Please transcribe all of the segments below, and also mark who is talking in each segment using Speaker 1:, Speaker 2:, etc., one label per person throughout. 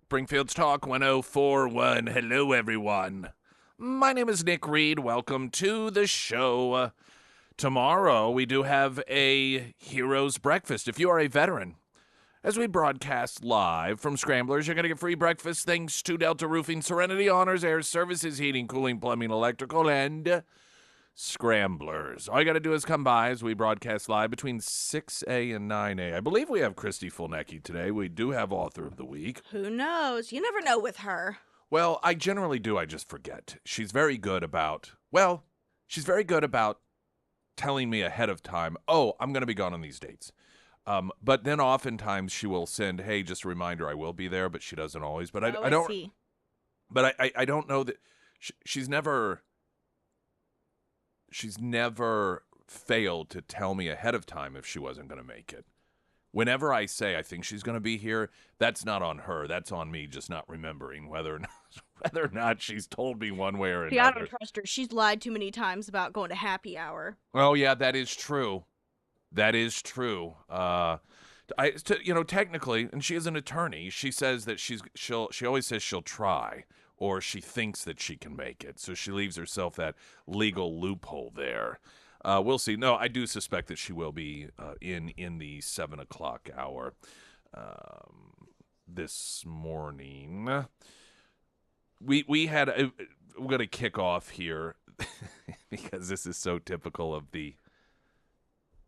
Speaker 1: Springfield's Talk 1041. Hello, everyone. My name is Nick Reed. Welcome to the show. Tomorrow, we do have a Heroes Breakfast. If you are a veteran, as we broadcast live from Scramblers, you're going to get free breakfast thanks to Delta Roofing, Serenity Honors, Air Services, Heating, Cooling, Plumbing, Electrical, and Scramblers. All you got to do is come by as we broadcast live between 6A and 9A. I believe we have Christy Fulnecki today. We do have Author of the Week.
Speaker 2: Who knows? You never know with her.
Speaker 1: Well, I generally do. I just forget. She's very good about telling me ahead of time, oh, I'm going to be gone on these dates. But then oftentimes she will send, hey, just a reminder, I will be there, but she doesn't always. But I don't.
Speaker 2: See.
Speaker 1: But I don't know that she's never failed to tell me ahead of time if she wasn't going to make it. Whenever I say I think she's going to be here, that's not on her. That's on me just not remembering whether or not she's told me one way or another.
Speaker 2: Yeah, I don't trust her. She's lied too many times about going to happy hour.
Speaker 1: Oh, yeah, that is true. That is true. Technically, and she is an attorney, she says that she always says she'll try, or she thinks that she can make it. So she leaves herself that legal loophole there. We'll see. No, I do suspect that she will be in the 7 o'clock hour this morning. We're going to kick off here because this is so typical of the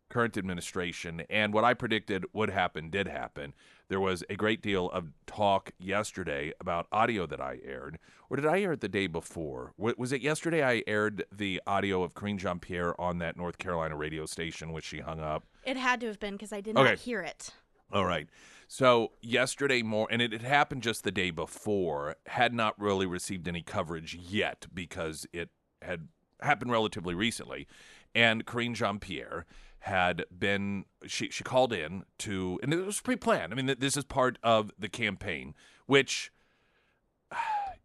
Speaker 1: current administration, and what I predicted would happen did happen. There was a great deal of talk yesterday about audio that I aired, or did I air it the day before? Was it yesterday I aired the audio of Karine Jean-Pierre on that North Carolina radio station, which she hung up?
Speaker 2: It had to have been because I did not hear it.
Speaker 1: All right. So yesterday and it had happened just the day before, had not really received any coverage yet because it had happened relatively recently, and Karine Jean-Pierre had been, she called in to, and it was pre-planned. I mean, this is part of the campaign, which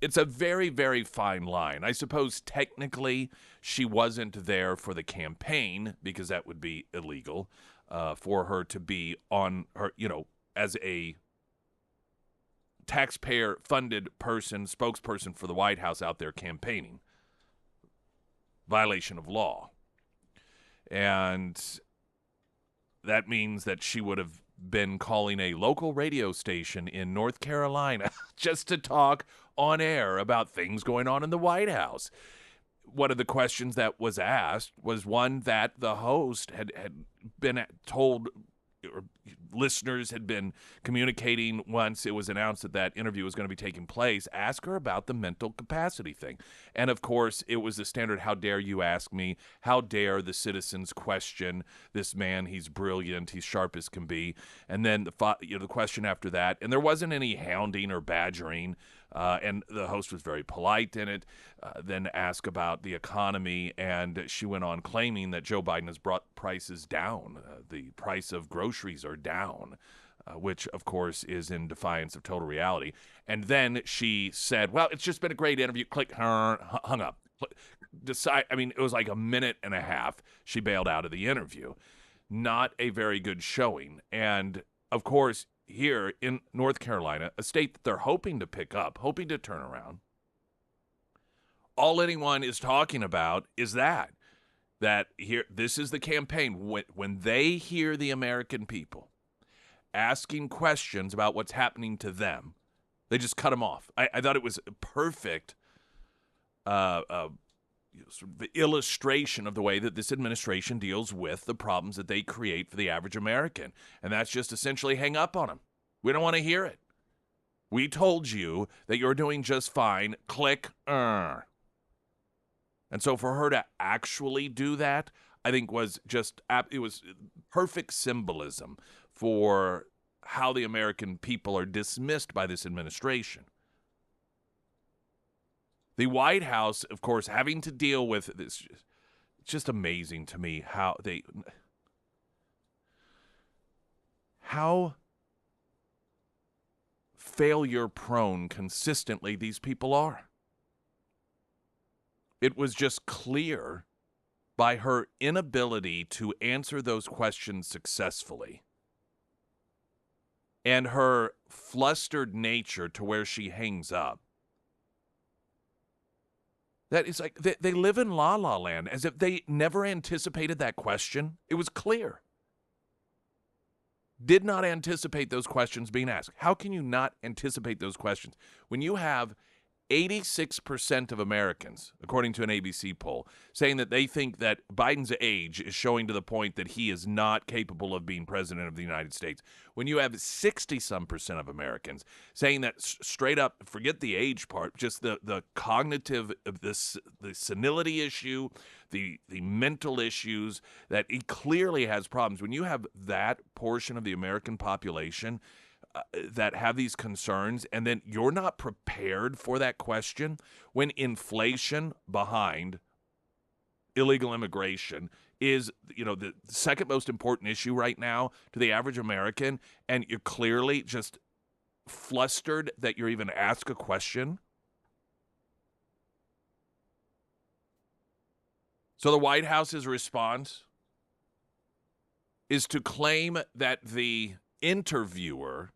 Speaker 1: it's a very, very fine line. I suppose technically she wasn't there for the campaign because that would be illegal for her to be on her, as a taxpayer-funded spokesperson for the White House out there campaigning. Violation of law. And that means that she would have been calling a local radio station in North Carolina just to talk on air about things going on in the White House. One of the questions that was asked was one that the host had been told, or listeners had been communicating once it was announced that interview was going to be taking place. Ask her about the mental capacity thing. And of course, it was the standard, how dare you ask me? How dare the citizens question this man? He's brilliant. He's sharp as can be. And then the question after that, and there wasn't any hounding or badgering, and the host was very polite in it, then asked about the economy, and she went on claiming that Joe Biden has brought prices down. The price of groceries are down, which, of course, is in defiance of total reality. And then she said, well, it's just been a great interview. Click, hung up. It was like a minute and a half. She bailed out of the interview. Not a very good showing. And, of course, here in North Carolina, a state that they're hoping to pick up, hoping to turn around, all anyone is talking about is that here, this is the campaign. When they hear the American people asking questions about what's happening to them, they just cut them off. I thought it was a perfect sort of the illustration of the way that this administration deals with the problems that they create for the average American. And that's just essentially hang up on them. We don't want to hear it. We told you that you're doing just fine. Click. And so for her to actually do that, I think it was perfect symbolism for how the American people are dismissed by this administration. The White House, of course, having to deal with this, it's just amazing to me how failure prone consistently these people are. It was just clear by her inability to answer those questions successfully and her flustered nature to where she hangs up. That is like they live in la la land, as if they never anticipated that question. It was clear. Did not anticipate those questions being asked. How can you not anticipate those questions when you have 86% of Americans, according to an ABC poll, saying that they think that Biden's age is showing to the point that he is not capable of being president of the United States? When you have 60-some% of Americans saying that straight up, forget the age part, just the cognitive, the senility issue, the mental issues, that he clearly has problems. When you have that portion of the American population that have these concerns, and then you're not prepared for that question when inflation behind illegal immigration is, the second most important issue right now to the average American, and you're clearly just flustered that you're even asked a question. So the White House's response is to claim that the interviewer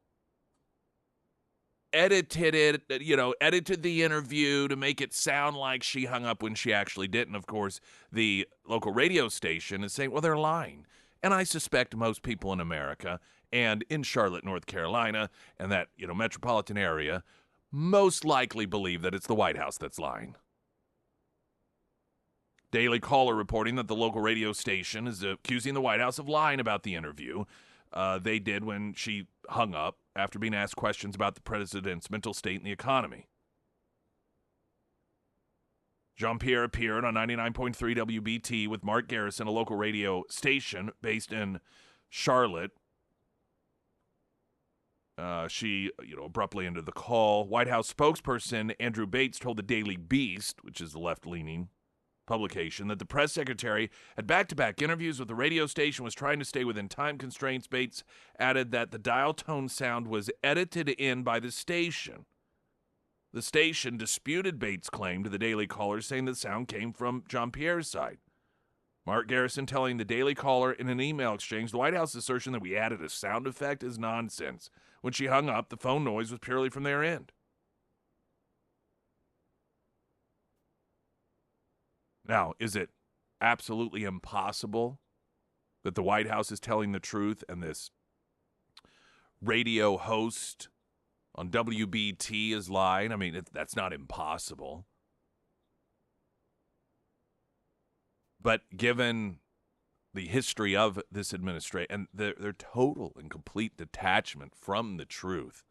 Speaker 1: edited the interview to make it sound like she hung up when she actually didn't. Of course, the local radio station is saying, well, they're lying. And I suspect most people in America and in Charlotte, North Carolina, and that, metropolitan area most likely believe that it's the White House that's lying. Daily Caller reporting that the local radio station is accusing the White House of lying about the interview they did when she hung up after being asked questions about the president's mental state and the economy. Jean-Pierre appeared on 99.3 WBT with Mark Garrison, a local radio station based in Charlotte. She, abruptly ended the call. White House spokesperson Andrew Bates told the Daily Beast, which is the left-leaning publication, that the press secretary had back-to-back interviews with the radio station, was trying to stay within time constraints. Bates added that the dial tone sound was edited in by the station. The station disputed Bates' claim to the Daily Caller, saying the sound came from Jean-Pierre's side. Mark Garrison telling the Daily Caller in an email exchange, the White House assertion that we added a sound effect is nonsense. When she hung up, the phone noise was purely from their end. Now, is it absolutely impossible that the White House is telling the truth and this radio host on WBT is lying? I mean, that's not impossible. But given the history of this administration and their total and complete detachment from the truth,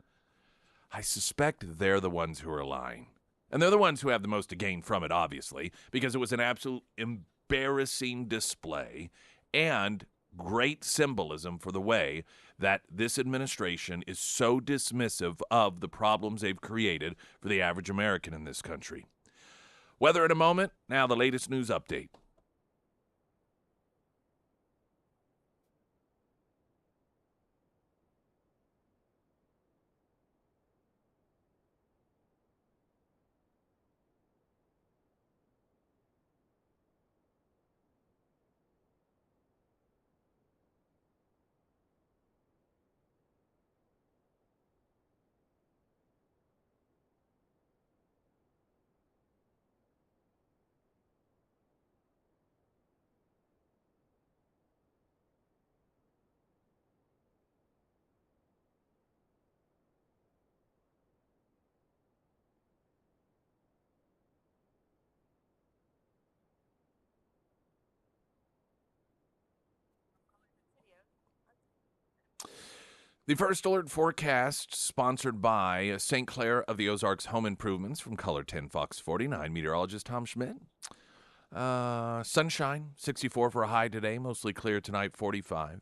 Speaker 1: I suspect they're the ones who are lying. And they're the ones who have the most to gain from it, obviously, because it was an absolute embarrassing display and great symbolism for the way that this administration is so dismissive of the problems they've created for the average American in this country. Weather in a moment. Now the latest news update. The First Alert forecast sponsored by St. Clair of the Ozarks Home Improvements from Color 10 Fox 49. Meteorologist Tom Schmidt. Sunshine, 64 for a high today. Mostly clear tonight, 45.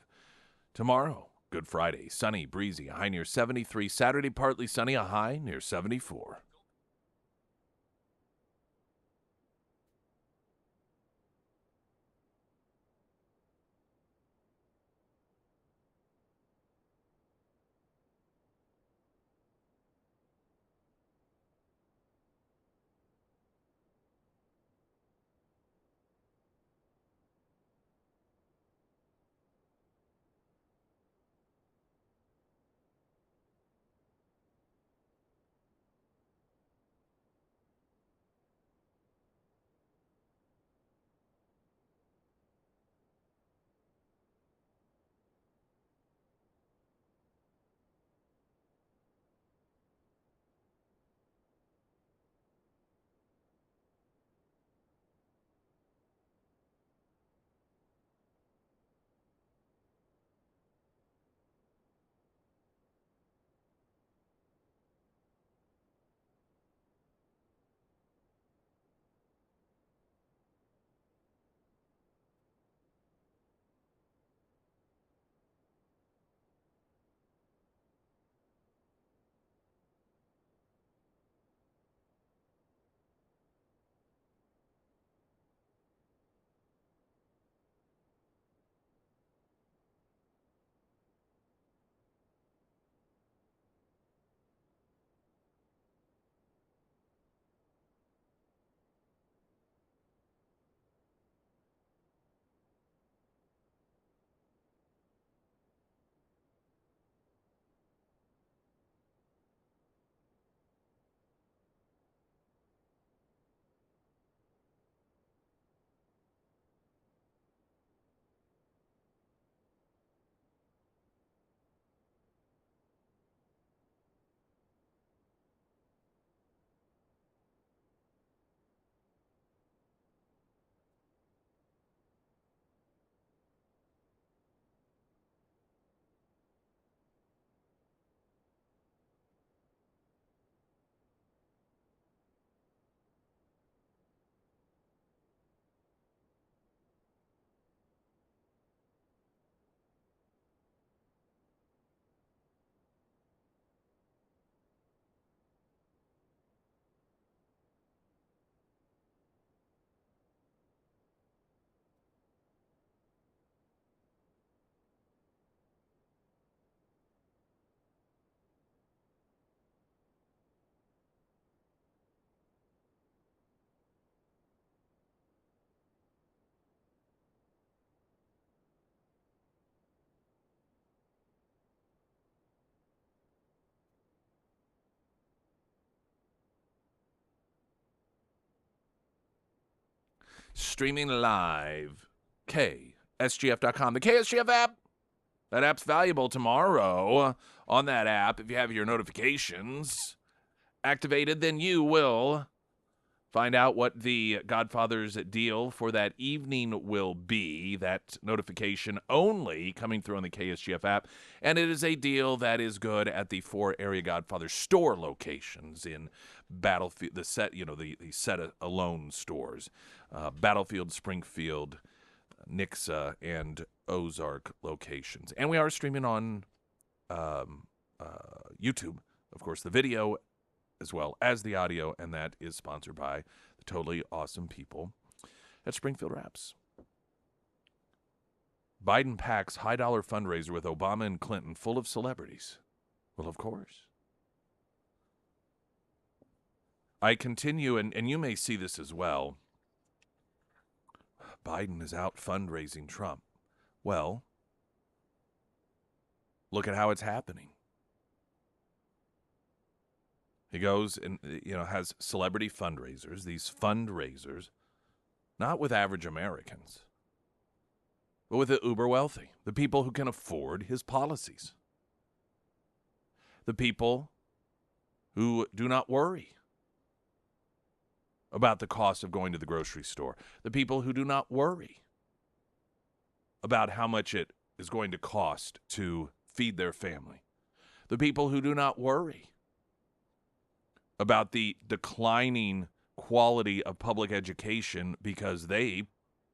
Speaker 1: Tomorrow, Good Friday, sunny, breezy, a high near 73. Saturday, partly sunny, a high near 74. streaming live, KSGF.com. The KSGF app. That app's valuable tomorrow. On that app, if you have your notifications activated, then you will find out what the Godfather's deal for that evening will be. That notification only coming through on the KSGF app. And it is a deal that is good at the 4 area Godfather store locations in Battlefield, the set alone stores. Battlefield, Springfield, Nixa, and Ozark locations. And we are streaming on YouTube, of course, the video as well as the audio, and that is sponsored by the totally awesome people at Springfield Wraps. Biden packs high-dollar fundraiser with Obama and Clinton full of celebrities. Well, of course. I continue, and you may see this as well. Biden is out fundraising Trump. Well, look at how it's happening. He goes and, has celebrity fundraisers, these fundraisers, not with average Americans, but with the uber wealthy, the people who can afford his policies, the people who do not worry about the cost of going to the grocery store, the people who do not worry about how much it is going to cost to feed their family, the people who do not worry about the declining quality of public education because they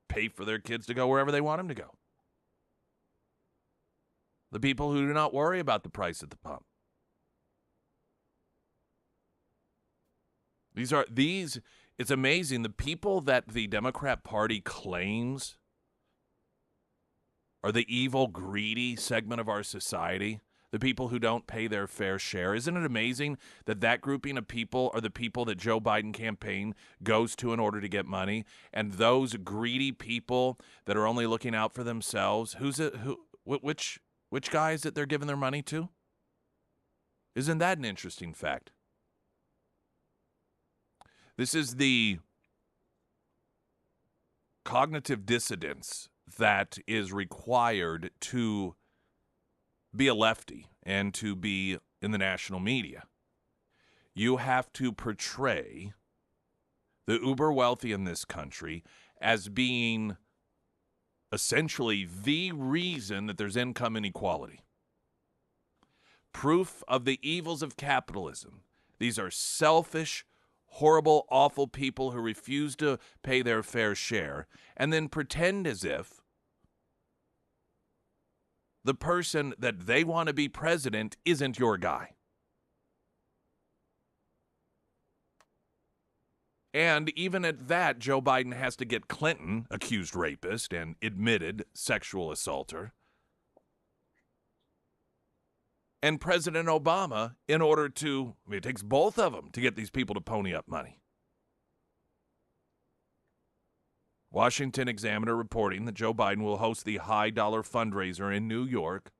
Speaker 1: pay for their kids to go wherever they want them to go. The people who do not worry about the price at the pump. It's amazing. The people that the Democrat Party claims are the evil, greedy segment of our society, the people who don't pay their fair share. Isn't it amazing that that grouping of people are the people that Joe Biden campaign goes to in order to get money? And those greedy people that are only looking out for themselves, which guy is it they're giving their money to? Isn't that an interesting fact? This is the cognitive dissonance that is required to be a lefty and to be in the national media. You have to portray the uber wealthy in this country as being essentially the reason that there's income inequality. Proof of the evils of capitalism. These are selfish, horrible, awful people who refuse to pay their fair share and then pretend as if the person that they want to be president isn't your guy. And even at that, Joe Biden has to get Clinton, accused rapist and admitted sexual assaulter, and President Obama in order to, it takes both of them to get these people to pony up money. Washington Examiner reporting that Joe Biden will host the high-dollar fundraiser in New York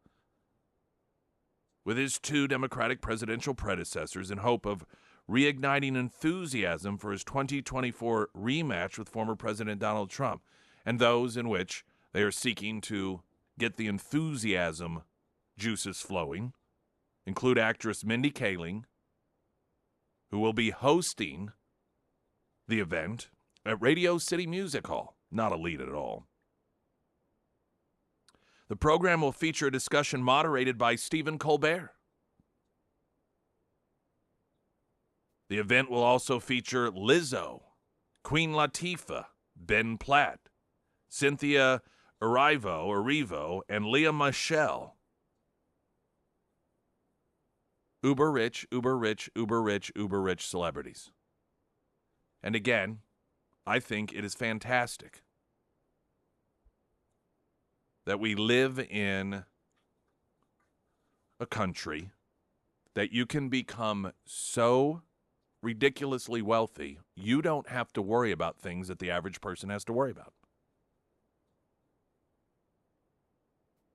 Speaker 1: with his 2 Democratic presidential predecessors in hope of reigniting enthusiasm for his 2024 rematch with former President Donald Trump, and those in which they are seeking to get the enthusiasm juices flowing include actress Mindy Kaling, who will be hosting the event at Radio City Music Hall. Not elite at all. The program will feature a discussion moderated by Stephen Colbert. The event will also feature Lizzo, Queen Latifah, Ben Platt, Cynthia Erivo, and Leah Michelle. Uber rich celebrities. And again, I think it is fantastic that we live in a country that you can become so ridiculously wealthy, you don't have to worry about things that the average person has to worry about.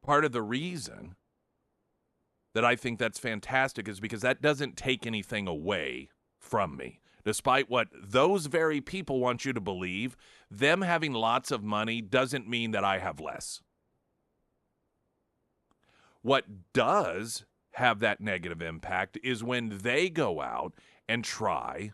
Speaker 1: Part of the reason that I think that's fantastic is because that doesn't take anything away from me. Despite what those very people want you to believe, them having lots of money doesn't mean that I have less. What does have that negative impact is when they go out and try,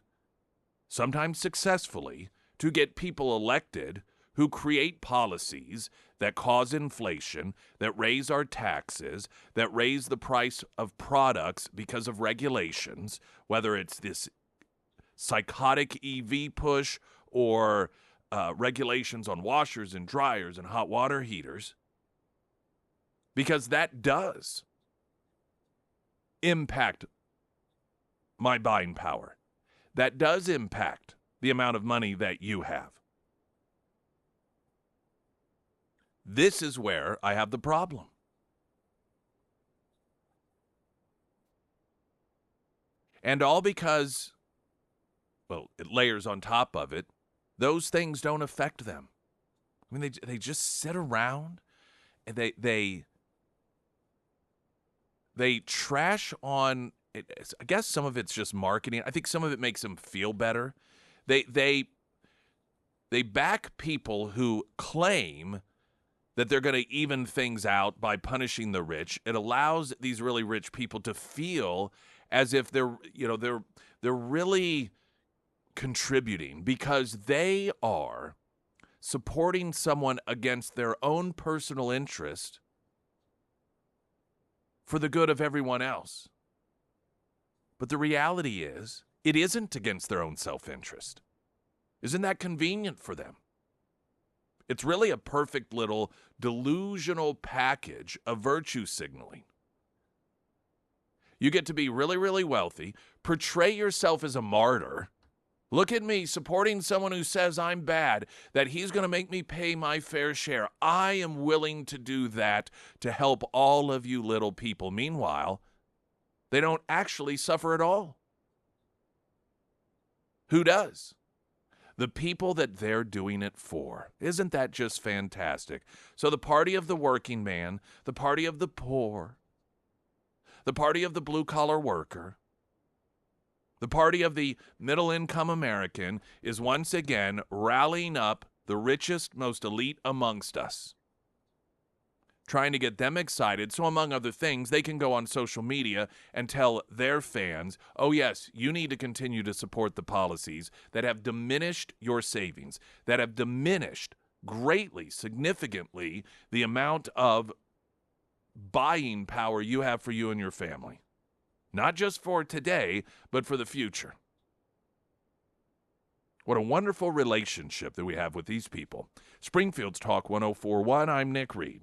Speaker 1: sometimes successfully, to get people elected who create policies that cause inflation, that raise our taxes, that raise the price of products because of regulations, whether it's this psychotic EV push or regulations on washers and dryers and hot water heaters, because that does impact my buying power. That does impact the amount of money that you have. This is where I have the problem. And all because, well, it layers on top of it, those things don't affect them. I mean, they just sit around and they trash on it. I guess some of it's just marketing. I think some of it makes them feel better. They back people who claim that they're going to even things out by punishing the rich. It allows these really rich people to feel as if they're really contributing because they are supporting someone against their own personal interest for the good of everyone else. But the reality is, it isn't against their own self-interest. Isn't that convenient for them? It's really a perfect little delusional package of virtue signaling. You get to be really, really wealthy, portray yourself as a martyr. Look at me supporting someone who says I'm bad, that he's going to make me pay my fair share. I am willing to do that to help all of you little people. Meanwhile, they don't actually suffer at all. Who does? The people that they're doing it for. Isn't that just fantastic? So the party of the working man, the party of the poor, the party of the blue-collar worker, the party of the middle-income American is once again rallying up the richest, most elite amongst us, trying to get them excited so, among other things, they can go on social media and tell their fans, oh, yes, you need to continue to support the policies that have diminished your savings, that have diminished greatly, significantly, the amount of buying power you have for you and your family. Not just for today, but for the future. What a wonderful relationship that we have with these people. Springfield's Talk 104.1, I'm Nick Reed.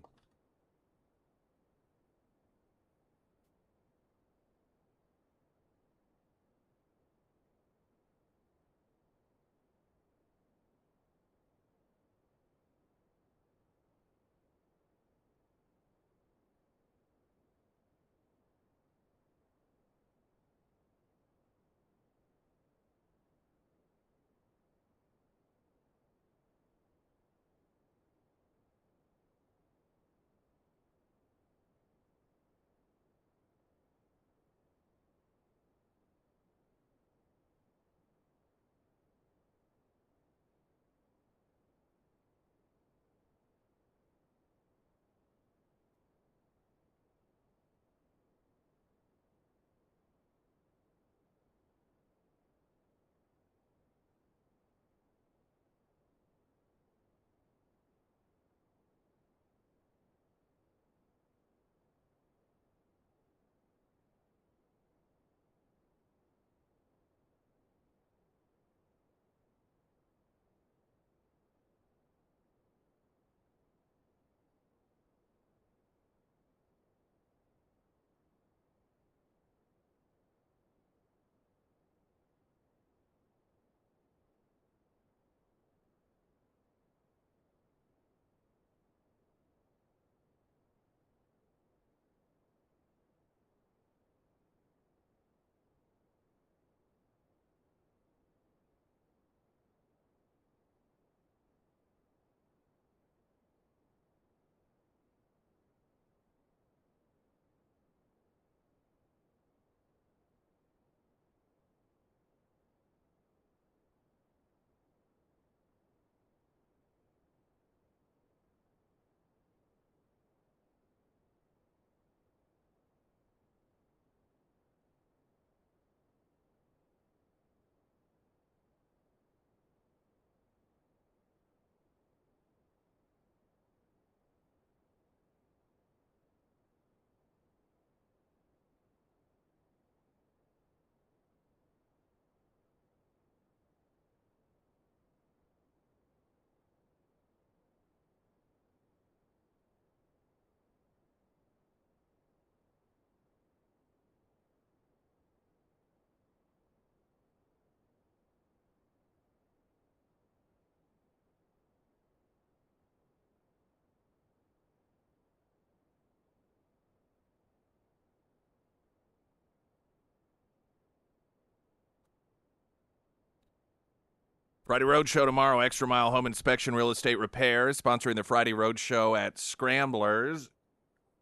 Speaker 1: Friday Road Show tomorrow. Extra Mile Home Inspection Real Estate Repairs sponsoring the Friday Road Show at Scramblers.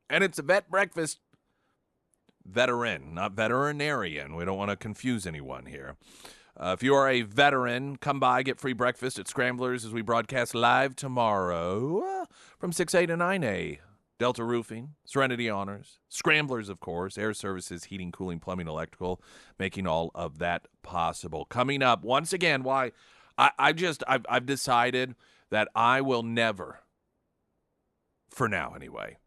Speaker 1: And it's a vet breakfast. Veteran, not veterinarian. We don't want to confuse anyone here. If you are a veteran, come by, get free breakfast at Scramblers as we broadcast live tomorrow from 6A to 9A. Delta Roofing, Serenity Honors, Scramblers, of course, Air Services, Heating, Cooling, Plumbing, Electrical, making all of that possible. Coming up, once again, why I've decided that I will never, for now anyway,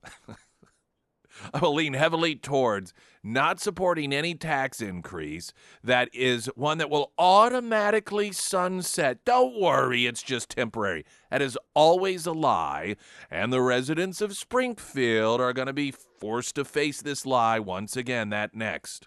Speaker 1: I will lean heavily towards not supporting any tax increase that is one that will automatically sunset. Don't worry, it's just temporary. That is always a lie, and the residents of Springfield are going to be forced to face this lie once again. That next.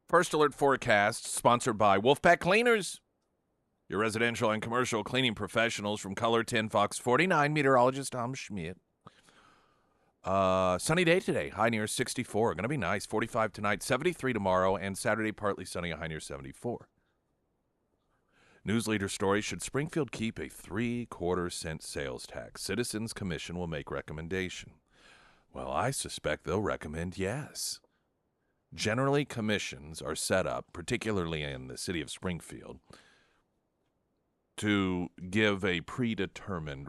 Speaker 1: First Alert Forecast, sponsored by Wolfpack Cleaners, your residential and commercial cleaning professionals from Color 10 Fox 49, meteorologist Tom Schmidt. Sunny day today, high near 64. Going to be nice. 45 tonight, 73 tomorrow, and Saturday partly sunny, a high near 74. News leader story: should Springfield keep a 3/4-cent sales tax? Citizens Commission will make recommendation. Well, I suspect they'll recommend yes. Generally, commissions are set up, particularly in the city of Springfield, to give a predetermined,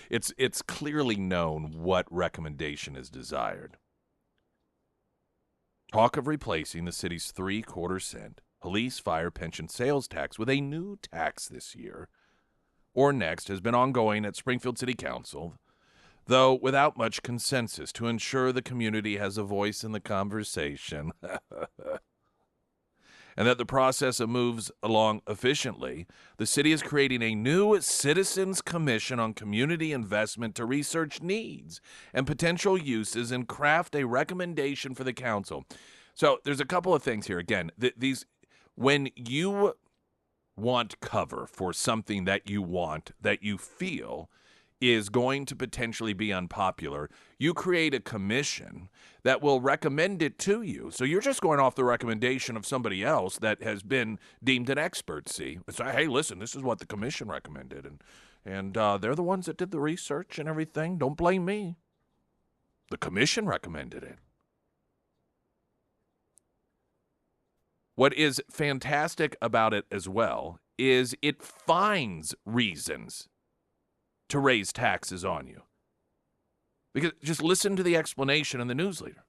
Speaker 1: it's clearly known what recommendation is desired. Talk of replacing the city's 3/4 cent police, fire, pension, sales tax with a new tax this year or next has been ongoing at Springfield City Council, though without much consensus to ensure the community has a voice in the conversation. And that the process moves along efficiently, the city is creating a new Citizens Commission on Community Investment to research needs and potential uses and craft a recommendation for the council. So there's a couple of things here. Again, when you want cover for something that you want, that you feel is going to potentially be unpopular, you create a commission that will recommend it to you. So you're just going off the recommendation of somebody else that has been deemed an expert. See, it's like, hey, listen, this is what the commission recommended, and they're the ones that did the research and everything. Don't blame me. The commission recommended it. What is fantastic about it as well is it finds reasons to raise taxes on you. Because just listen to the explanation in the newsletter.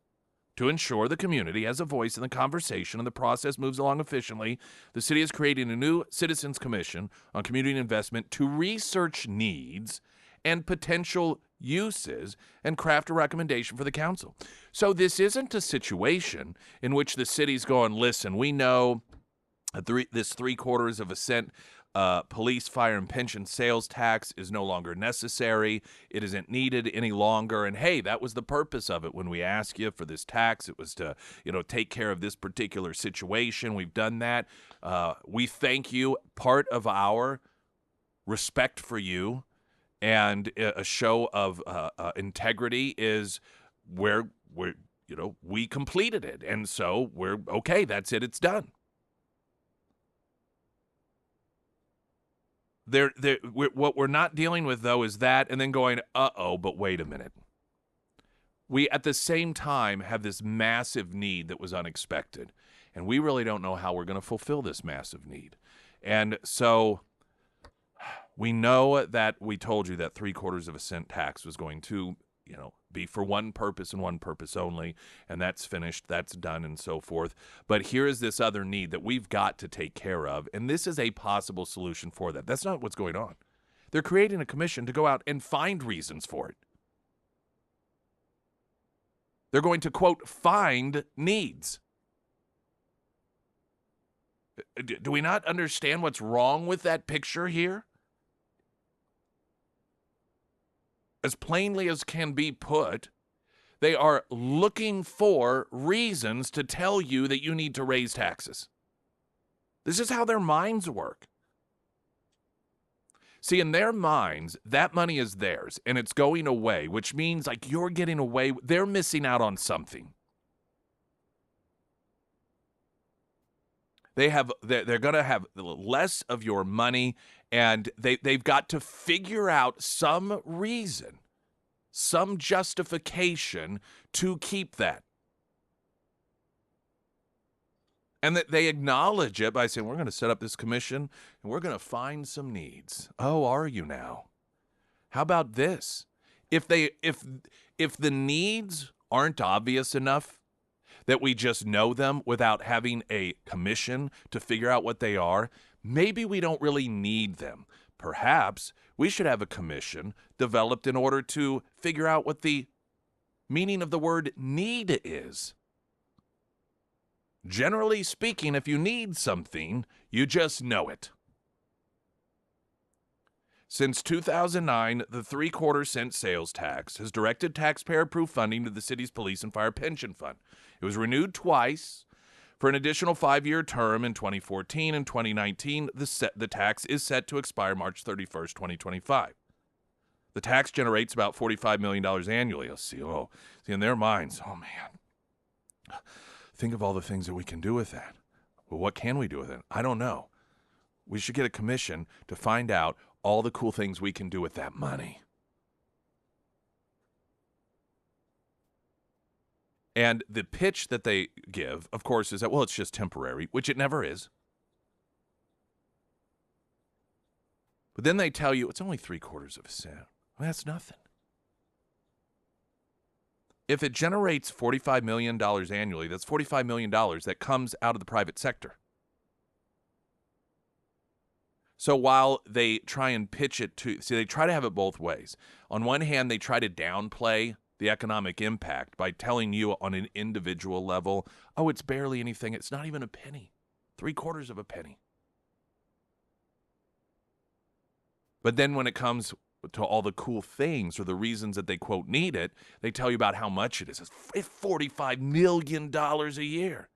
Speaker 1: To ensure the community has a voice in the conversation and the process moves along efficiently, the city is creating a new Citizens Commission on Community Investment to research needs and potential uses and craft a recommendation for the council. So this isn't a situation in which the city's going, listen, we know this 3/4 cent police, fire, and pension sales tax is no longer necessary. It isn't needed any longer. And hey, that was the purpose of it when we asked you for this tax. It was to, take care of this particular situation. We've done that. We thank you. Part of our respect for you and a show of integrity is where we completed it. And so we're okay. That's it. It's done. What we're not dealing with, though, is that and then going, but wait a minute. We, at the same time, have this massive need that was unexpected, and we really don't know how we're going to fulfill this massive need. And so we know that we told you that 3/4 cent tax was going to, be for one purpose and one purpose only, and that's finished, that's done, and so forth. But here is this other need that we've got to take care of, and this is a possible solution for that. That's not what's going on. They're creating a commission to go out and find reasons for it. They're going to, quote, find needs. Do we not understand what's wrong with that picture here? As plainly as can be put, they are looking for reasons to tell you that you need to raise taxes. This is how their minds work. See, in their minds, that money is theirs, and it's going away, which means like you're getting away. They're missing out on something. They're going to have less of your money, and they've got to figure out some reason, some justification to keep that. And that they acknowledge it by saying, we're going to set up this commission, and we're going to find some needs. Oh, are you now? How about this? If the needs aren't obvious enough, that we just know them without having a commission to figure out what they are, maybe we don't really need them. Perhaps we should have a commission developed in order to figure out what the meaning of the word need is. Generally speaking, if you need something, you just know it. Since 2009, the 3/4 cent sales tax has directed taxpayer-approved funding to the city's police and fire pension fund. It was renewed twice for an additional 5-year term in 2014 and 2019. The tax is set to expire March 31st, 2025. The tax generates about $45 million annually. See, in their minds, oh man, think of all the things that we can do with that. Well, what can we do with it? I don't know. We should get a commission to find out all the cool things we can do with that money. And the pitch that they give, of course, is that, well, it's just temporary, which it never is. But then they tell you it's only 0.75%. Well, that's nothing. If it generates $45 million annually, that's $45 million that comes out of the private sector. So while they try and pitch it to, see, they try to have it both ways. On one hand, they try to downplay the economic impact by telling you on an individual level, oh, it's barely anything. It's not even a penny, 0.75 of a penny. But then when it comes to all the cool things or the reasons that they, quote, need it, they tell you about how much it is. It's $45 million a year.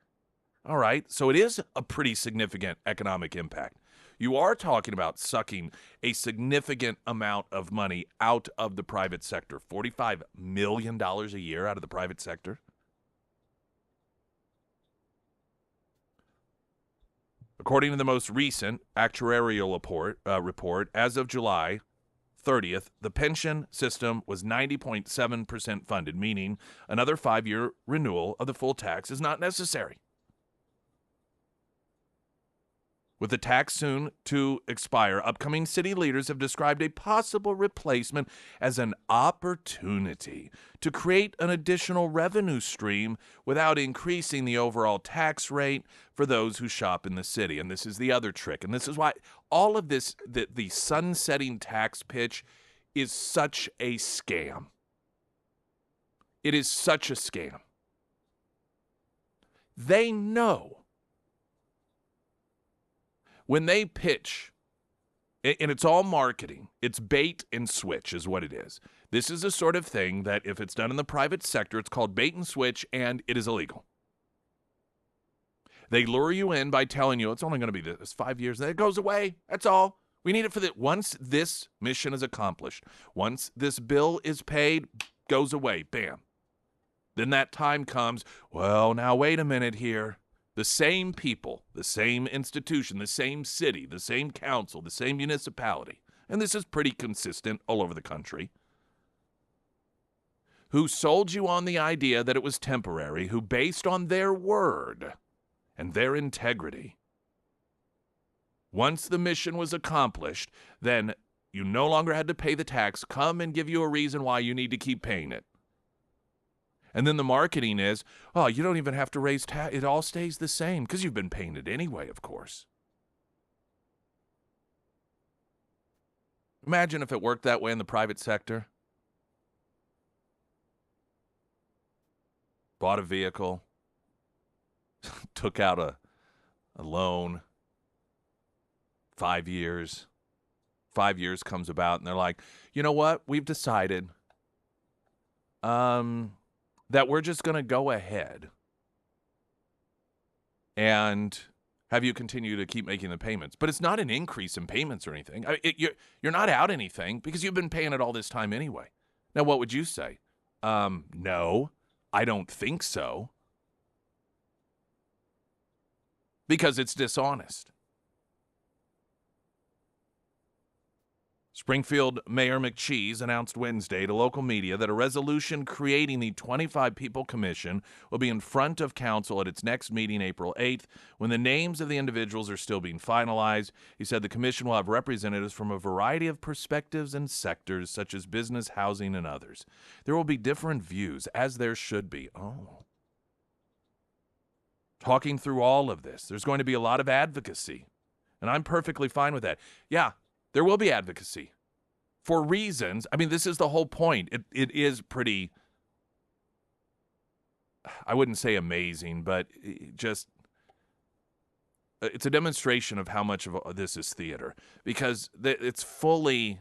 Speaker 1: All right, so it is a pretty significant economic impact. You are talking about sucking a significant amount of money out of the private sector. $45 million a year out of the private sector. According to the most recent actuarial report, as of July 30th, the pension system was 90.7% funded, meaning another 5-year renewal of the full tax is not necessary. With the tax soon to expire, upcoming city leaders have described a possible replacement as an opportunity to create an additional revenue stream without increasing the overall tax rate for those who shop in the city. And this is the other trick. And this is why all of this, the sunsetting tax pitch is such a scam. It is such a scam. They know when they pitch, and it's all marketing, it's bait and switch is what it is. This is the sort of thing that if it's done in the private sector, it's called bait and switch, and it is illegal. They lure you in by telling you it's only going to be this 5 years, then it goes away. That's all. We need it for the once this mission is accomplished, once this bill is paid, goes away, bam. Then that time comes, well, now wait a minute here. The same people, the same institution, the same city, the same council, the same municipality, and this is pretty consistent all over the country, who sold you on the idea that it was temporary, who based on their word and their integrity, once the mission was accomplished, then you no longer had to pay the tax, come and give you a reason why you need to keep paying it. And then the marketing is, oh, you don't even have to raise tax. It all stays the same because you've been paying it anyway, of course. Imagine if it worked that way in the private sector. Bought a vehicle, took out a loan, 5 years. 5 years comes about, and they're like, you know what? We've decided that we're just going to go ahead and have you continue to keep making the payments. But it's not an increase in payments or anything. You're not out anything because you've been paying it all this time anyway. Now, what would you say? No, I don't think so. Because it's dishonest. Springfield Mayor McCheese announced Wednesday to local media that a resolution creating the 25-people commission will be in front of council at its next meeting April 8th, when the names of the individuals are still being finalized. He said the commission will have representatives from a variety of perspectives and sectors, such as business, housing, and others. There will be different views, as there should be. Talking through all of this, there's going to be a lot of advocacy, and I'm perfectly fine with that. Yeah. There will be advocacy for reasons. I mean, this is the whole point. It is pretty, I wouldn't say amazing, but just, it's a demonstration of how much of this is theater. Because it's fully,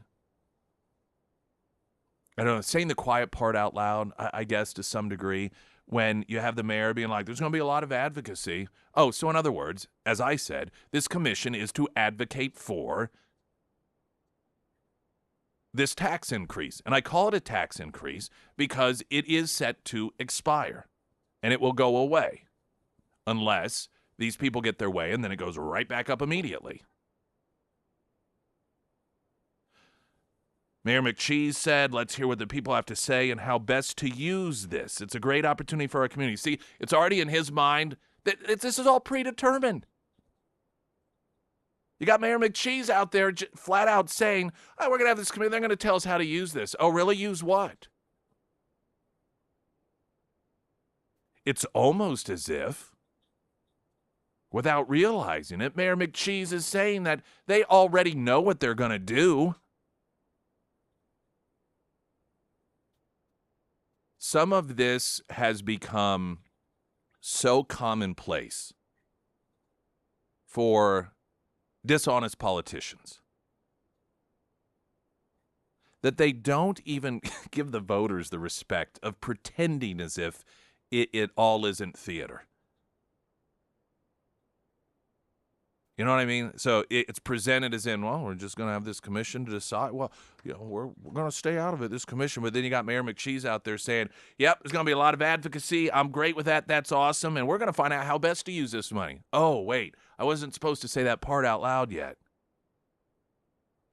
Speaker 1: I don't know, saying the quiet part out loud, I guess, to some degree, when you have the mayor being like, there's going to be a lot of advocacy. Oh, so in other words, as I said, this commission is to advocate for this tax increase. And I call it a tax increase because it is set to expire and it will go away unless these people get their way, and then it goes right back up immediately. Mayor McCheese said, let's hear what the people have to say and how best to use this. It's a great opportunity for our community. See, it's already in his mind that this is all predetermined. You got Mayor McCheese out there flat out saying, oh, we're going to have this committee. They're going to tell us how to use this. Oh, really? Use what? It's almost as if, without realizing it, Mayor McCheese is saying that they already know what they're going to do. Some of this has become so commonplace for dishonest politicians that they don't even give the voters the respect of pretending as if it all isn't theater. You know what I mean? So it's presented as in, well, we're just going to have this commission to decide. Well, we're going to stay out of it, this commission. But then you got Mayor McCheese out there saying, yep, there's going to be a lot of advocacy. I'm great with that. That's awesome. And we're going to find out how best to use this money. Oh, wait, I wasn't supposed to say that part out loud yet.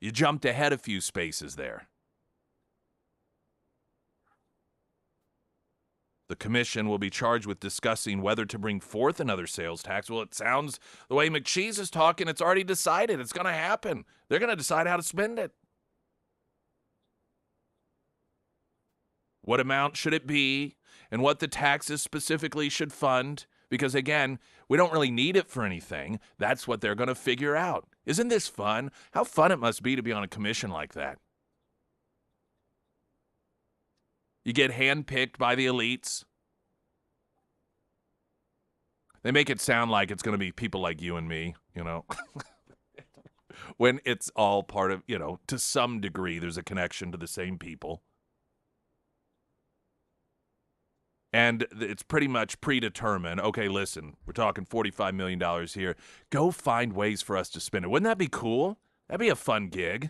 Speaker 1: You jumped ahead a few spaces there. The commission will be charged with discussing whether to bring forth another sales tax. Well, it sounds, the way McCheese is talking, it's already decided. It's going to happen. They're going to decide how to spend it. What amount should it be, and what the taxes specifically should fund? Because, again, we don't really need it for anything. That's what they're going to figure out. Isn't this fun? How fun it must be to be on a commission like that. You get handpicked by the elites. They make it sound like it's going to be people like you and me, when it's all part of, to some degree, there's a connection to the same people. And it's pretty much predetermined. Okay, listen, we're talking $45 million here. Go find ways for us to spend it. Wouldn't that be cool? That'd be a fun gig.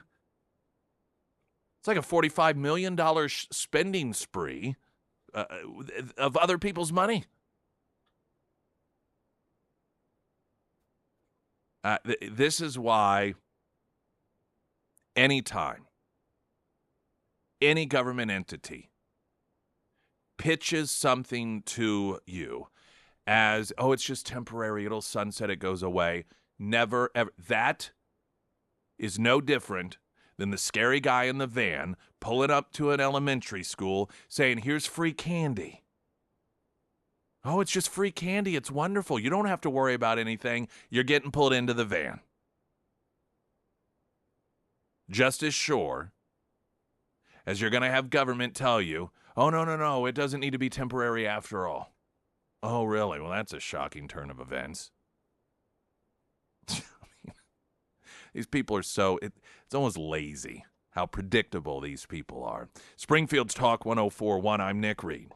Speaker 1: It's like a $45 million spending spree of other people's money. This is why anytime any government entity pitches something to you as, oh, it's just temporary, it'll sunset, it goes away. Never, ever. That is no different than the scary guy in the van pulling up to an elementary school saying, here's free candy. Oh, it's just free candy. It's wonderful. You don't have to worry about anything. You're getting pulled into the van. Just as sure as you're going to have government tell you, oh, no, it doesn't need to be temporary after all. Oh, really? Well, that's a shocking turn of events. These people are it's almost lazy how predictable these people are. Springfield's Talk 104.1, I'm Nick Reed.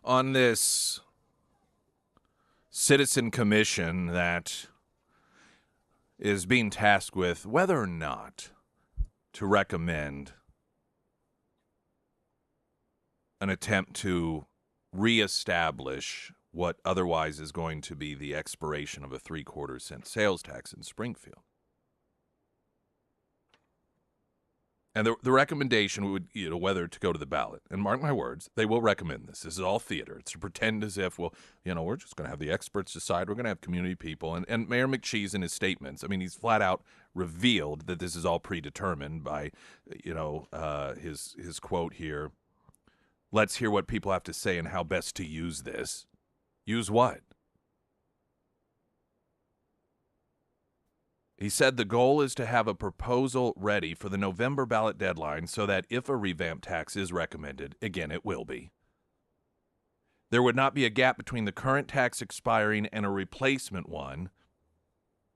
Speaker 1: on this citizen commission that is being tasked with whether or not to recommend an attempt to reestablish what otherwise is going to be the expiration of a 3/4 cent sales tax in Springfield. And the recommendation would, whether to go to the ballot. And mark my words, they will recommend this. This is all theater. It's to pretend as if, we're just going to have the experts decide. We're going to have community people. And Mayor McCheese in his statements, he's flat out revealed that this is all predetermined by, his quote here. Let's hear what people have to say and how best to use this. Use what? He said the goal is to have a proposal ready for the November ballot deadline so that if a revamped tax is recommended, again, it will be, there would not be a gap between the current tax expiring and a replacement one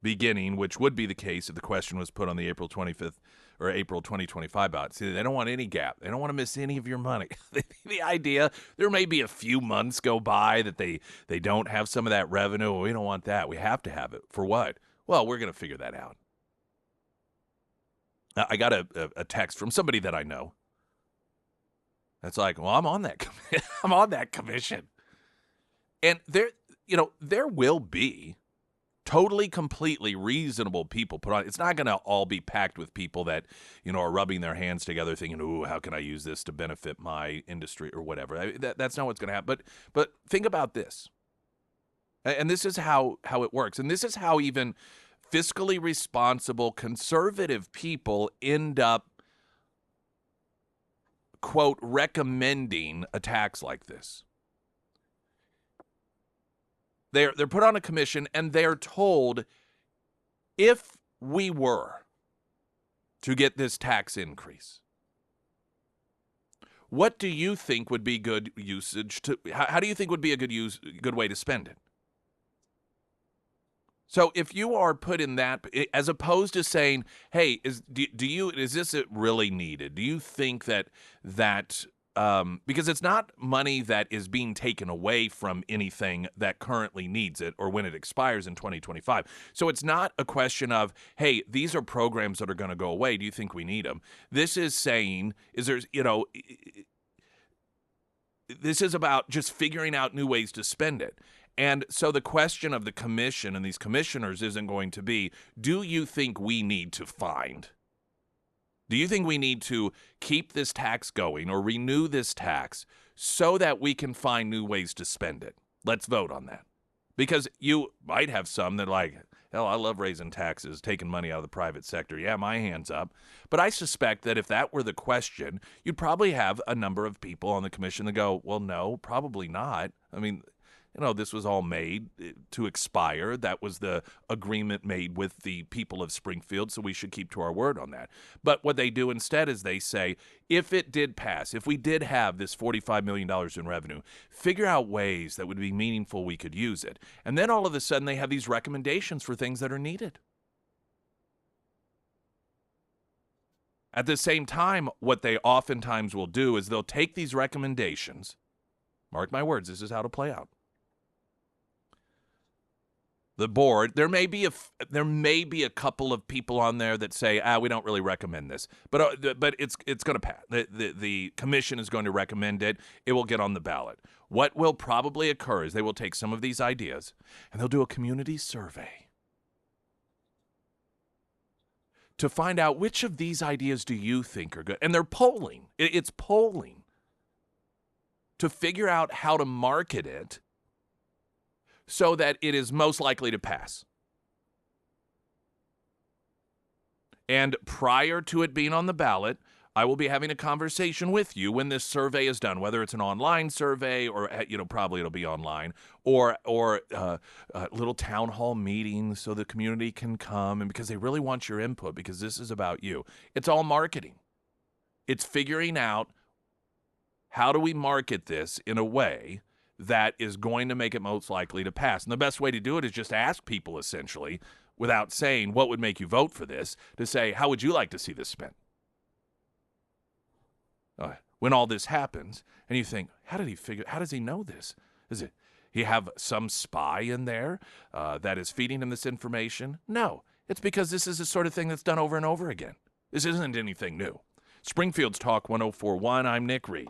Speaker 1: beginning, which would be the case if the question was put on the April 25th or April 2025 ballot. See, they don't want any gap. They don't want to miss any of your money. The idea, there may be a few months go by that they don't have some of that revenue. Well, we don't want that. We have to have it. For what? Well, we're going to figure that out. I got a text from somebody that I know. That's like, well, I'm on that commission. And there will be totally, completely reasonable people put on. It's not going to all be packed with people that, are rubbing their hands together thinking, ooh, how can I use this to benefit my industry or whatever. That's not what's going to happen. But think about this. And this is how it works. And this is how even fiscally responsible conservative people end up, quote, recommending a tax like this. They're put on a commission and they're told, if we were to get this tax increase, what do you think would be good usage how do you think would be a good way to spend it? So if you are put in that, as opposed to saying, hey, is this really needed? Do you think that because it's not money that is being taken away from anything that currently needs it or when it expires in 2025. So it's not a question of, hey, these are programs that are going to go away. Do you think we need them? This is saying, this is about just figuring out new ways to spend it. And so the question of the commission and these commissioners isn't going to be, do you think we need to find? Do you think we need to keep this tax going or renew this tax so that we can find new ways to spend it? Let's vote on that. Because you might have some that hell, I love raising taxes, taking money out of the private sector. Yeah, my hand's up. But I suspect that if that were the question, you'd probably have a number of people on the commission that go, well, no, probably not. This was all made to expire. That was the agreement made with the people of Springfield, so we should keep to our word on that. But what they do instead is they say, if it did pass, if we did have this $45 million in revenue, figure out ways that would be meaningful we could use it. And then all of a sudden they have these recommendations for things that are needed. At the same time, what they oftentimes will do is they'll take these recommendations. Mark my words, this is how to play out. The board, there may be a couple of people on there that say, we don't really recommend this, but it's going to pass. The commission is going to recommend it. It will get on the ballot. What will probably occur is they will take some of these ideas and they'll do a community survey to find out which of these ideas do you think are good. And they're polling. It's polling to figure out how to market it so that it is most likely to pass. And prior to it being on the ballot, I will be having a conversation with you when this survey is done, whether it's an online survey or, probably it'll be online, or little town hall meetings so the community can come, and because they really want your input, because this is about you. It's all marketing. It's figuring out how do we market this in a way that is going to make it most likely to pass. And the best way to do it is just ask people, essentially, without saying what would make you vote for this, to say, how would you like to see this spent? when all this happens, and you think, how does he know this? Is it he have some spy in there that is feeding him this information? No, it's because this is the sort of thing that's done over and over again. This isn't anything new. Springfield's Talk 1041, I'm Nick Reed.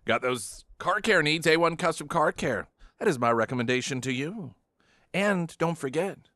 Speaker 1: Got those car care needs, A1 Custom Car Care. That is my recommendation to you. And don't forget,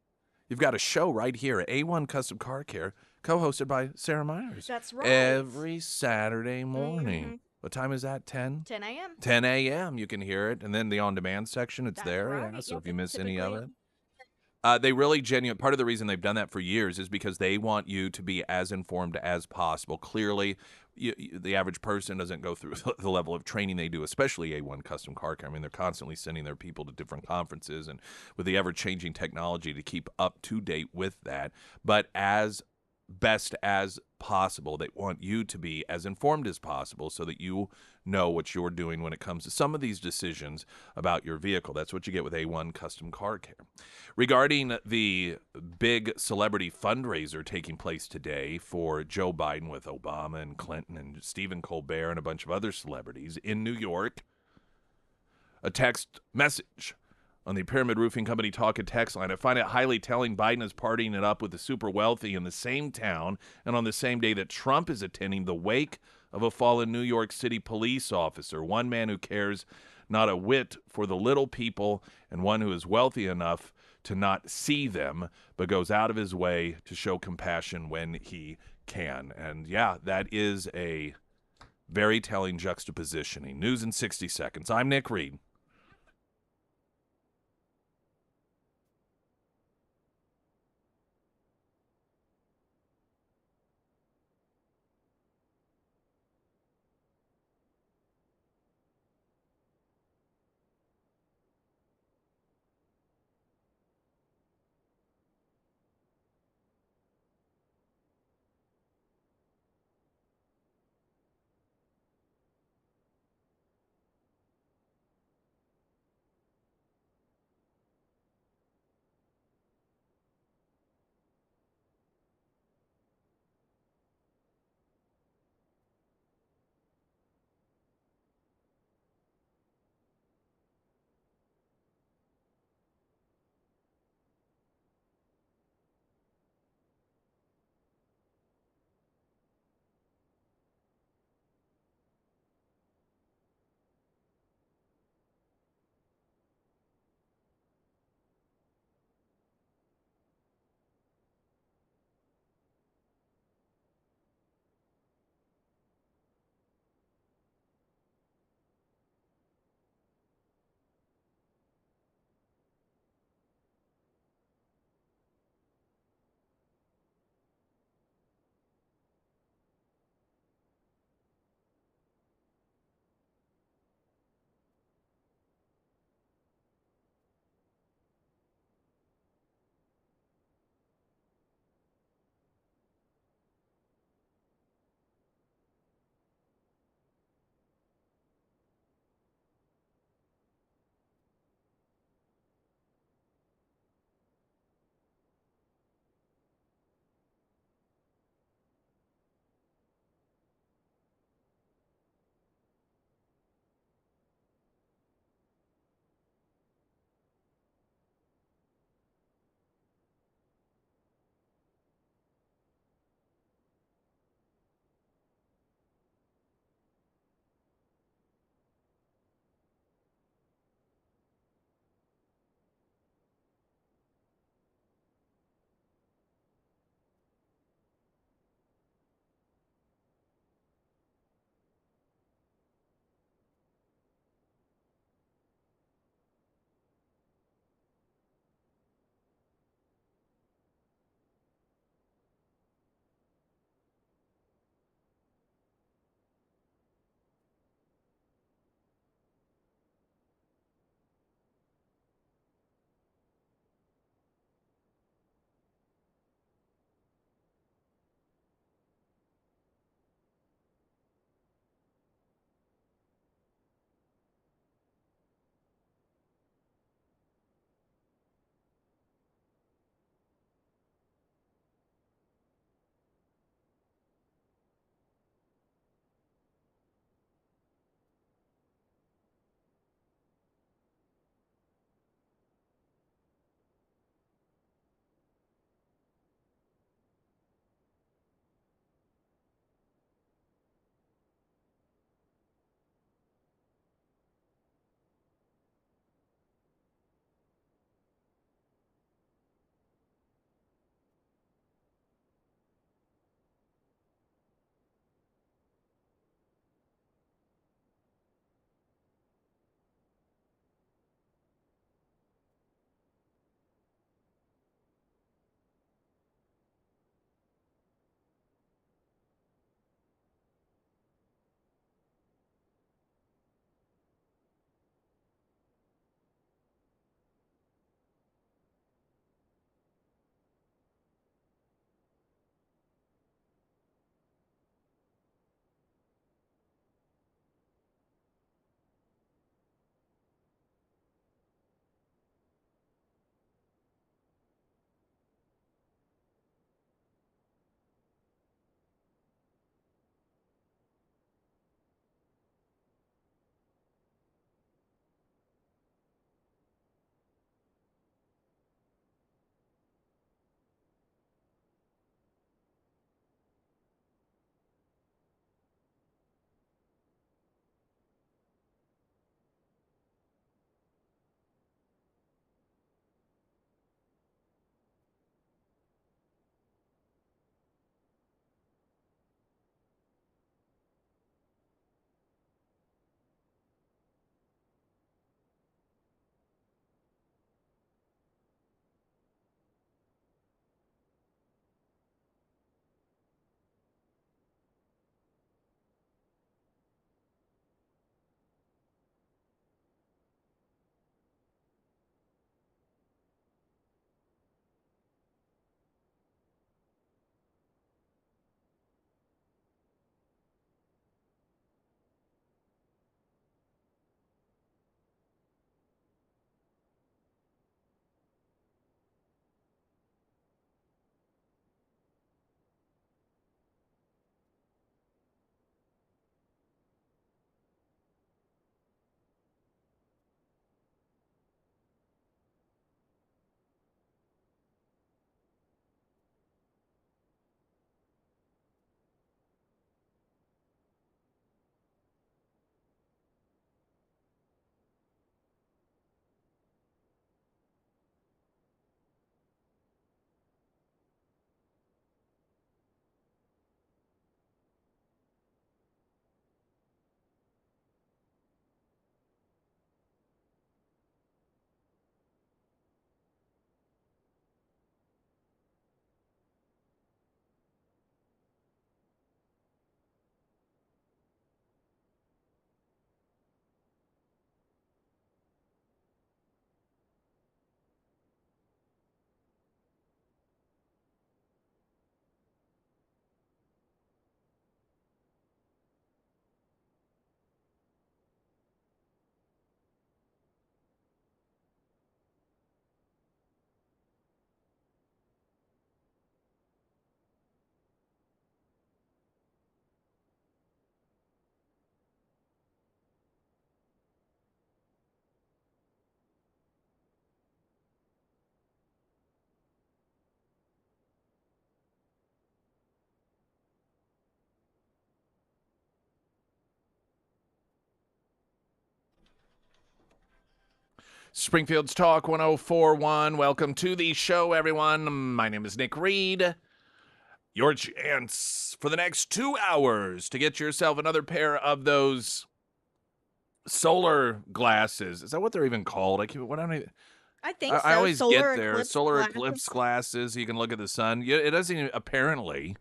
Speaker 1: you've got a show right here at A1 Custom Car Care, co-hosted by Sarah Myers.
Speaker 2: That's right.
Speaker 1: Every Saturday morning.
Speaker 2: Mm-hmm.
Speaker 1: What time is that? 10?
Speaker 2: 10 a.m.
Speaker 1: 10 a.m. You can hear it. And then the on-demand section, it's
Speaker 2: That's
Speaker 1: there.
Speaker 2: right.
Speaker 1: Yeah, so
Speaker 2: Yep,
Speaker 1: if you miss any
Speaker 2: typically.
Speaker 1: of it. They really part of the reason they've done that for years is because they want you to be as informed as possible. Clearly, the average person doesn't go through the level of training they do, especially A1 Custom Car Care. I mean, they're constantly sending their people to different conferences and with the ever-changing technology to keep up to date with that. But as best as possible, they want you to be as informed as possible so that you know what you're doing when it comes to some of these decisions about your vehicle. That's what you get with A1 Custom Car Care. Regarding the big celebrity fundraiser taking place today for Joe Biden with Obama and Clinton and Stephen Colbert and a bunch of other celebrities in New York, a text message on the Pyramid Roofing Company talk and text line. I find it highly telling Biden is partying it up with the super wealthy in the same town and on the same day that Trump is attending the wake of a fallen New York City police officer, one man who cares not a whit for the little people and one who is wealthy enough to not see them, but goes out of his way to show compassion when he can. And yeah, that is a very telling juxtapositioning. News in 60 seconds. I'm Nick Reed. Springfield's Talk 1041. Welcome to the show, everyone. My name is Nick Reed. Your chance for the next 2 hours to get yourself another pair of those solar glasses. Is that what they're even called?
Speaker 2: I think
Speaker 1: I
Speaker 2: so.
Speaker 1: always
Speaker 2: Solar
Speaker 1: get there.
Speaker 2: eclipse
Speaker 1: Solar
Speaker 2: glasses.
Speaker 1: eclipse glasses. You can look at the sun. It doesn't even, apparently,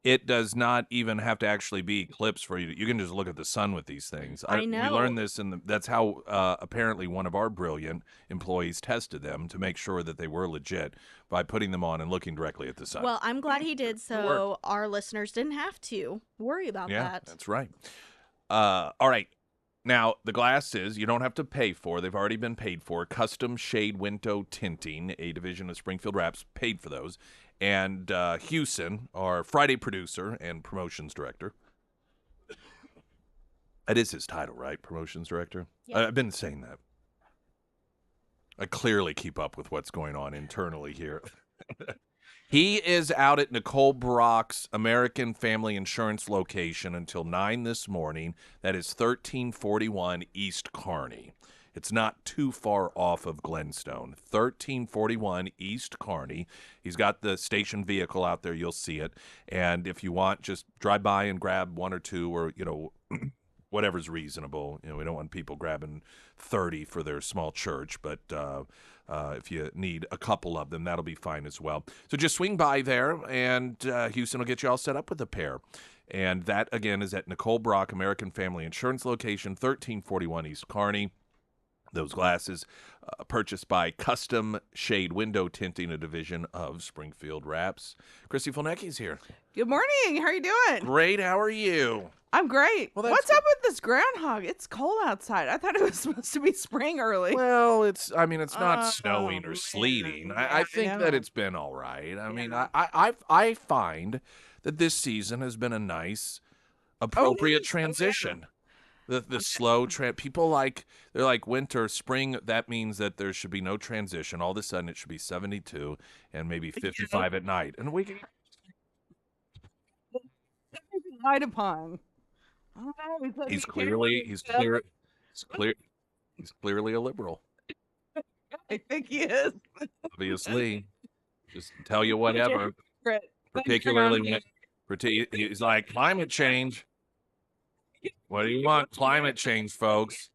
Speaker 1: it does not even have to actually be eclipse for you. You can just look at the sun with these things.
Speaker 2: I know.
Speaker 1: We learned this, that's how apparently one of our brilliant employees tested them to make sure that they were legit by putting them on and looking directly at the sun.
Speaker 2: Well, I'm glad he did, so our listeners didn't have to worry about that.
Speaker 1: Yeah, that's right. All right. Now, the glasses you don't have to pay for. They've already been paid for. Custom Shade Window Tinting, a division of Springfield Wraps, paid for those. And Houston, our Friday producer and promotions director. That is his title, right? Promotions director?
Speaker 2: Yeah.
Speaker 1: I've been saying that. I clearly keep up with what's going on internally here. He is out at Nicole Brock's American Family Insurance location until 9 this morning. That is 1341 East Kearney. It's not too far off of Glenstone. 1341 East Kearney. He's got the station vehicle out there. You'll see it. And if you want, just drive by and grab one or two or, whatever's reasonable. We don't want people grabbing 30 for their small church, but if you need a couple of them, that'll be fine as well. So just swing by there, and Houston will get you all set up with a pair. And that, again, is at Nicole Brock, American Family Insurance location, 1341 East Kearney. Those glasses purchased by Custom Shade Window Tinting, a division of Springfield Wraps. Christy Fulnecki's here.
Speaker 3: Good morning. How are you doing?
Speaker 1: Great. How are you?
Speaker 3: I'm great.
Speaker 1: Well,
Speaker 3: What's up with this groundhog? It's cold outside. I thought it was supposed to be spring early.
Speaker 1: Well, it's not snowing or
Speaker 3: man.
Speaker 1: sleeting.
Speaker 3: Yeah,
Speaker 1: I think
Speaker 3: I
Speaker 1: that
Speaker 3: know.
Speaker 1: it's been all right. I mean,
Speaker 3: Yeah.
Speaker 1: I find that this season has been a nice, appropriate
Speaker 3: it is.
Speaker 1: transition. The slow people they're like winter, spring. That means that there should be no transition. All of a sudden, it should be 72 and maybe 55 at night, and we can.
Speaker 3: Light upon. I don't know.
Speaker 1: He's clearly a liberal.
Speaker 3: I think he is.
Speaker 1: Obviously, just tell you whatever.
Speaker 3: Brett,
Speaker 1: Particularly when he's like climate change. What do you want? Climate change, folks.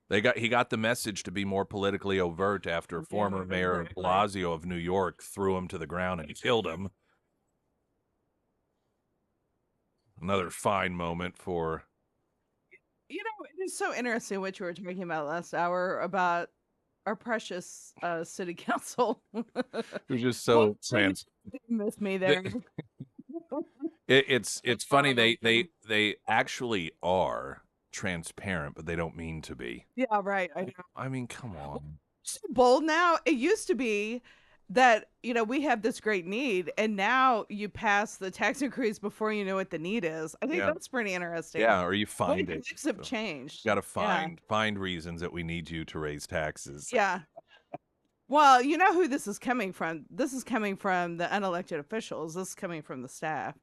Speaker 1: He got the message to be more politically overt after former Mayor Blasio of New York threw him to the ground and killed him. Another fine moment for.
Speaker 3: it is so interesting what you were talking about last hour about our precious city council.
Speaker 1: Who's just so trans.
Speaker 3: They miss me there.
Speaker 1: It's funny they actually are transparent, but they don't mean to be.
Speaker 3: Yeah, right. I know.
Speaker 1: I mean, come on.
Speaker 3: So bold now. It used to be that we have this great need, and now you pass the tax increase before you know what the need is. I think that's pretty interesting.
Speaker 1: Yeah, or you find it.
Speaker 3: Things have changed.
Speaker 1: You got to find reasons that we need you to raise taxes.
Speaker 3: Yeah. Well, you know who this is coming from? This is coming from the unelected officials. This is coming from the staff.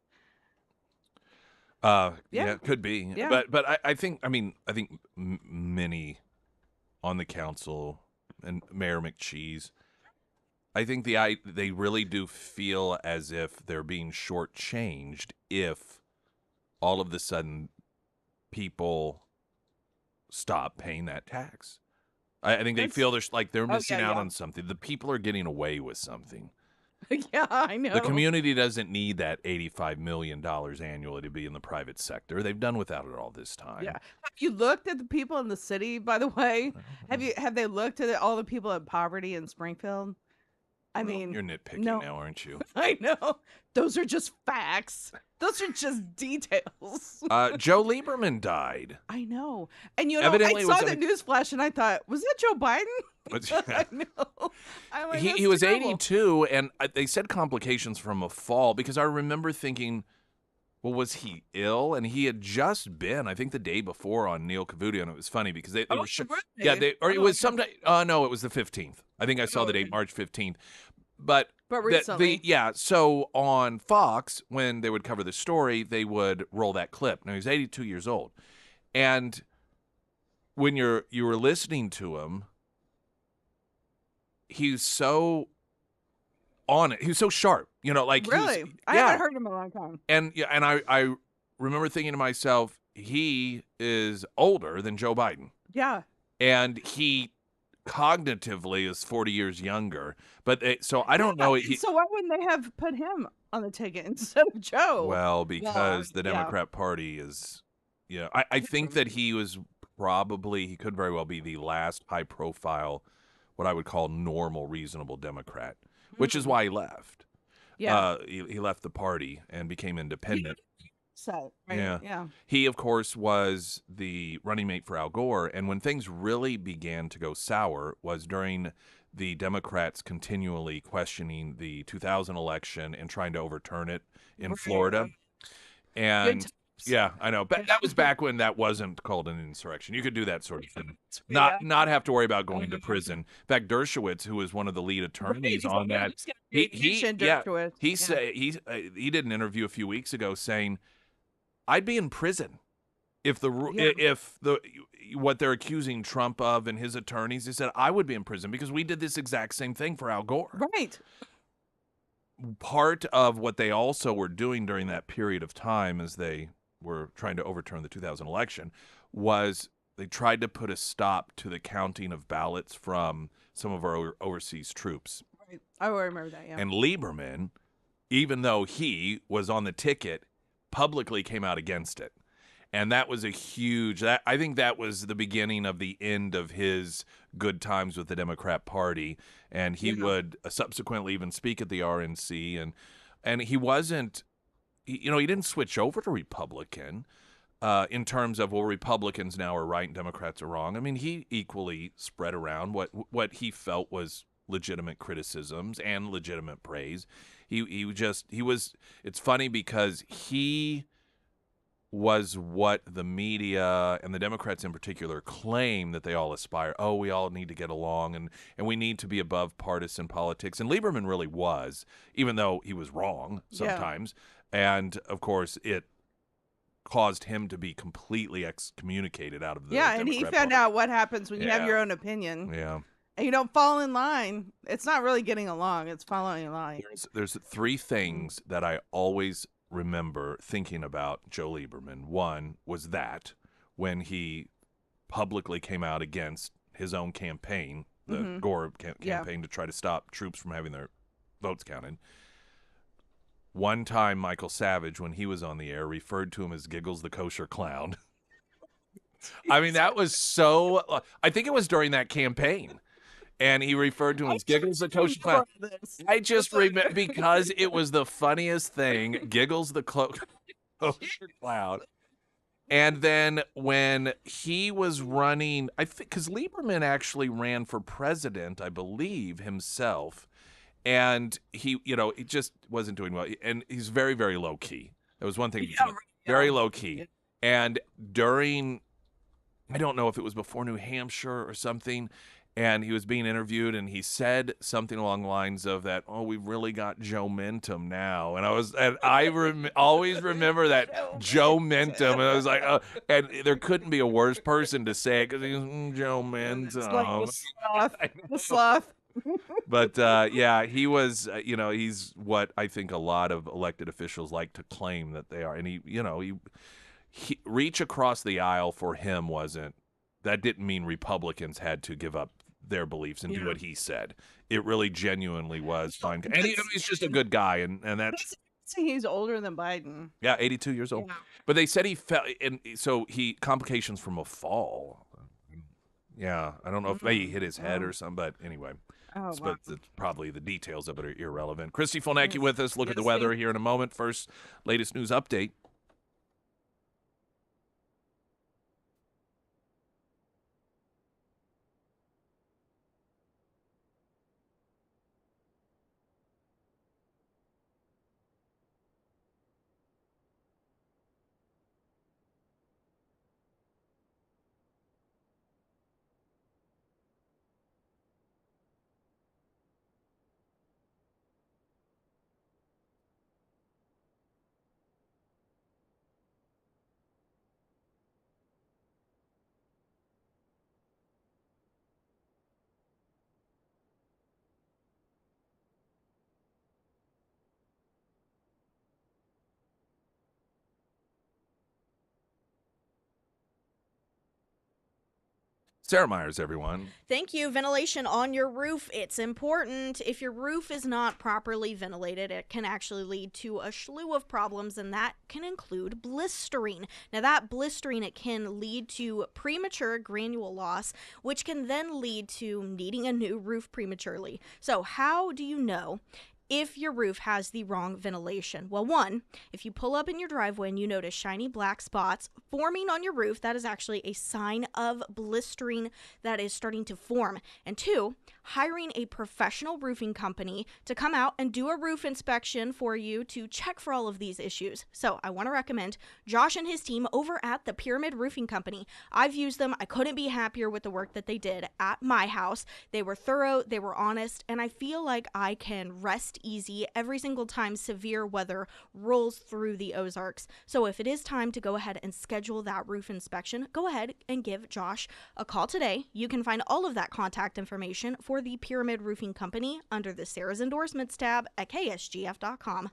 Speaker 1: Yeah, it could be.
Speaker 3: Yeah.
Speaker 1: But I think many on the council and Mayor McCheese, I think they really do feel as if they're being shortchanged if all of a sudden people stop paying that tax. I think they feel they're missing out on something. The people are getting away with something.
Speaker 3: Yeah, I know.
Speaker 1: The community doesn't need that $85 million annually to be in the private sector. They've done without it all this time.
Speaker 3: Yeah. Have you looked at the people in the city, by the way? Have they looked at all the people in poverty in Springfield? I mean,
Speaker 1: you're nitpicking now, aren't you?
Speaker 3: I know. Those are just facts. Those are just details.
Speaker 1: Joe Lieberman died.
Speaker 3: I know. And
Speaker 1: Evidently
Speaker 3: I saw the news flash and I thought, was that Joe Biden? I know. I'm like,
Speaker 1: he was
Speaker 3: terrible.
Speaker 1: 82, and they said complications from a fall, because I remember thinking, well, was he ill? And he had just been, I think, the day before on Neil Cavuto, and it was funny because they were it was sometime. No, it was the 15th. I think I saw the date, March 15th. But
Speaker 3: recently.
Speaker 1: So on Fox, when they would cover the story, they would roll that clip. Now, he's 82 years old. And when you were listening to him, he's so on it. He's so sharp, like
Speaker 3: Really? I
Speaker 1: yeah.
Speaker 3: haven't heard him in a long time.
Speaker 1: And I remember thinking to myself, he is older than Joe Biden.
Speaker 3: Yeah.
Speaker 1: And he cognitively is 40 years younger. But so I don't know.
Speaker 3: So why wouldn't they have put him on the ticket instead of Joe?
Speaker 1: Well, because the Democrat Party is, I think that he could very well be the last high profile, what I would call normal, reasonable Democrat, which is why he left.
Speaker 3: Yeah.
Speaker 1: He left the party and became independent.
Speaker 3: So, right? Yeah.
Speaker 1: He, of course, was the running mate for Al Gore. And when things really began to go sour was during the Democrats continually questioning the 2000 election and trying to overturn it in Florida. And yeah, I know. But that was back when that wasn't called an insurrection. You could do that sort of thing. Not have to worry about going to prison. In fact, Dershowitz, who was one of the lead attorneys on that, he did an interview a few weeks ago saying, I'd be in prison if what they're accusing Trump of and his attorneys. He said I would be in prison because we did this exact same thing for Al Gore.
Speaker 3: Right.
Speaker 1: Part of what they also were doing during that period of time as they were trying to overturn the 2000 election was they tried to put a stop to the counting of ballots from some of our overseas troops.
Speaker 3: Right. I remember that, yeah.
Speaker 1: And Lieberman, even though he was on the ticket, publicly came out against it. And that was a huge, I think that was the beginning of the end of his good times with the Democrat Party. And he would subsequently even speak at the RNC. And he wasn't, he didn't switch over to Republican in terms of, well, Republicans now are right and Democrats are wrong. I mean, he equally spread around what he felt was legitimate criticisms and legitimate praise. It's funny because he was what the media and the Democrats in particular claim that they all aspire. Oh, we all need to get along and we need to be above partisan politics. And Lieberman really was, even though he was wrong sometimes. Yeah. And of course, it caused him to be completely excommunicated out of the Democrat
Speaker 3: and he found
Speaker 1: Party.
Speaker 3: out what happens when you have your own opinion.
Speaker 1: Yeah.
Speaker 3: And you don't fall in line. It's not really getting along. It's following in line.
Speaker 1: There's three things that I always remember thinking about Joe Lieberman. One was that when he publicly came out against his own campaign, the Gore campaign to try to stop troops from having their votes counted. One time, Michael Savage, when he was on the air, referred to him as Giggles the Kosher Clown. I mean, that was so... I think it was during that campaign. And he referred to him as Giggles the Kosher Clown. I just remember because it was the funniest thing, Giggles the Kosher Clown. And then when he was running, I think, because Lieberman actually ran for president, I believe, himself. And he just wasn't doing well. And he's very, very low key. That was one thing. Very low key. And during, I don't know if it was before New Hampshire or something, and he was being interviewed, and he said something along the lines of that, oh, we've really got Joe Mentum now. And I always remember that Joe Mentum. And I was like, oh, and there couldn't be a worse person to say it because he was Joe Mentum.
Speaker 3: It's like the sloth.
Speaker 1: But he was, he's what I think a lot of elected officials like to claim that they are. And he reach across the aisle for him didn't mean Republicans had to give up their beliefs and do what he said. It really genuinely was fine. And he's just a good guy. And that's...
Speaker 3: He's older than Biden.
Speaker 1: Yeah, 82 years old. Yeah. But they said he fell, and so complications from a fall. Yeah, I don't know if he hit his head or something, but anyway. But probably the details of it are irrelevant. Christy Fulnacki with us. Look at the weather here in a moment. First, latest news update. Sarah Myers, everyone.
Speaker 2: Thank you. Ventilation on your roof. It's important. If your roof is not properly ventilated, it can actually lead to a slew of problems, and that can include blistering. Now, that blistering, it can lead to premature granule loss, which can then lead to needing a new roof prematurely. So how do you know if your roof has the wrong ventilation? Well, one, if you pull up in your driveway and you notice shiny black spots forming on your roof, that is actually a sign of blistering that is starting to form. And two, hiring a professional roofing company to come out and do a roof inspection for you to check for all of these issues. So I want to recommend Josh and his team over at the Pyramid Roofing Company. I've used them. I couldn't be happier with the work that they did at my house. They were thorough, they were honest, and I feel like I can rest easy every single time severe weather rolls through the Ozarks. So if it is time to go ahead and schedule that roof inspection, go ahead and give Josh a call today. You can find all of that contact information for the Pyramid Roofing Company under the Sarah's Endorsements tab at ksgf.com.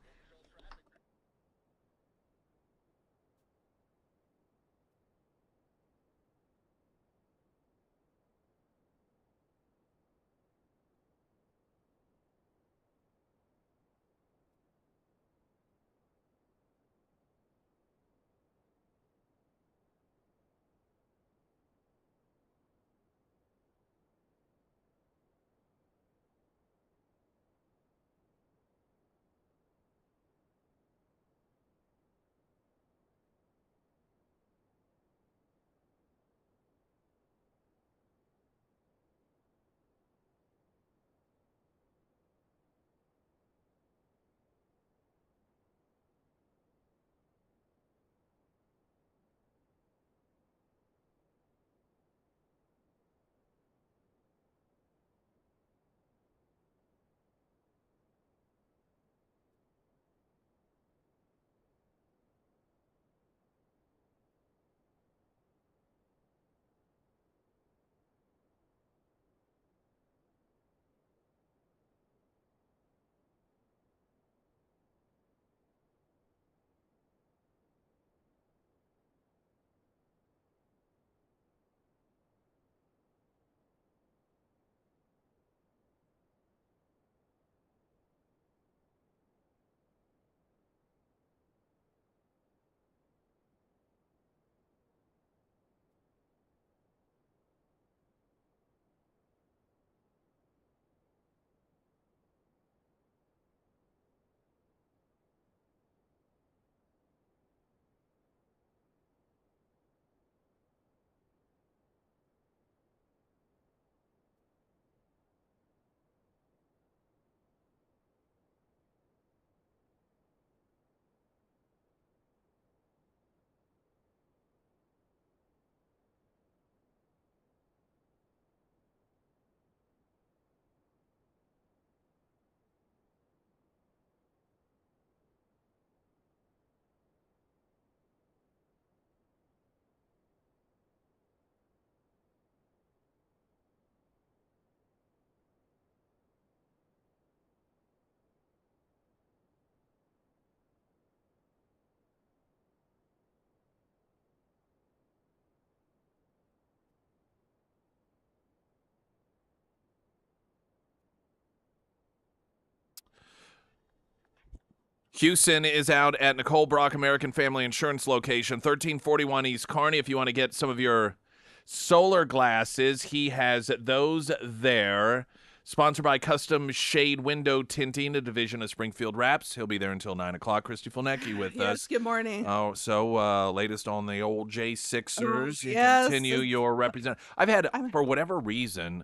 Speaker 1: Houston is out at Nicole Brock American Family Insurance location, 1341 East Kearney. If you want to get some of your solar glasses, he has those there. Sponsored by Custom Shade Window Tinting, a division of Springfield Wraps. He'll be there until 9 o'clock. Christy Fulnecki with us.
Speaker 3: Yes, good morning.
Speaker 1: Oh, so latest on the old J6ers. You
Speaker 3: yes.
Speaker 1: Continue your represent. I've had, for whatever reason,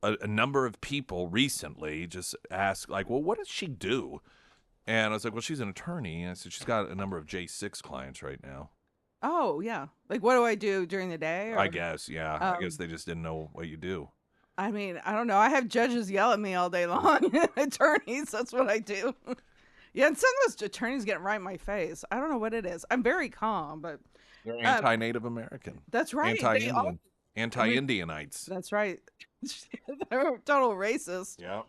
Speaker 1: a number of people recently just ask, like, well, what does she do? And I was like, well, she's an attorney. And I said, she's got a number of J6 clients right now.
Speaker 3: Oh, yeah. Like, what do I do during the day? Or...
Speaker 1: I guess, yeah. I guess they just didn't know what you do.
Speaker 3: I mean, I don't know. I have judges yell at me all day long. Attorneys, that's what I do. Yeah, and some of those attorneys get right in my face. I don't know what it is. I'm very calm, but...
Speaker 1: They're anti-Native American.
Speaker 3: That's right.
Speaker 1: Anti-Indian. Anti-Indianites.
Speaker 3: That's right. They're total racist.
Speaker 1: Yeah.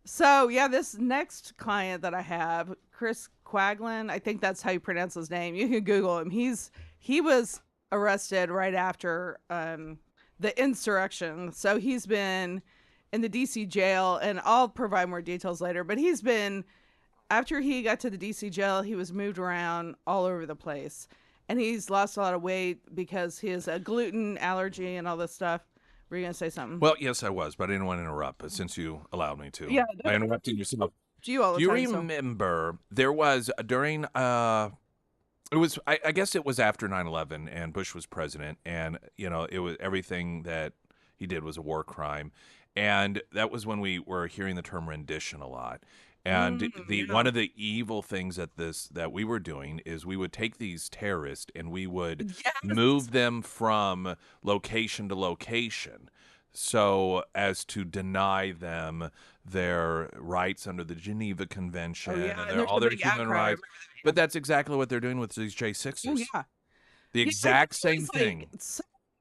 Speaker 3: So, yeah, this next client that I have, Chris Quaglin, I think that's how you pronounce his name. You can Google him. He was arrested right after the insurrection. So he's been in the DC jail, and I'll provide more details later. But he's been, after he got to the DC jail, he was moved around all over the place. And he's lost a lot of weight because he has a gluten allergy and all this stuff. Were you going to say something?
Speaker 1: Well, yes, I was, but I didn't want to interrupt. But since you allowed me to,
Speaker 3: Yeah,
Speaker 1: I interrupted yourself.
Speaker 3: to you all the
Speaker 1: Do you
Speaker 3: time.
Speaker 1: remember there was during it was I guess it was after 9/11 and Bush was president, and it was everything that he did was a war crime, and that was when we were hearing the term rendition a lot. And one of the evil things that we were doing is we would take these terrorists and we would move them from location to location, so as to deny them their rights under the Geneva Convention and all their human rights. But that's exactly what they're doing with these J6s.
Speaker 3: Oh, yeah.
Speaker 1: The exact same thing.
Speaker 3: Like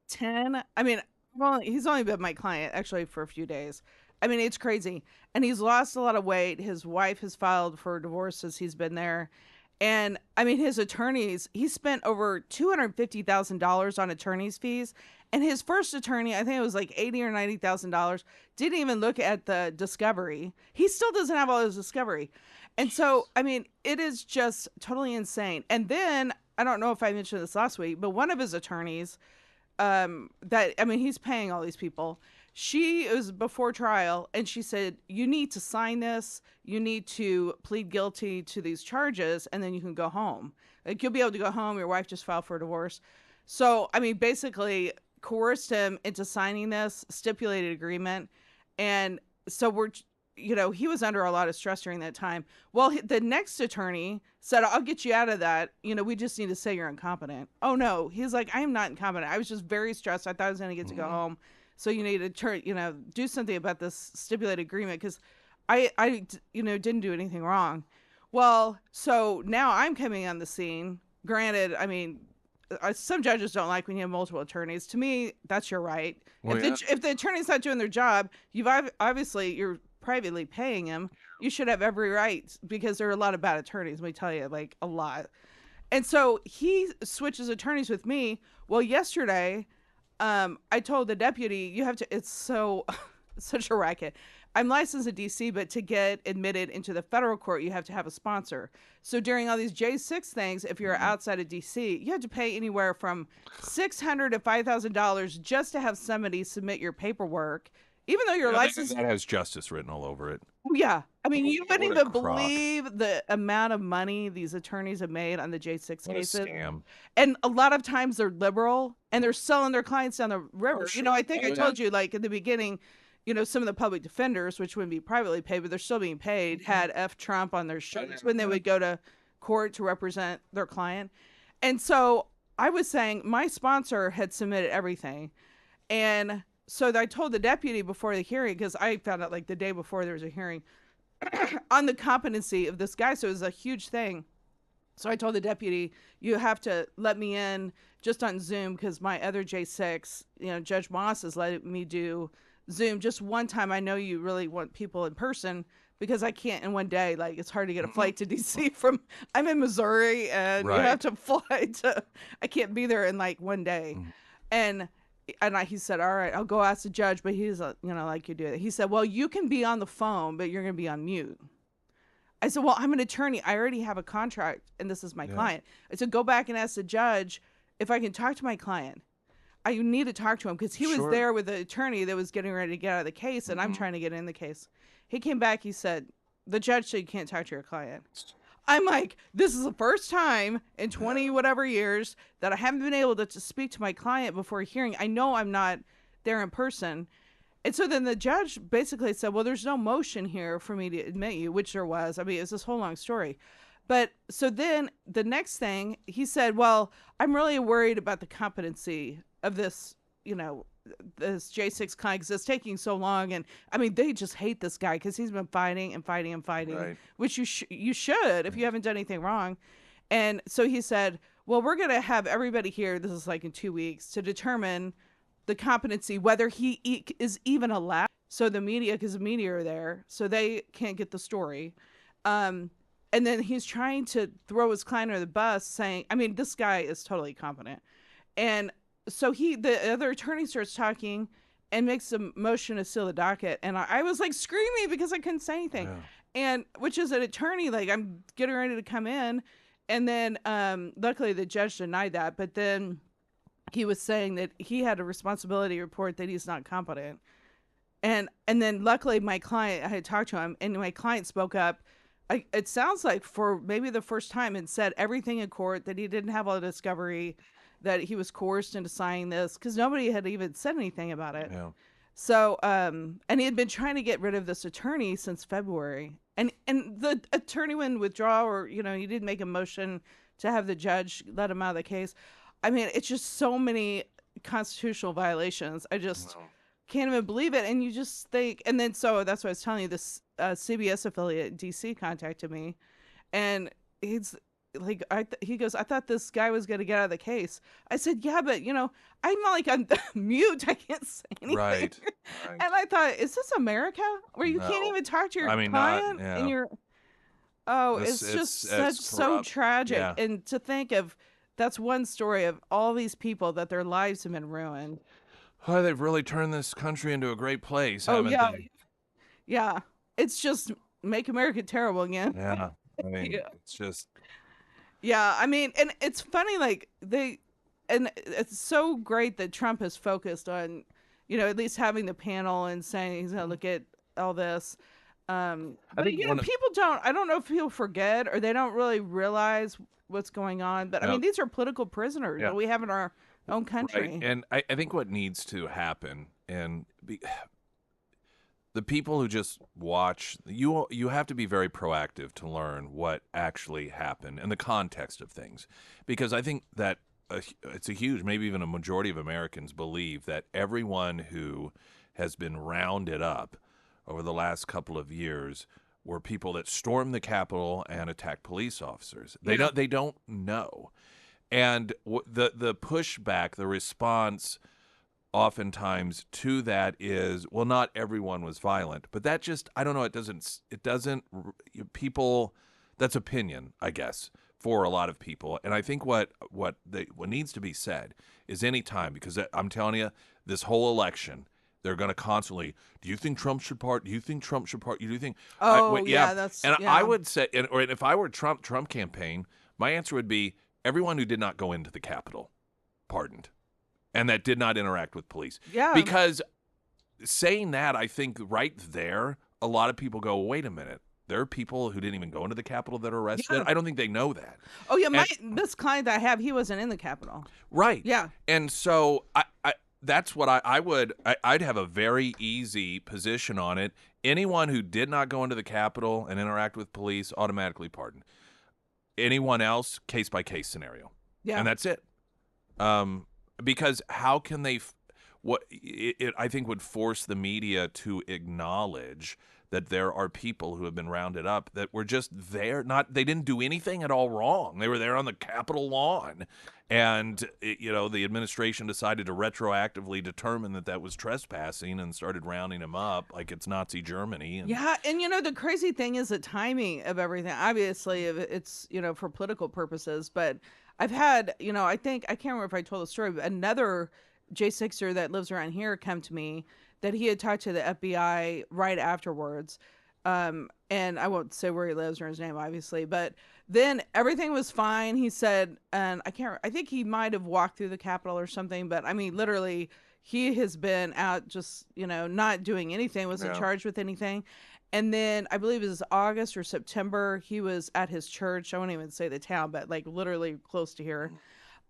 Speaker 3: 10. I mean, well, he's only been my client actually for a few days. I mean, it's crazy. And he's lost a lot of weight. His wife has filed for divorce since he's been there. And I mean, his attorneys, he spent over $250,000 on attorney's fees. And his first attorney, I think it was like $80,000 or $90,000, didn't even look at the discovery. He still doesn't have all his discovery. And so, I mean, it is just totally insane. And then, I don't know if I mentioned this last week, but one of his attorneys, he's paying all these people. She was before trial, and she said, you need to sign this. You need to plead guilty to these charges, and then you can go home. Like, you'll be able to go home. Your wife just filed for a divorce. So, I mean, basically coerced him into signing this stipulated agreement. And so he was under a lot of stress during that time. Well, the next attorney said, I'll get you out of that. We just need to say you're incompetent. Oh, no. He's like, I am not incompetent. I was just very stressed. I thought I was going to get to go home. So you need to do something about this stipulated agreement, because I didn't do anything wrong. Well, so now I'm coming on the scene. Granted, I mean, some judges don't like when you have multiple attorneys. To me, that's your right.
Speaker 1: Well,
Speaker 3: if the attorney's not doing their job, you're privately paying him. You should have every right, because there are a lot of bad attorneys. Let me tell you, like, a lot. And so he switches attorneys with me. Well, yesterday, I told the deputy, it's such a racket. I'm licensed in DC, but to get admitted into the federal court, you have to have a sponsor. So during all these J6 things, if you're outside of DC, you have to pay anywhere from $600 to $5,000 just to have somebody submit your paperwork, even though you're licensed.
Speaker 1: That has justice written all over it.
Speaker 3: Yeah. I mean, you wouldn't
Speaker 1: What a
Speaker 3: even
Speaker 1: crock.
Speaker 3: believe the amount of money these attorneys have made on the J6
Speaker 1: What
Speaker 3: cases.
Speaker 1: a scam.
Speaker 3: And a lot of times they're liberal and they're selling their clients down the river.
Speaker 1: Oh, sure.
Speaker 3: I think I told you, like, in the beginning, some of the public defenders, which wouldn't be privately paid, but they're still being paid, had F Trump on their shirts when they would go to court to represent their client. And so I was saying my sponsor had submitted everything. And so I told the deputy before the hearing, because I found out like the day before there was a hearing on the competency of this guy. So it was a huge thing. So I told the deputy, you have to let me in just on Zoom, because my other J6, Judge Moss has let me do Zoom just one time. I know you really want people in person, because I can't in one day. Like, it's hard to get a flight to DC I'm in Missouri, and
Speaker 1: Right.
Speaker 3: you have to fly I can't be there in like one day. And he said, all right, I'll go ask the judge, but he's like, you do it. He said, well, you can be on the phone, but you're going to be on mute. I said, well, I'm an attorney. I already have a contract, and this is my client. I said, go back and ask the judge if I can talk to my client. I need to talk to him, because he was there with the attorney that was getting ready to get out of the case, and I'm trying to get in the case. He came back. He said, the judge said you can't talk to your client. I'm like, this is the first time in 20 whatever years that I haven't been able to speak to my client before a hearing. I know I'm not there in person. And so then the judge basically said, well, there's no motion here for me to admit you, which there was. I mean, it's this whole long story. But so then the next thing he said, well, I'm really worried about the competency of this, this J6 client, because it's taking so long. And I mean, they just hate this guy because he's been fighting and fighting and fighting,
Speaker 1: Right.
Speaker 3: which you should if you haven't done anything wrong. And so he said, well, we're going to have everybody here, this is like in 2 weeks, to determine the competency, whether he is even allowed. So the media, because the media are there, so they can't get the story. And then he's trying to throw his client under the bus, saying, I mean, this guy is totally competent. And so the other attorney starts talking and makes a motion to seal the docket. And I was like screaming because I couldn't say anything.
Speaker 1: Yeah.
Speaker 3: And which is an attorney, like I'm getting ready to come in. And then luckily the judge denied that. But then he was saying that he had a responsibility report that he's not competent. And then luckily my client, I had talked to him, and my client spoke up. It sounds like for maybe the first time, and said everything in court, that he didn't have all the discovery, that he was coerced into signing this, because nobody had even said anything about it.
Speaker 1: Yeah.
Speaker 3: So, and he had been trying to get rid of this attorney since February. And the attorney wouldn't withdraw, or, he didn't make a motion to have the judge let him out of the case. I mean, it's just so many constitutional violations. I just can't even believe it. And you just think, and then so that's what I was telling you, this CBS affiliate in DC contacted me, and he's like, he goes, I thought this guy was going to get out of the case. I said, yeah, but I'm like on mute. I can't say anything.
Speaker 1: Right.
Speaker 3: And I thought, is this America where you can't even talk to your client? And you're, it's just so tragic.
Speaker 1: Yeah.
Speaker 3: And to think of, that's one story of all these people that their lives have been ruined.
Speaker 1: Oh, they've really turned this country into a great place,
Speaker 3: Oh,
Speaker 1: haven't
Speaker 3: yeah.
Speaker 1: they?
Speaker 3: Yeah. It's just make America terrible again.
Speaker 1: Yeah. I mean,
Speaker 3: Yeah.
Speaker 1: it's just...
Speaker 3: Yeah, I mean, and it's funny, like, and it's so great that Trump has focused on, at least having the panel and saying he's going to look at all this. But, people I don't know if people forget or they don't really realize what's going on. But, I mean, these are political prisoners that we have in our own country.
Speaker 1: Right. And I think what needs to happen, the people who just watch, you have to be very proactive to learn what actually happened and the context of things. Because I think that it's a huge, maybe even a majority of Americans believe that everyone who has been rounded up over the last couple of years were people that stormed the Capitol and attacked police officers. They don't know. And the pushback, the response oftentimes to that is, well, not everyone was violent, but that just, I don't know, it doesn't people, that's opinion, I guess, for a lot of people. And I think what needs to be said is any time, because I'm telling you, this whole election, they're going to constantly, do you think Trump should part? Do you think Trump should part? Do you think? I would say, or if I were Trump campaign, my answer would be everyone who did not go into the Capitol pardoned. And that did not interact with police.
Speaker 3: Yeah.
Speaker 1: Because saying that, I think right there, a lot of people go, wait a minute. There are people who didn't even go into the Capitol that are arrested. Yeah. I don't think they know that.
Speaker 3: Oh, yeah. This client that I have, he wasn't in the Capitol.
Speaker 1: Right.
Speaker 3: Yeah.
Speaker 1: And so that's what I'd have a very easy position on it. Anyone who did not go into the Capitol and interact with police, automatically pardoned. Anyone else, case-by-case scenario.
Speaker 3: Yeah.
Speaker 1: And that's it. Because how can they? I think would force the media to acknowledge that there are people who have been rounded up that were just there. They didn't do anything at all wrong. They were there on the Capitol lawn, and the administration decided to retroactively determine that was trespassing and started rounding them up like it's Nazi Germany.
Speaker 3: Yeah, and the crazy thing is the timing of everything. Obviously, it's for political purposes, but I've had, I can't remember if I told the story, but another J6er that lives around here come to me that he had talked to the FBI right afterwards. And I won't say where he lives or his name, obviously, but then everything was fine. He said, and I think he might have walked through the Capitol or something, but I mean, literally he has been out just, not doing anything, wasn't charged with anything. And then I believe it was August or September, he was at his church. I won't even say the town, but like literally close to here.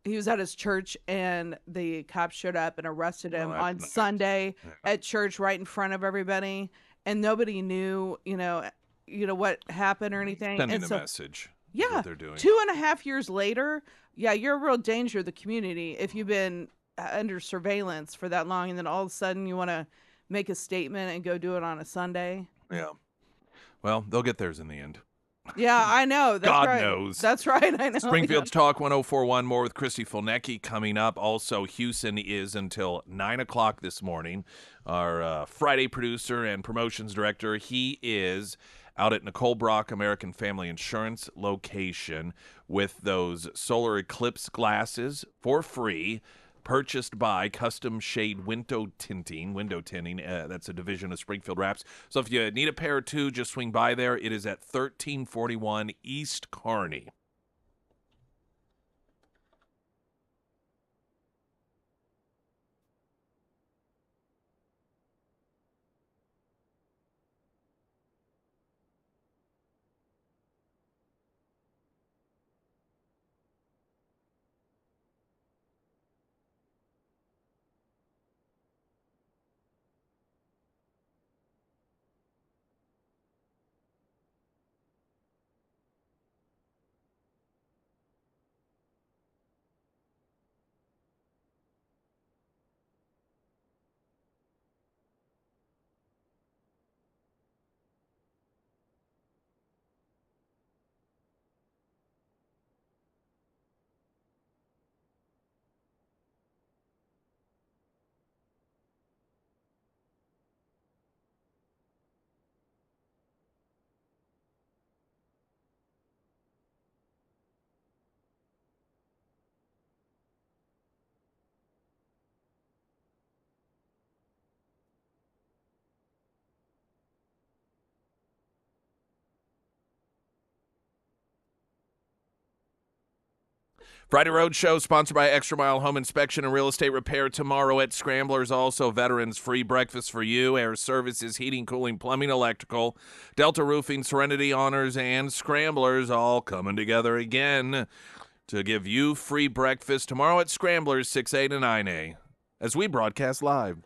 Speaker 3: He was at his church and the cops showed up and arrested him on Sunday at church right in front of everybody. And nobody knew, what happened or anything.
Speaker 1: Sending a message.
Speaker 3: Yeah.
Speaker 1: What they're doing.
Speaker 3: 2.5 years later, you're a real danger to the community if you've been under surveillance for that long. And then all of a sudden you want to make a statement and go do it on a Sunday.
Speaker 1: Yeah. Well, they'll get theirs in the end.
Speaker 3: Yeah, I know. That's
Speaker 1: God
Speaker 3: right.
Speaker 1: knows.
Speaker 3: That's right. I know.
Speaker 1: Springfield's Talk 1041, more with Christy Fulnecki coming up. Also, Houston is until 9 o'clock this morning. Our Friday producer and promotions director, he is out at Nicole Brock American Family Insurance location with those solar eclipse glasses for free, purchased by Custom Shade Window Tinting. That's a division of Springfield Wraps. So if you need a pair or two, just swing by there. It is at 1341 East Kearney. Friday Road Show sponsored by Extra Mile Home Inspection and Real Estate Repair tomorrow at Scramblers. Also, veterans free breakfast for you, air services, heating, cooling, plumbing, electrical, Delta Roofing, Serenity Honors, and Scramblers all coming together again to give you free breakfast tomorrow at Scramblers 6A to 9A as we broadcast live.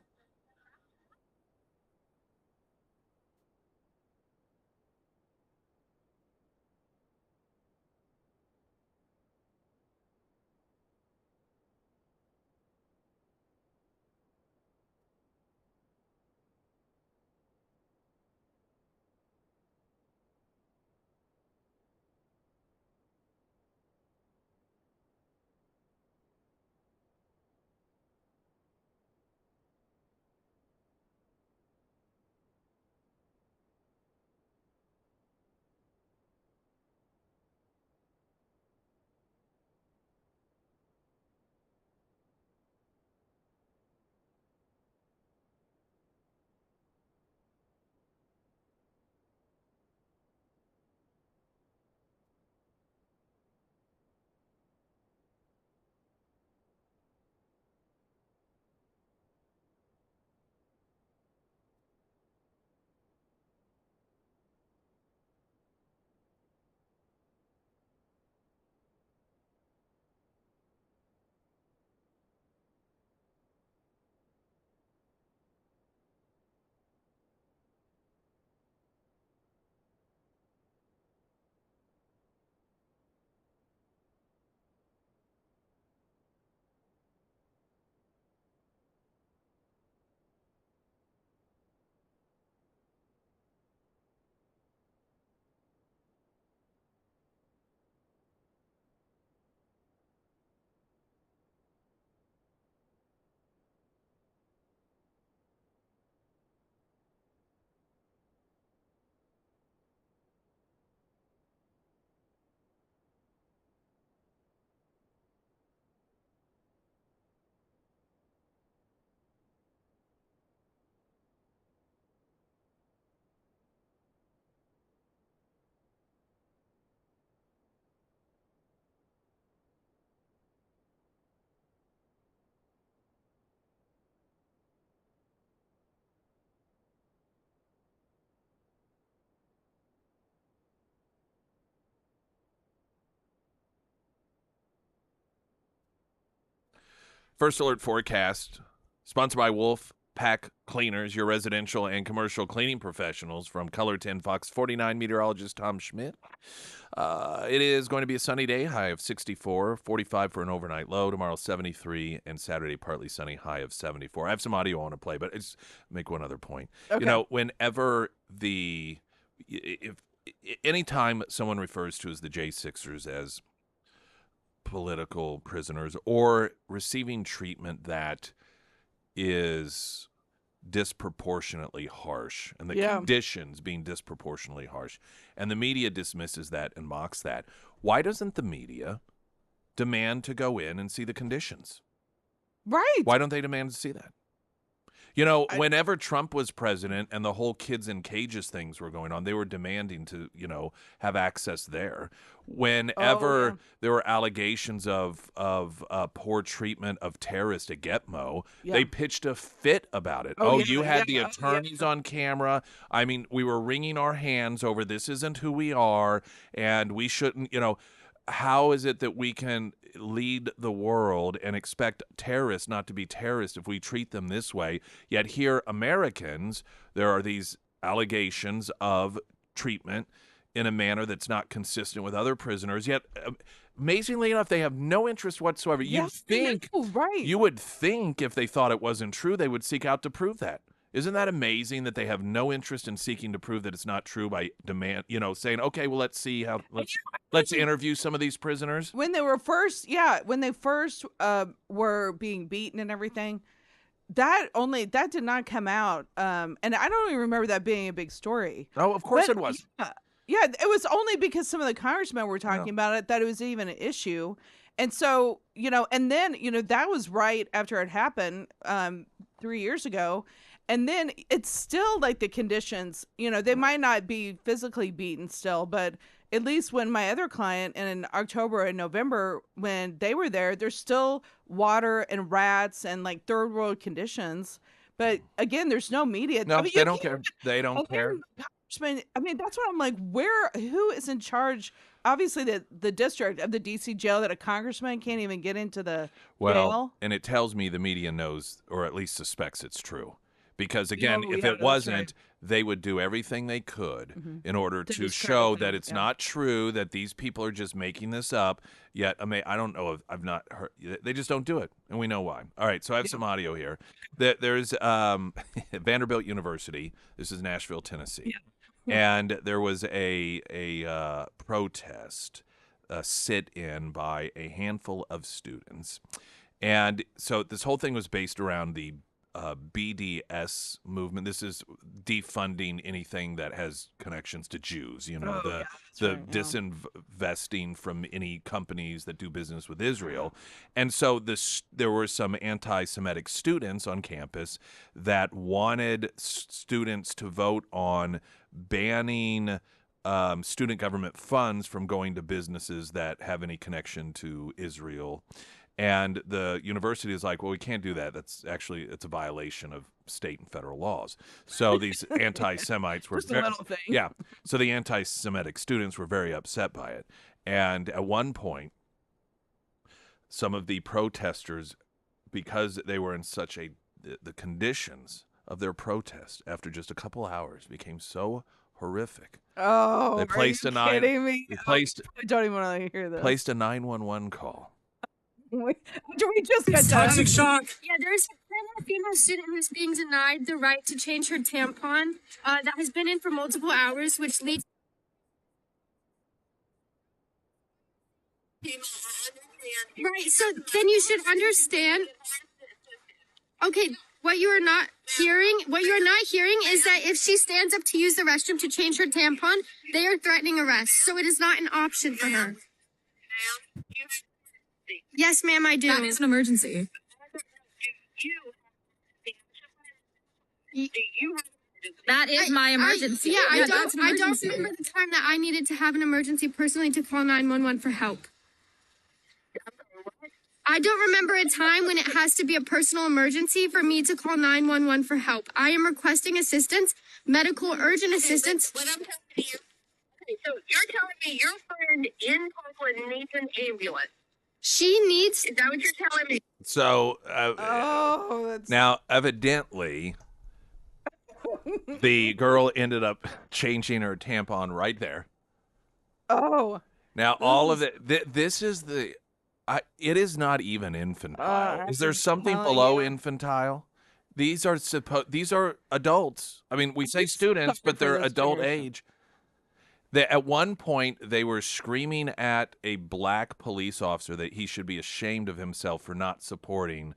Speaker 1: First Alert Forecast, sponsored by Wolf Pack Cleaners, your residential and commercial cleaning professionals, from Color 10 Fox 49 meteorologist Tom Schmidt. It is going to be a sunny day, high of 64, 45 for an overnight low. Tomorrow, 73, and Saturday, partly sunny, high of 74. I have some audio I want to play, but it's make one other point.
Speaker 3: Okay.
Speaker 1: You know, whenever anytime someone refers to as the J6ers as political prisoners or receiving treatment that is disproportionately harsh and the
Speaker 3: Yeah.
Speaker 1: conditions being disproportionately harsh. And the media dismisses that and mocks that. Why doesn't the media demand to go in and see the conditions?
Speaker 3: Right.
Speaker 1: Why don't they demand to see that? You know,
Speaker 3: I-
Speaker 1: whenever Trump was president and the whole kids in cages things were going on, they were demanding to, have access there. Whenever there were allegations of poor treatment of terrorists at Gitmo,
Speaker 3: Yeah.
Speaker 1: they pitched a fit about it.
Speaker 3: Oh,
Speaker 1: You
Speaker 3: yeah,
Speaker 1: had the
Speaker 3: yeah,
Speaker 1: attorneys on camera. I mean, we were wringing our hands over this isn't who we are, and we shouldn't, how is it that we can lead the world and expect terrorists not to be terrorists if we treat them this way? Yet here, Americans, there are these allegations of treatment in a manner that's not consistent with other prisoners. Yet, amazingly enough, they have no interest whatsoever.
Speaker 3: Yes, right.
Speaker 1: You would think if they thought it wasn't true, they would seek out to prove that. Isn't that amazing that they have no interest in seeking to prove that it's not true by saying, okay, well, let's see how let's interview some of these prisoners.
Speaker 3: When they first were being beaten and everything, that did not come out. And I don't even remember that being a big story.
Speaker 1: Oh, of course
Speaker 3: But,
Speaker 1: it was.
Speaker 3: Yeah, it was only because some of the congressmen were talking about it that it was even an issue. And so, and then, that was right after it happened 3 years ago. And then it's still like the conditions, they might not be physically beaten still, but at least when my other client in October and November, when they were there, there's still water and rats and like third world conditions. But again, there's no media.
Speaker 1: No,
Speaker 3: I mean,
Speaker 1: they don't care. They don't care.
Speaker 3: I mean, that's what I'm like, who is in charge? Obviously, the district of the D.C. jail that a congressman can't even get into the jail.
Speaker 1: And it tells me the media knows, or at least suspects it's true. Because, again, if
Speaker 3: yeah,
Speaker 1: it
Speaker 3: that's
Speaker 1: wasn't,
Speaker 3: right.
Speaker 1: they would do everything they could in order to
Speaker 3: discredit
Speaker 1: show
Speaker 3: them,
Speaker 1: that it's
Speaker 3: yeah.
Speaker 1: not true, that these people are just making this up. Yet, I don't know if I've not heard. They just don't do it, and we know why. All right, so I have some audio here. There's Vanderbilt University. This is Nashville, Tennessee. And there was a protest, a sit-in by a handful of students. And so this whole thing was based around the BDS movement. This is defunding anything that has connections to Jews, disinvesting from any companies that do business with Israel. And so there were some anti-Semitic students on campus that wanted students to vote on banning student government funds from going to businesses that have any connection to Israel. And the university is like, well, we can't do that. It's a violation of state and federal laws. So these anti-Semites were
Speaker 3: Just a little thing.
Speaker 1: yeah. So the anti-Semitic students were very upset by it. And at one point, some of the protesters, because they were in such the conditions of their protest after just a couple hours became so horrific.
Speaker 3: Oh,
Speaker 1: They placed
Speaker 3: are you
Speaker 1: a
Speaker 3: kidding me?
Speaker 1: I
Speaker 3: don't even want to hear this.
Speaker 1: placed a 911 call.
Speaker 3: We just got
Speaker 4: Toxic
Speaker 3: done.
Speaker 4: shock.
Speaker 5: Yeah, there's a female student who's being denied the right to change her tampon that has been in for multiple hours, which leads. Right, so then you should understand. Okay, what you are not hearing is that if she stands up to use the restroom to change her tampon, they are threatening arrest. So it is not an option for her. Yes, ma'am, I do.
Speaker 4: That is an emergency. That is my emergency.
Speaker 5: I
Speaker 4: that's
Speaker 5: don't
Speaker 4: an emergency.
Speaker 5: remember the time that I needed to have an emergency personally to call 911 for help. I don't remember a time when it has to be a personal emergency for me to call 911 for help. I am requesting assistance, medical urgent assistance.
Speaker 6: What I'm telling you, okay, so you're telling me your friend in Conklin needs an ambulance.
Speaker 5: She needs.
Speaker 6: Is that what you're telling me?
Speaker 1: So
Speaker 3: that's
Speaker 1: now, evidently, the girl ended up changing her tampon right there.
Speaker 3: Oh,
Speaker 1: Now, all of it, this is it is not even infantile. Is there something below infantile? These are adults. I mean, we say students, but they're adult age. At one point, they were screaming at a black police officer that he should be ashamed of himself for not supporting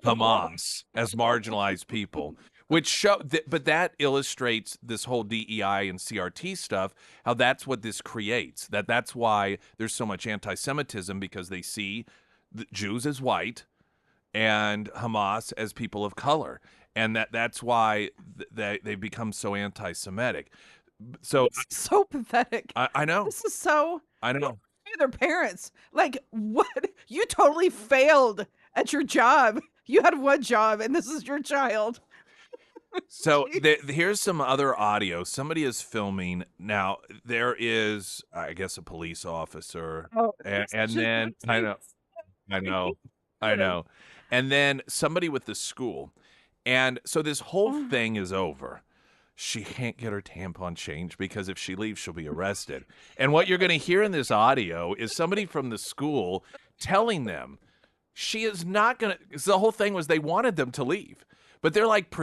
Speaker 1: Hamas as marginalized people. but that illustrates this whole DEI and CRT stuff, how that's what this creates. That's why there's so much anti-Semitism, because they see the Jews as white and Hamas as people of color. And that's why they've become so anti-Semitic. So
Speaker 3: It's so pathetic.
Speaker 1: I know.
Speaker 3: This is so.
Speaker 1: I know.
Speaker 3: Their parents, like, what? You totally failed at your job. You had one job, and this is your child.
Speaker 1: So here's some other audio. Somebody is filming now. There is, I guess, a police officer, and then I know, and then somebody with the school, and so this whole thing is over. She can't get her tampon changed because if she leaves, she'll be arrested. And what you're going to hear in this audio is somebody from the school telling them she is not going to. The whole thing was they wanted them to leave, but they're like,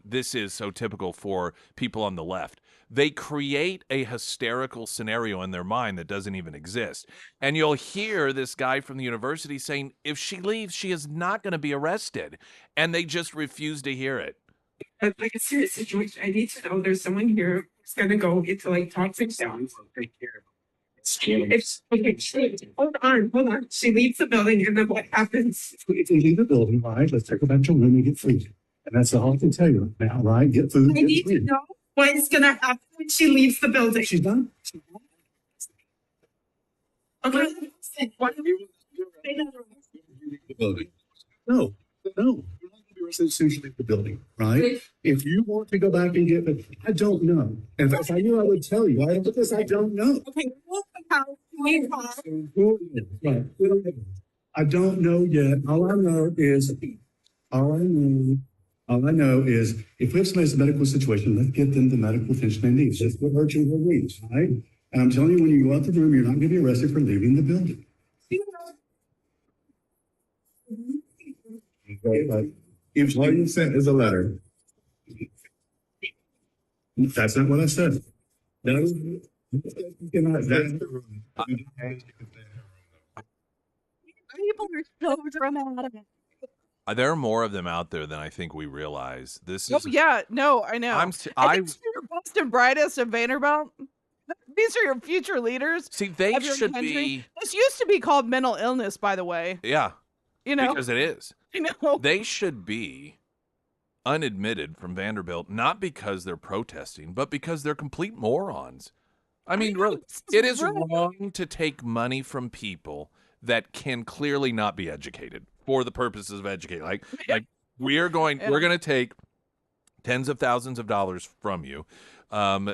Speaker 1: this is so typical for people on the left. They create a hysterical scenario in their mind that doesn't even exist. And you'll hear this guy from the university saying, if she leaves, she is not going to be arrested. And they just refuse to hear it.
Speaker 7: But like a serious situation, I need to know there's someone here who's gonna go into like toxic sounds. Hold on. She leaves the building, and then what happens?
Speaker 8: If you leave the building, right, let's take her back to her room and get food. And that's all I can tell you now, right? Get food.
Speaker 7: I need to know what is gonna happen when she leaves the building.
Speaker 8: She's done.
Speaker 7: Okay. What?
Speaker 8: The building. No. As soon as you leave the building, right? If you want to go back and get it, I don't know. And if I knew, I would tell you. I don't know.
Speaker 7: Okay.
Speaker 8: Right. I don't know yet. All I know is if we have somebody's medical situation, let's get them the medical attention they need. That's what urgent their needs, right? And I'm telling you, when you go out the room, you're not going to be arrested for leaving the building. Okay, if all you sent is a letter, that's not what I said. That's the room.
Speaker 3: People are so dramatic.
Speaker 1: There are more of them out there than I think we realize. This is.
Speaker 3: Oh yeah, no, I know.
Speaker 1: These
Speaker 3: are your best and brightest of Vanderbilt. These are your future leaders.
Speaker 1: See, they
Speaker 3: of your
Speaker 1: should
Speaker 3: country.
Speaker 1: be.
Speaker 3: This used to be called mental illness, by the way.
Speaker 1: Yeah.
Speaker 3: You know,
Speaker 1: because it is.
Speaker 3: I know.
Speaker 1: They should be unadmitted from Vanderbilt, not because they're protesting, but because they're complete morons. I mean, really, it is wrong to take money from people that can clearly not be educated for the purposes of educating. Like we're going to take tens of thousands of dollars from you,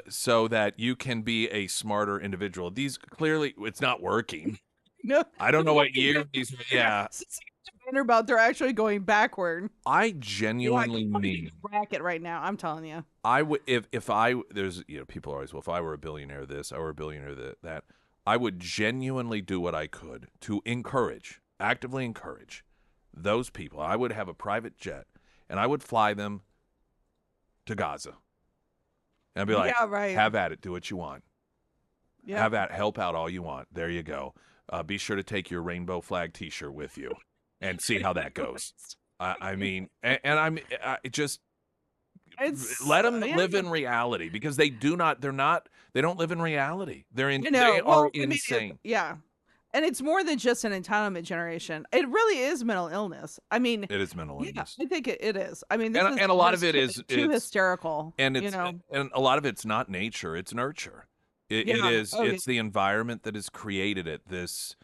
Speaker 1: so that you can be a smarter individual. These clearly, it's not working.
Speaker 3: No,
Speaker 1: I don't know what year these. Yeah.
Speaker 3: Vanderbilt, they're actually going backward.
Speaker 1: I genuinely mean
Speaker 3: bracket right now. I'm telling you.
Speaker 1: I would if I there's people are always, well, if I were a billionaire this, I were a billionaire that, I would genuinely do what I could to actively encourage those people. I would have a private jet and I would fly them to Gaza. And I'd be like,
Speaker 3: yeah, right.
Speaker 1: Have at it, do what you want.
Speaker 3: Yeah.
Speaker 1: Help out all you want. There you go. Be sure to take your rainbow flag T-shirt with you. And see how that goes. I mean, and I'm just let them live in reality, because they don't live in reality. They are insane.
Speaker 3: Yeah. And it's more than just an entitlement generation. It really is mental illness. I mean,
Speaker 1: it is mental illness.
Speaker 3: I think it is. I mean,
Speaker 1: and a lot of it is
Speaker 3: too hysterical.
Speaker 1: And and a lot of it's not nature, it's nurture. It is. It's the environment that has created it. This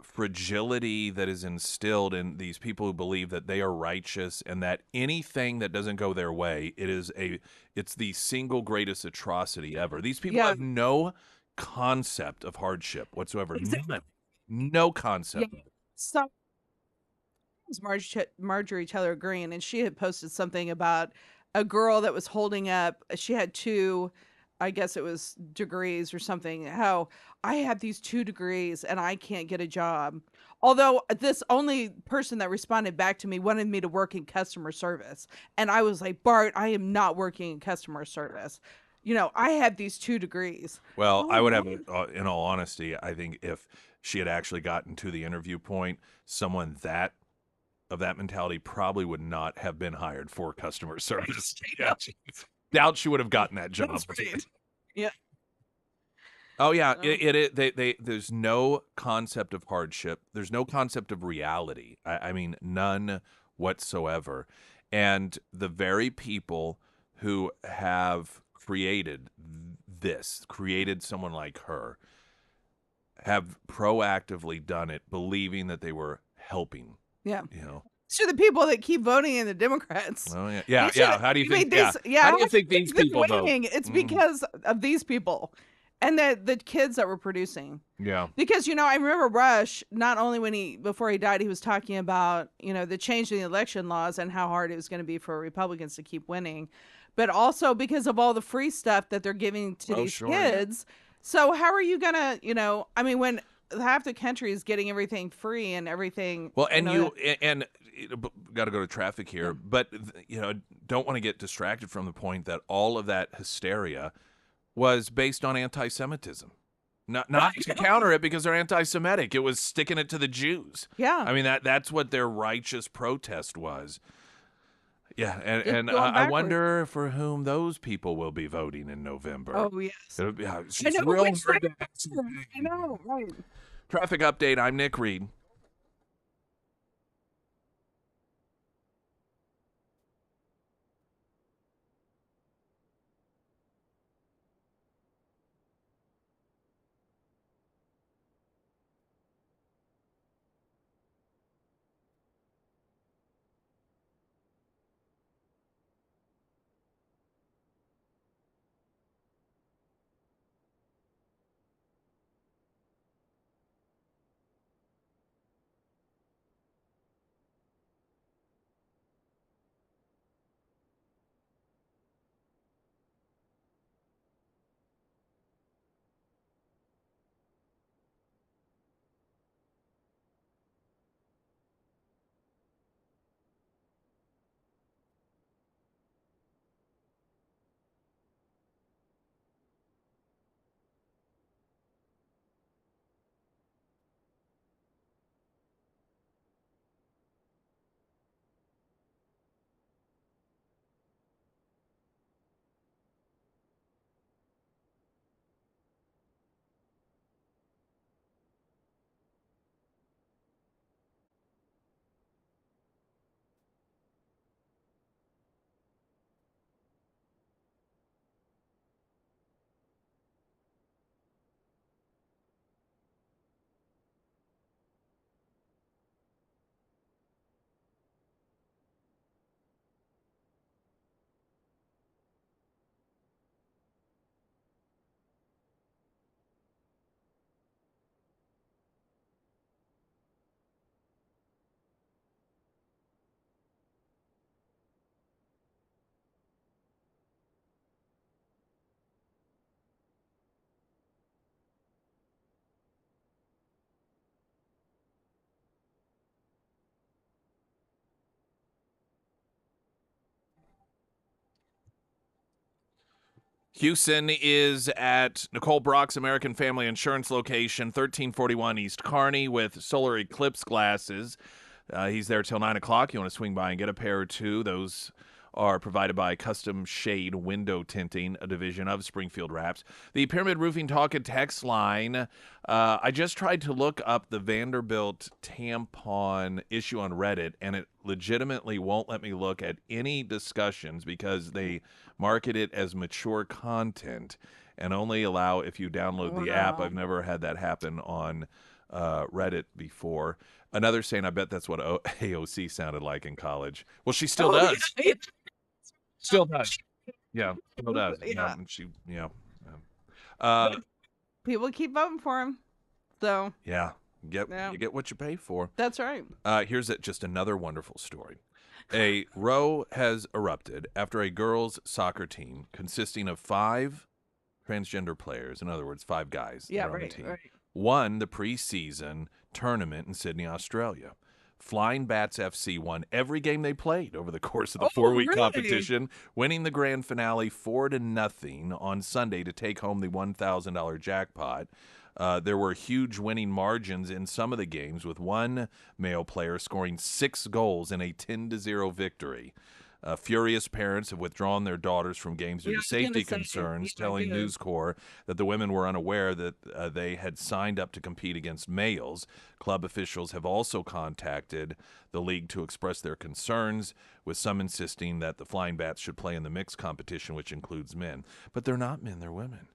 Speaker 1: fragility that is instilled in these people who believe that they are righteous and that anything that doesn't go their way, it's the single greatest atrocity ever. These people have no concept of hardship whatsoever.
Speaker 3: Exactly.
Speaker 1: No concept.
Speaker 3: Yeah. So it was Marjorie Taylor Greene, and she had posted something about a girl that was holding up. She had 2, I guess it was degrees or something, how I have these 2 degrees and I can't get a job. Although this only person that responded back to me wanted me to work in customer service. And I was like, Bart, I am not working in customer service. I have these 2 degrees.
Speaker 1: Well, I would have, in all honesty, I think if she had actually gotten to the interview point, someone that of that mentality probably would not have been hired for customer service. Yeah, doubt she would have gotten that job.
Speaker 3: That's right. Yeah.
Speaker 1: Oh yeah,
Speaker 3: So-
Speaker 1: there's no concept of hardship. There's no concept of reality. I mean, none whatsoever. And the very people who have created created someone like her, have proactively done it, believing that they were helping.
Speaker 3: Yeah.
Speaker 1: You know.
Speaker 3: These are the people that keep voting in the Democrats.
Speaker 1: Oh yeah, yeah,
Speaker 3: They
Speaker 1: yeah.
Speaker 3: should-
Speaker 1: How do you
Speaker 3: I mean,
Speaker 1: think? Yeah. How do you think these
Speaker 3: they're
Speaker 1: people vote?
Speaker 3: winning. It's
Speaker 1: Mhm.
Speaker 3: because of these people and the kids that we're producing.
Speaker 1: Yeah.
Speaker 3: Because, I remember Rush, not only before he died, he was talking about, the change in the election laws and how hard it was going to be for Republicans to keep winning, but also because of all the free stuff that they're giving to these
Speaker 1: sure, yeah.
Speaker 3: kids. So how are you going to, when half the country is getting everything free and everything.
Speaker 1: Well, and got to go to traffic here, but don't want to get distracted from the point that all of that hysteria was based on anti-Semitism. Not to counter it because they're anti-Semitic. It was sticking it to the Jews.
Speaker 3: Yeah.
Speaker 1: I mean that's what their righteous protest was. Yeah, and
Speaker 3: going
Speaker 1: I
Speaker 3: backwards.
Speaker 1: wonder for whom those people will be voting in November.
Speaker 3: Oh, yes.
Speaker 1: It's
Speaker 3: I
Speaker 1: just
Speaker 3: know,
Speaker 1: real
Speaker 3: which
Speaker 1: hard to
Speaker 3: I know, right.
Speaker 1: Traffic update. I'm Nick Reed. Houston is at Nicole Brock's American Family Insurance location, 1341 East Kearney, with solar eclipse glasses. He's there till 9 o'clock. You want to swing by and get a pair or two. Those are provided by Custom Shade Window Tinting, a division of Springfield Wraps. The Pyramid Roofing Talk and Text line. I just tried to look up the Vanderbilt tampon issue on Reddit, and it legitimately won't let me look at any discussions because they market it as mature content and only allow if you download the app. I've never had that happen on Reddit before. Another saying, I bet that's what AOC sounded like in college. Well, she still does.
Speaker 3: Yeah.
Speaker 1: Still does. Yeah, still does.
Speaker 3: Yeah.
Speaker 1: And she,
Speaker 3: People keep voting for him. So
Speaker 1: yeah, you get what you pay for.
Speaker 3: that's right.
Speaker 1: Here's just another wonderful story. A row has erupted after a girls' soccer team consisting of 5 transgender players, in other words, 5 guys
Speaker 3: Yeah,
Speaker 1: that are on the
Speaker 3: right,
Speaker 1: team,
Speaker 3: right.
Speaker 1: won the preseason tournament in Sydney, Australia. Flying Bats FC won every game they played over the course of the 4-week
Speaker 3: really?
Speaker 1: competition, winning the grand finale 4-0 on Sunday to take home the $1,000 jackpot. There were huge winning margins in some of the games, with one male player scoring 6 goals in a 10-0 victory. Furious parents have withdrawn their daughters from games due to safety concerns, telling News Corps that the women were unaware that they had signed up to compete against males. Club officials have also contacted the league to express their concerns, with some insisting that the Flying Bats should play in the mixed competition, which includes men. But they're not men, they're women.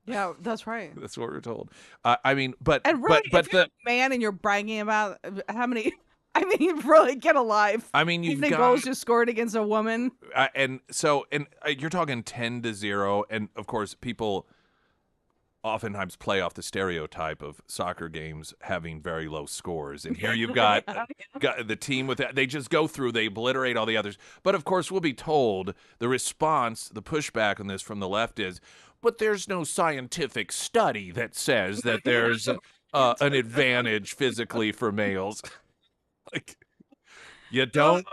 Speaker 3: Yeah, that's right.
Speaker 1: That's what we're told. I mean, but
Speaker 3: And really,
Speaker 1: but
Speaker 3: if you're a man and you're bragging about how many, I mean, really get alive.
Speaker 1: I mean, you've
Speaker 3: how many
Speaker 1: got
Speaker 3: goals you scored against a woman.
Speaker 1: and you're talking 10-0, and of course, people oftentimes play off the stereotype of soccer games having very low scores. And here you've got the team with that. They just go through, they obliterate all the others. But of course, we'll be told the response, the pushback on this from the left is, but there's no scientific study that says that there's an advantage physically for males. Like, you don't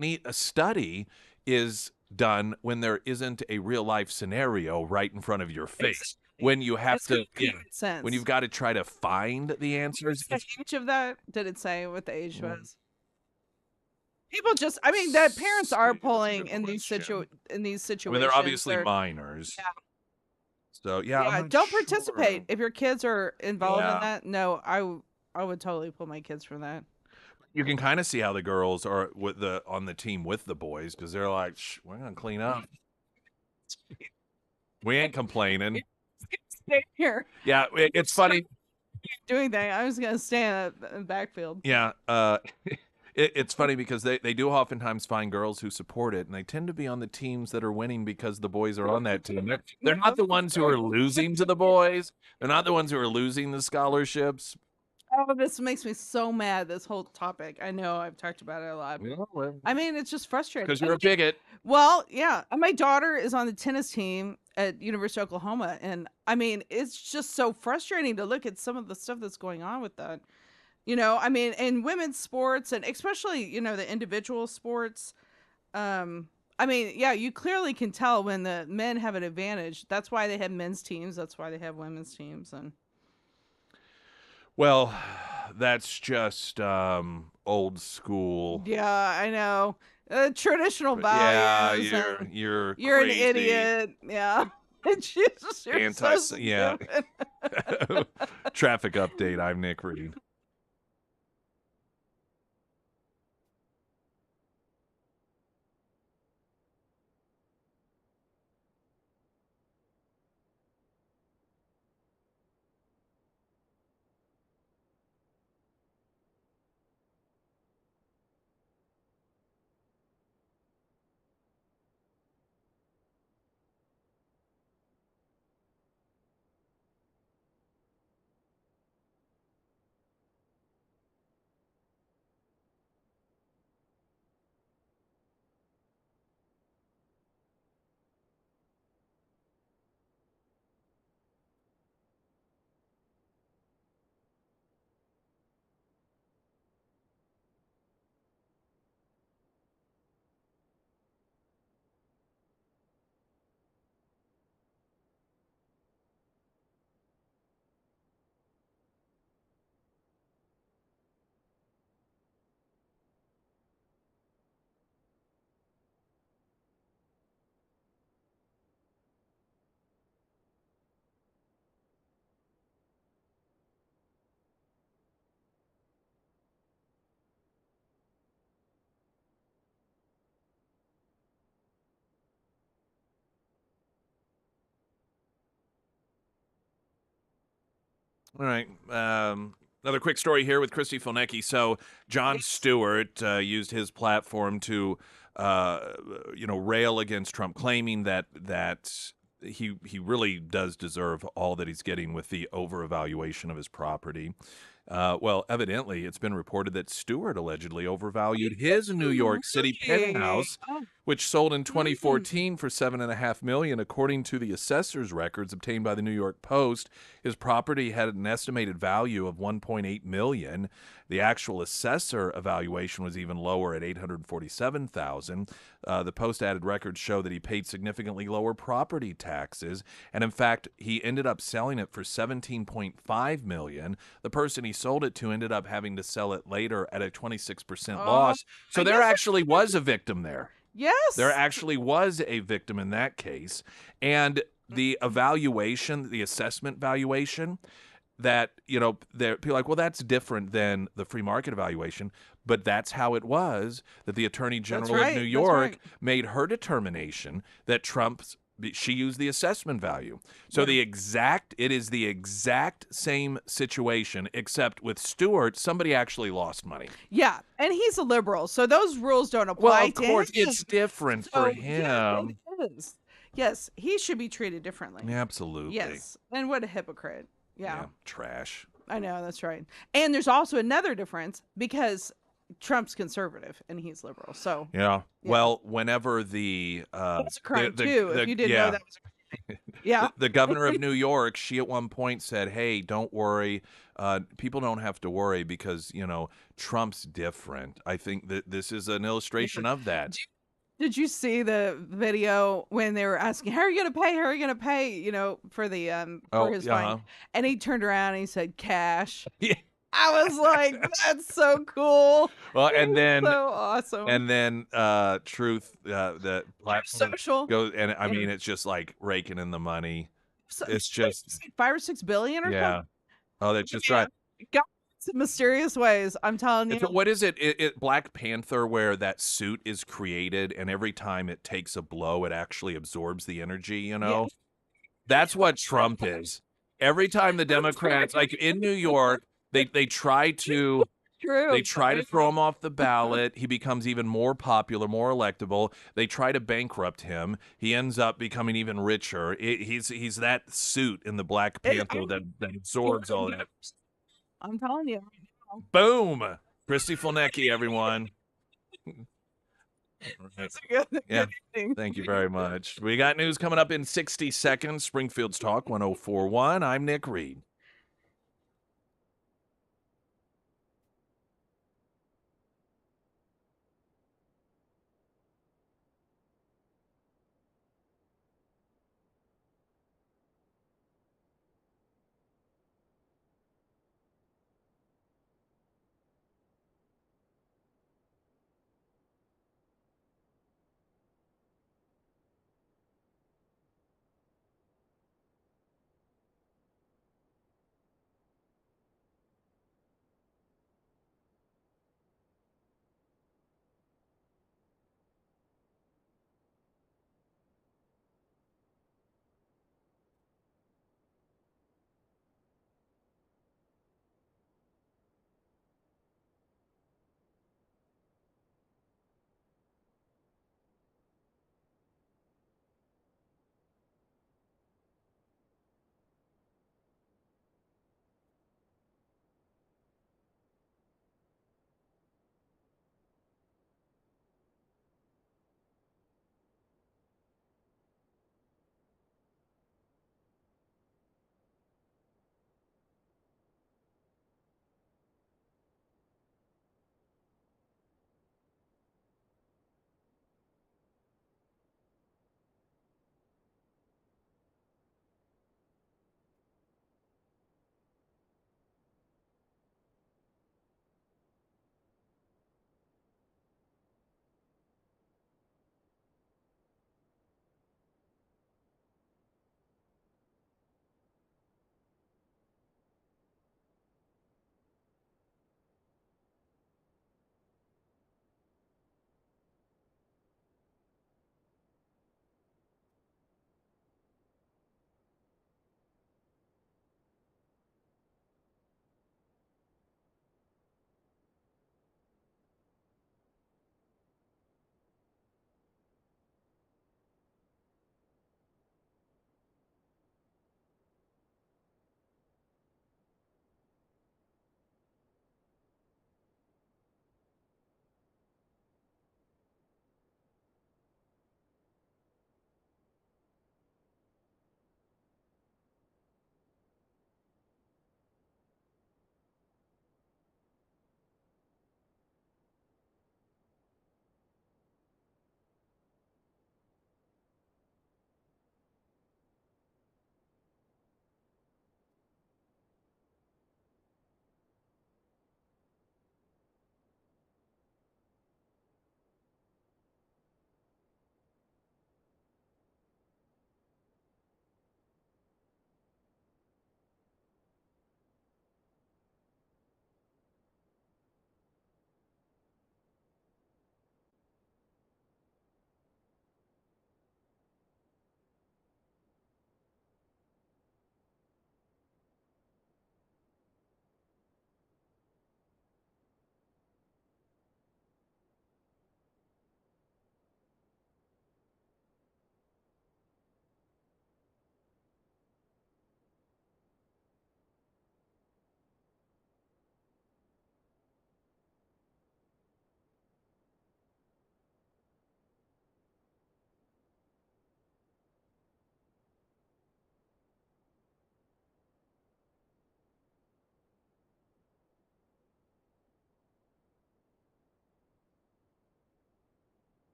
Speaker 1: need a study is done when there isn't a real life scenario right in front of your face. When you have to, when you've got to try to find the answers.
Speaker 3: The age of that, did it say what the age was? People just, I mean, that parents are pulling in these situations.
Speaker 1: I mean, they're obviously minors.
Speaker 3: Yeah.
Speaker 1: So I'm
Speaker 3: don't
Speaker 1: not
Speaker 3: participate
Speaker 1: sure.
Speaker 3: if your kids are involved in that. No, I would totally pull my kids from that.
Speaker 1: You can kind of see how the girls are on the team with the boys, because they're like, we're gonna clean up. We ain't complaining.
Speaker 3: Stay here.
Speaker 1: Yeah, it's funny.
Speaker 3: Doing that, I was gonna stay in the backfield.
Speaker 1: Yeah, it's funny because they do oftentimes find girls who support it, and they tend to be on the teams that are winning because the boys are on that team. They're not the ones who are losing to the boys. They're not the ones who are losing the scholarships.
Speaker 3: Oh, this makes me so mad, this whole topic. I know I've talked about it a lot. I mean, it's just frustrating.
Speaker 1: Because you're a bigot.
Speaker 3: Well, yeah. My daughter is on the tennis team at University of Oklahoma. And I mean, it's just so frustrating to look at some of the stuff that's going on with that. You know, I mean, in women's sports and especially, you know, the individual sports. I mean, yeah, you clearly can tell when the men have an advantage. That's why they have men's teams. That's why they have women's teams. And
Speaker 1: well, that's just old school.
Speaker 3: yeah, I know. Traditional values.
Speaker 1: Yeah, you're
Speaker 3: an
Speaker 1: crazy.
Speaker 3: idiot. Yeah. Jesus, you're so stupid.
Speaker 1: Traffic update. I'm Nick Reed. All right. Another quick story here with Christy Filnecki. So Jon Stewart used his platform to, rail against Trump, claiming that he really does deserve all that he's getting with the over-evaluation of his property. Well, evidently, it's been reported that Stewart allegedly overvalued his New York City penthouse, which sold in 2014 for $7.5 million. According to the assessor's records obtained by the New York Post, his property had an estimated value of $1.8 million, The actual assessor evaluation was even lower at $847,000. The Post added records show that he paid significantly lower property taxes, and in fact, he ended up selling it for $17.5 million. The person he sold it to ended up having to sell it later at a 26% loss. So
Speaker 3: I
Speaker 1: there
Speaker 3: guess
Speaker 1: actually was a victim there.
Speaker 3: Yes.
Speaker 1: There actually was a victim in that case. And the evaluation, the assessment valuation, that, people are like, well, that's different than the free market evaluation. But that's how it was, that the Attorney General of New York made her determination that she used the assessment value. So it is the exact same situation, except with Stewart, somebody actually lost money.
Speaker 3: Yeah, and he's a liberal, so those rules don't apply
Speaker 1: Well, of
Speaker 3: to
Speaker 1: course,
Speaker 3: him.
Speaker 1: it's different for
Speaker 3: Yeah,
Speaker 1: him.
Speaker 3: it is. Yes, he should be treated differently.
Speaker 1: Absolutely.
Speaker 3: Yes, and what a hypocrite. Yeah,
Speaker 1: trash.
Speaker 3: I know, that's right. And there's also another difference because Trump's conservative and he's liberal. So
Speaker 1: Yeah. Well, whenever the
Speaker 3: that's a crime too. If you didn't know that was a crime. Yeah.
Speaker 1: The governor of New York, she at one point said, "Hey, don't worry. People don't have to worry because Trump's different." I think that this is an illustration of that.
Speaker 3: Did you see the video when they were asking, "How are you going to pay? How are you going to pay?" For the for his fine, and he turned around and he said, "Cash."
Speaker 1: Yeah.
Speaker 3: I was like, "That's so cool."
Speaker 1: Well, and then
Speaker 3: so awesome.
Speaker 1: And then Truth, the platform
Speaker 3: Social
Speaker 1: goes, and I mean, it's just like raking in the money. It's just
Speaker 3: $5 or $6 billion or something.
Speaker 1: Oh, that's just right.
Speaker 3: God, in mysterious ways. I'm telling you.
Speaker 1: What is it? Black Panther, where that suit is created, and every time it takes a blow, it actually absorbs the energy.
Speaker 3: Yeah.
Speaker 1: That's what Trump is. Every time the Democrats, like in New York, they try to.
Speaker 3: True.
Speaker 1: They try to throw him off the ballot. He becomes even more popular, more electable. They try to bankrupt him. He ends up becoming even richer. He's that suit in the Black Panther that absorbs all that.
Speaker 3: I'm telling you.
Speaker 1: Boom. Christy Fulnecki, everyone. Yeah. Thank you very much. We got news coming up in 60 seconds. Springfield's Talk 1041. I'm Nick Reed.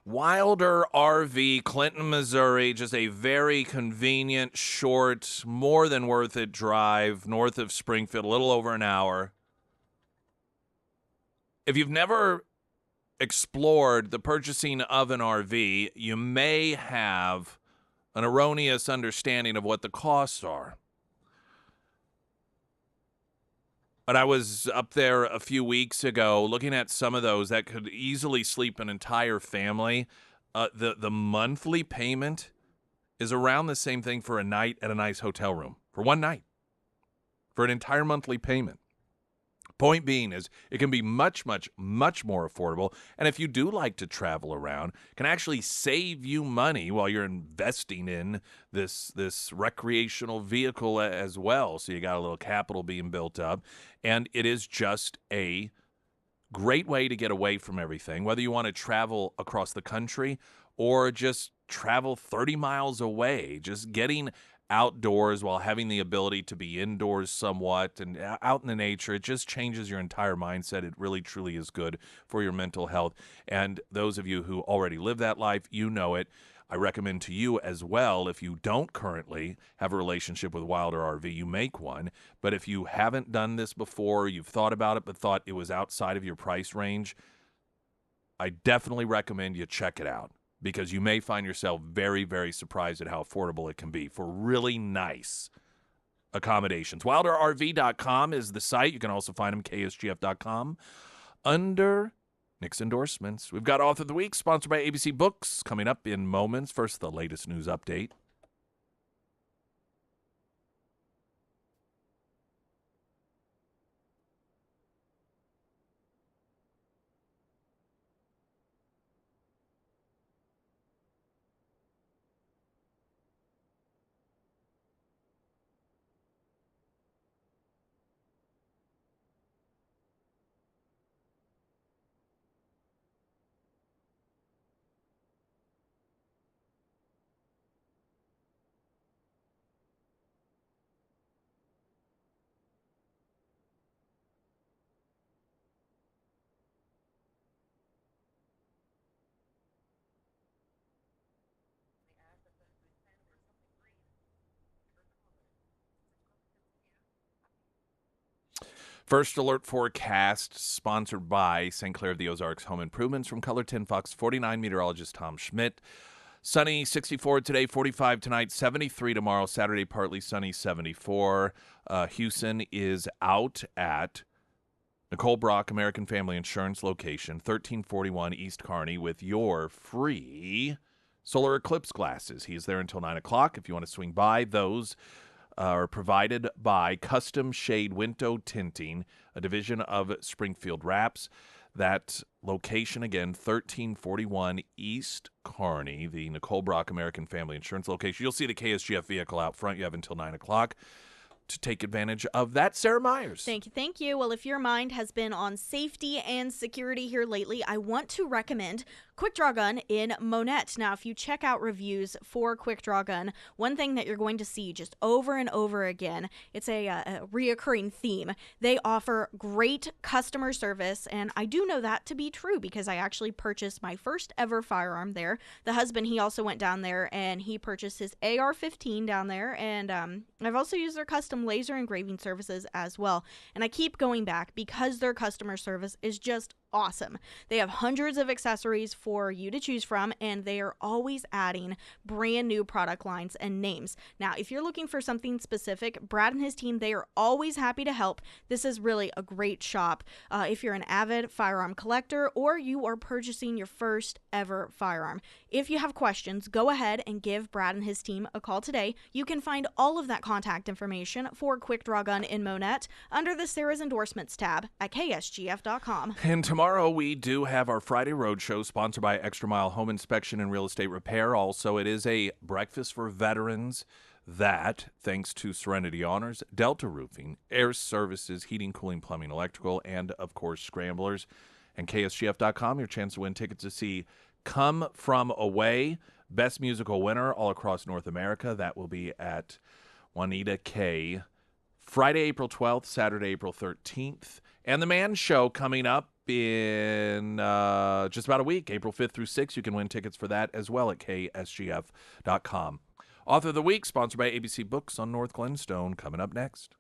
Speaker 1: Wilder RV, Clinton, Missouri, just a very convenient, short, more than worth it drive north of Springfield, a little over an hour. If you've never explored the purchasing of an RV, you may have an erroneous understanding of what the costs are. But I was up there a few weeks ago looking at some of those that could easily sleep an entire family. The monthly payment is around the same thing for a night at a nice hotel room. For one night. For an entire monthly payment. Point being is it can be much, much, much more affordable. And if you do like to travel around, can actually save you money while you're investing in this recreational vehicle as well. So you got a little capital being built up. And it is just a great way to get away from everything, whether you want to travel across the country or just travel 30 miles away, just getting outdoors while having the ability to be indoors somewhat and out in the nature. It just changes your entire mindset. It really, truly is good for your mental health. And those of you who already live that life, you know it. I recommend to you as well, if you don't currently have a relationship with Wilder RV, you make one. But if you haven't done this before, you've thought about it but thought it was outside of your price range, I definitely recommend you check it out, because you may find yourself very, very surprised at how affordable it can be for really nice accommodations. WilderRV.com is the site. You can also find them KSGF.com under Nick's endorsements. We've got Author of the Week, sponsored by ABC Books, coming up in moments. First, the latest news update. First Alert Forecast, sponsored by St. Clair of the Ozarks Home Improvements from Color 10 Fox 49 meteorologist Tom Schmidt. Sunny, 64 today, 45 tonight, 73 tomorrow. Saturday, partly sunny, 74. Houston is out at Nicole Brock, American Family Insurance location, 1341 East Kearney, with your free solar eclipse glasses. He is there until 9 o'clock. If you want to swing by, those are provided by Custom Shade Window Tinting, a division of Springfield Wraps. That location, again, 1341 East Kearney, the Nicole Brock American Family Insurance location. You'll see the KSGF vehicle out front. You have until 9 o'clock to take advantage of that. Sarah Myers.
Speaker 2: Thank you, thank you. Well, if your mind has been on safety and security here lately, I want to recommend Quick Draw Gun in Monette. Now, if you check out reviews for Quick Draw Gun, one thing that you're going to see just over and over again, it's a reoccurring theme. They offer great customer service, and I do know that to be true because I actually purchased my first ever firearm there. The husband, he also went down there and he purchased his AR-15 down there, and I've also used their custom laser engraving services as well. And I keep going back because their customer service is just awesome. They have hundreds of accessories for you to choose from, and they are always adding brand new product lines and names. Now, if you're looking for something specific, Brad and his team, they are always happy to help. This is really a great shop if you're an avid firearm collector or you are purchasing your first ever firearm. If you have questions, go ahead and give Brad and his team a call today. You can find all of that contact information for Quick Draw Gun in Monette under the Sarah's Endorsements tab at ksgf.com.
Speaker 1: And tomorrow we do have our Friday Roadshow, sponsored by Extra Mile Home Inspection and Real Estate Repair. Also, it is a breakfast for veterans that, thanks to Serenity Honors, Delta Roofing, Air Services, Heating, Cooling, Plumbing, Electrical, and, of course, Scramblers, and KSGF.com, your chance to win tickets to see Come From Away, Best Musical Winner all across North America. That will be at Juanita K. Friday, April 12th, Saturday, April 13th. And The Man Show coming up in just about a week, April 5th through 6th. You can win tickets for that as well at ksgf.com. Author of the Week, sponsored by ABC Books on North Glenstone, coming up next.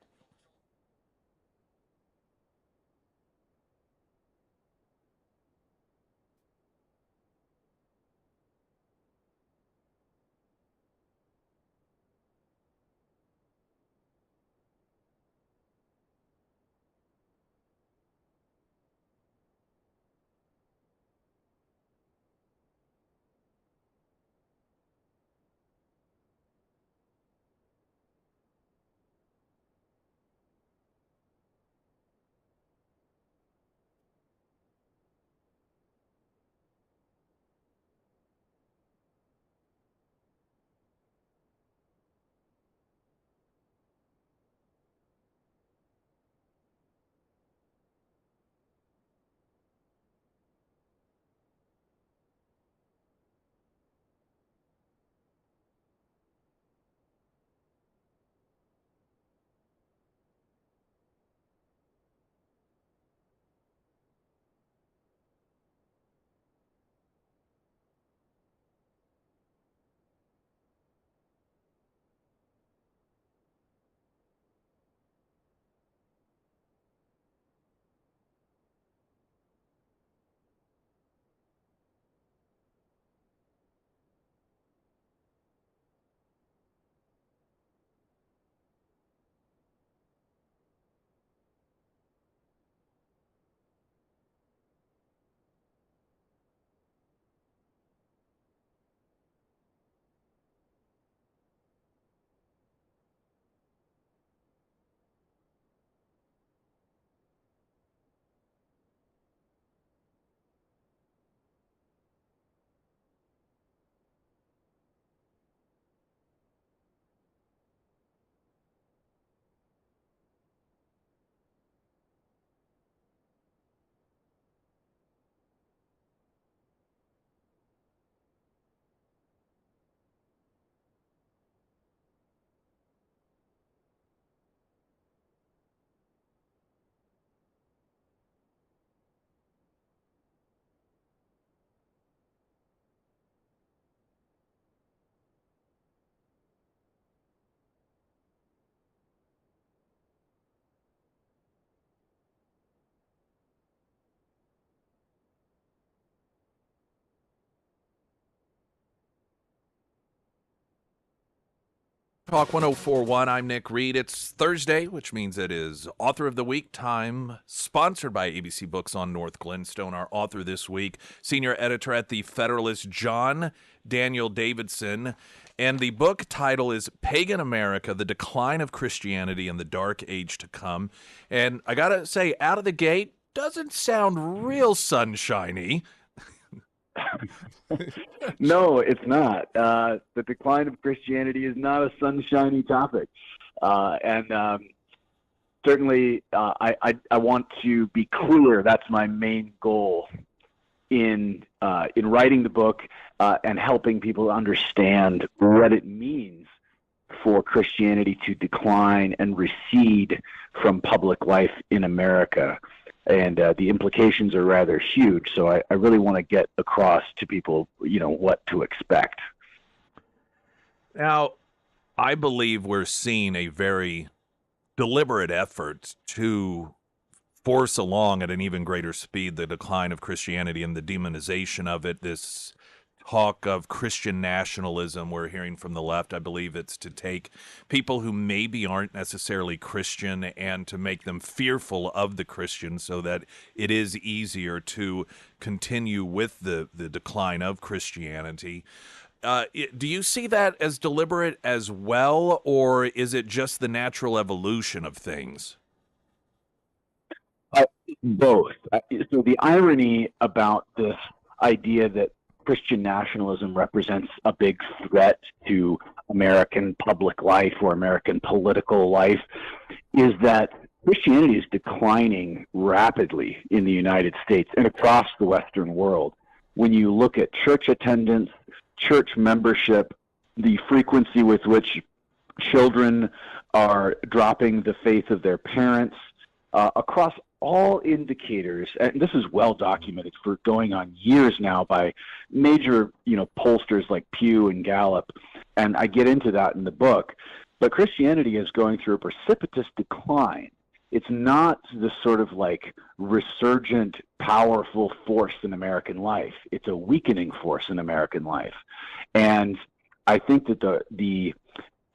Speaker 1: Talk 1041, I'm Nick Reed. It's Thursday, which means it is Author of the Week time, sponsored by ABC Books on North Glenstone. Our author this week, senior editor at The Federalist, John Daniel Davidson. And the book title is Pagan America, The Decline of Christianity in the Dark Age to Come. And I gotta say, out of the gate, doesn't sound real sunshiny.
Speaker 9: No, it's not. The decline of Christianity is not a sunshiny topic. And certainly I want to be clear. That's my main goal in writing the book and helping people understand what it means for Christianity to decline and recede from public life in America. And the implications are rather huge. So I really want to get across to people, what to expect.
Speaker 1: Now, I believe we're seeing a very deliberate effort to force along at an even greater speed the decline of Christianity and the demonization of it. This talk of Christian nationalism we're hearing from the left, I believe it's to take people who maybe aren't necessarily Christian and to make them fearful of the Christians so that it is easier to continue with the decline of Christianity. Do you see that as deliberate as well, or is it just the natural evolution of things?
Speaker 9: Both. So the irony about this idea that Christian nationalism represents a big threat to American public life or American political life is that Christianity is declining rapidly in the United States and across the Western world. When you look at church attendance, church membership, the frequency with which children are dropping the faith of their parents, across all indicators, and this is well documented for going on years now by major, pollsters like Pew and Gallup, and I get into that in the book. But Christianity is going through a precipitous decline. It's not this sort of like resurgent, powerful force in American life. It's a weakening force in American life. And I think that the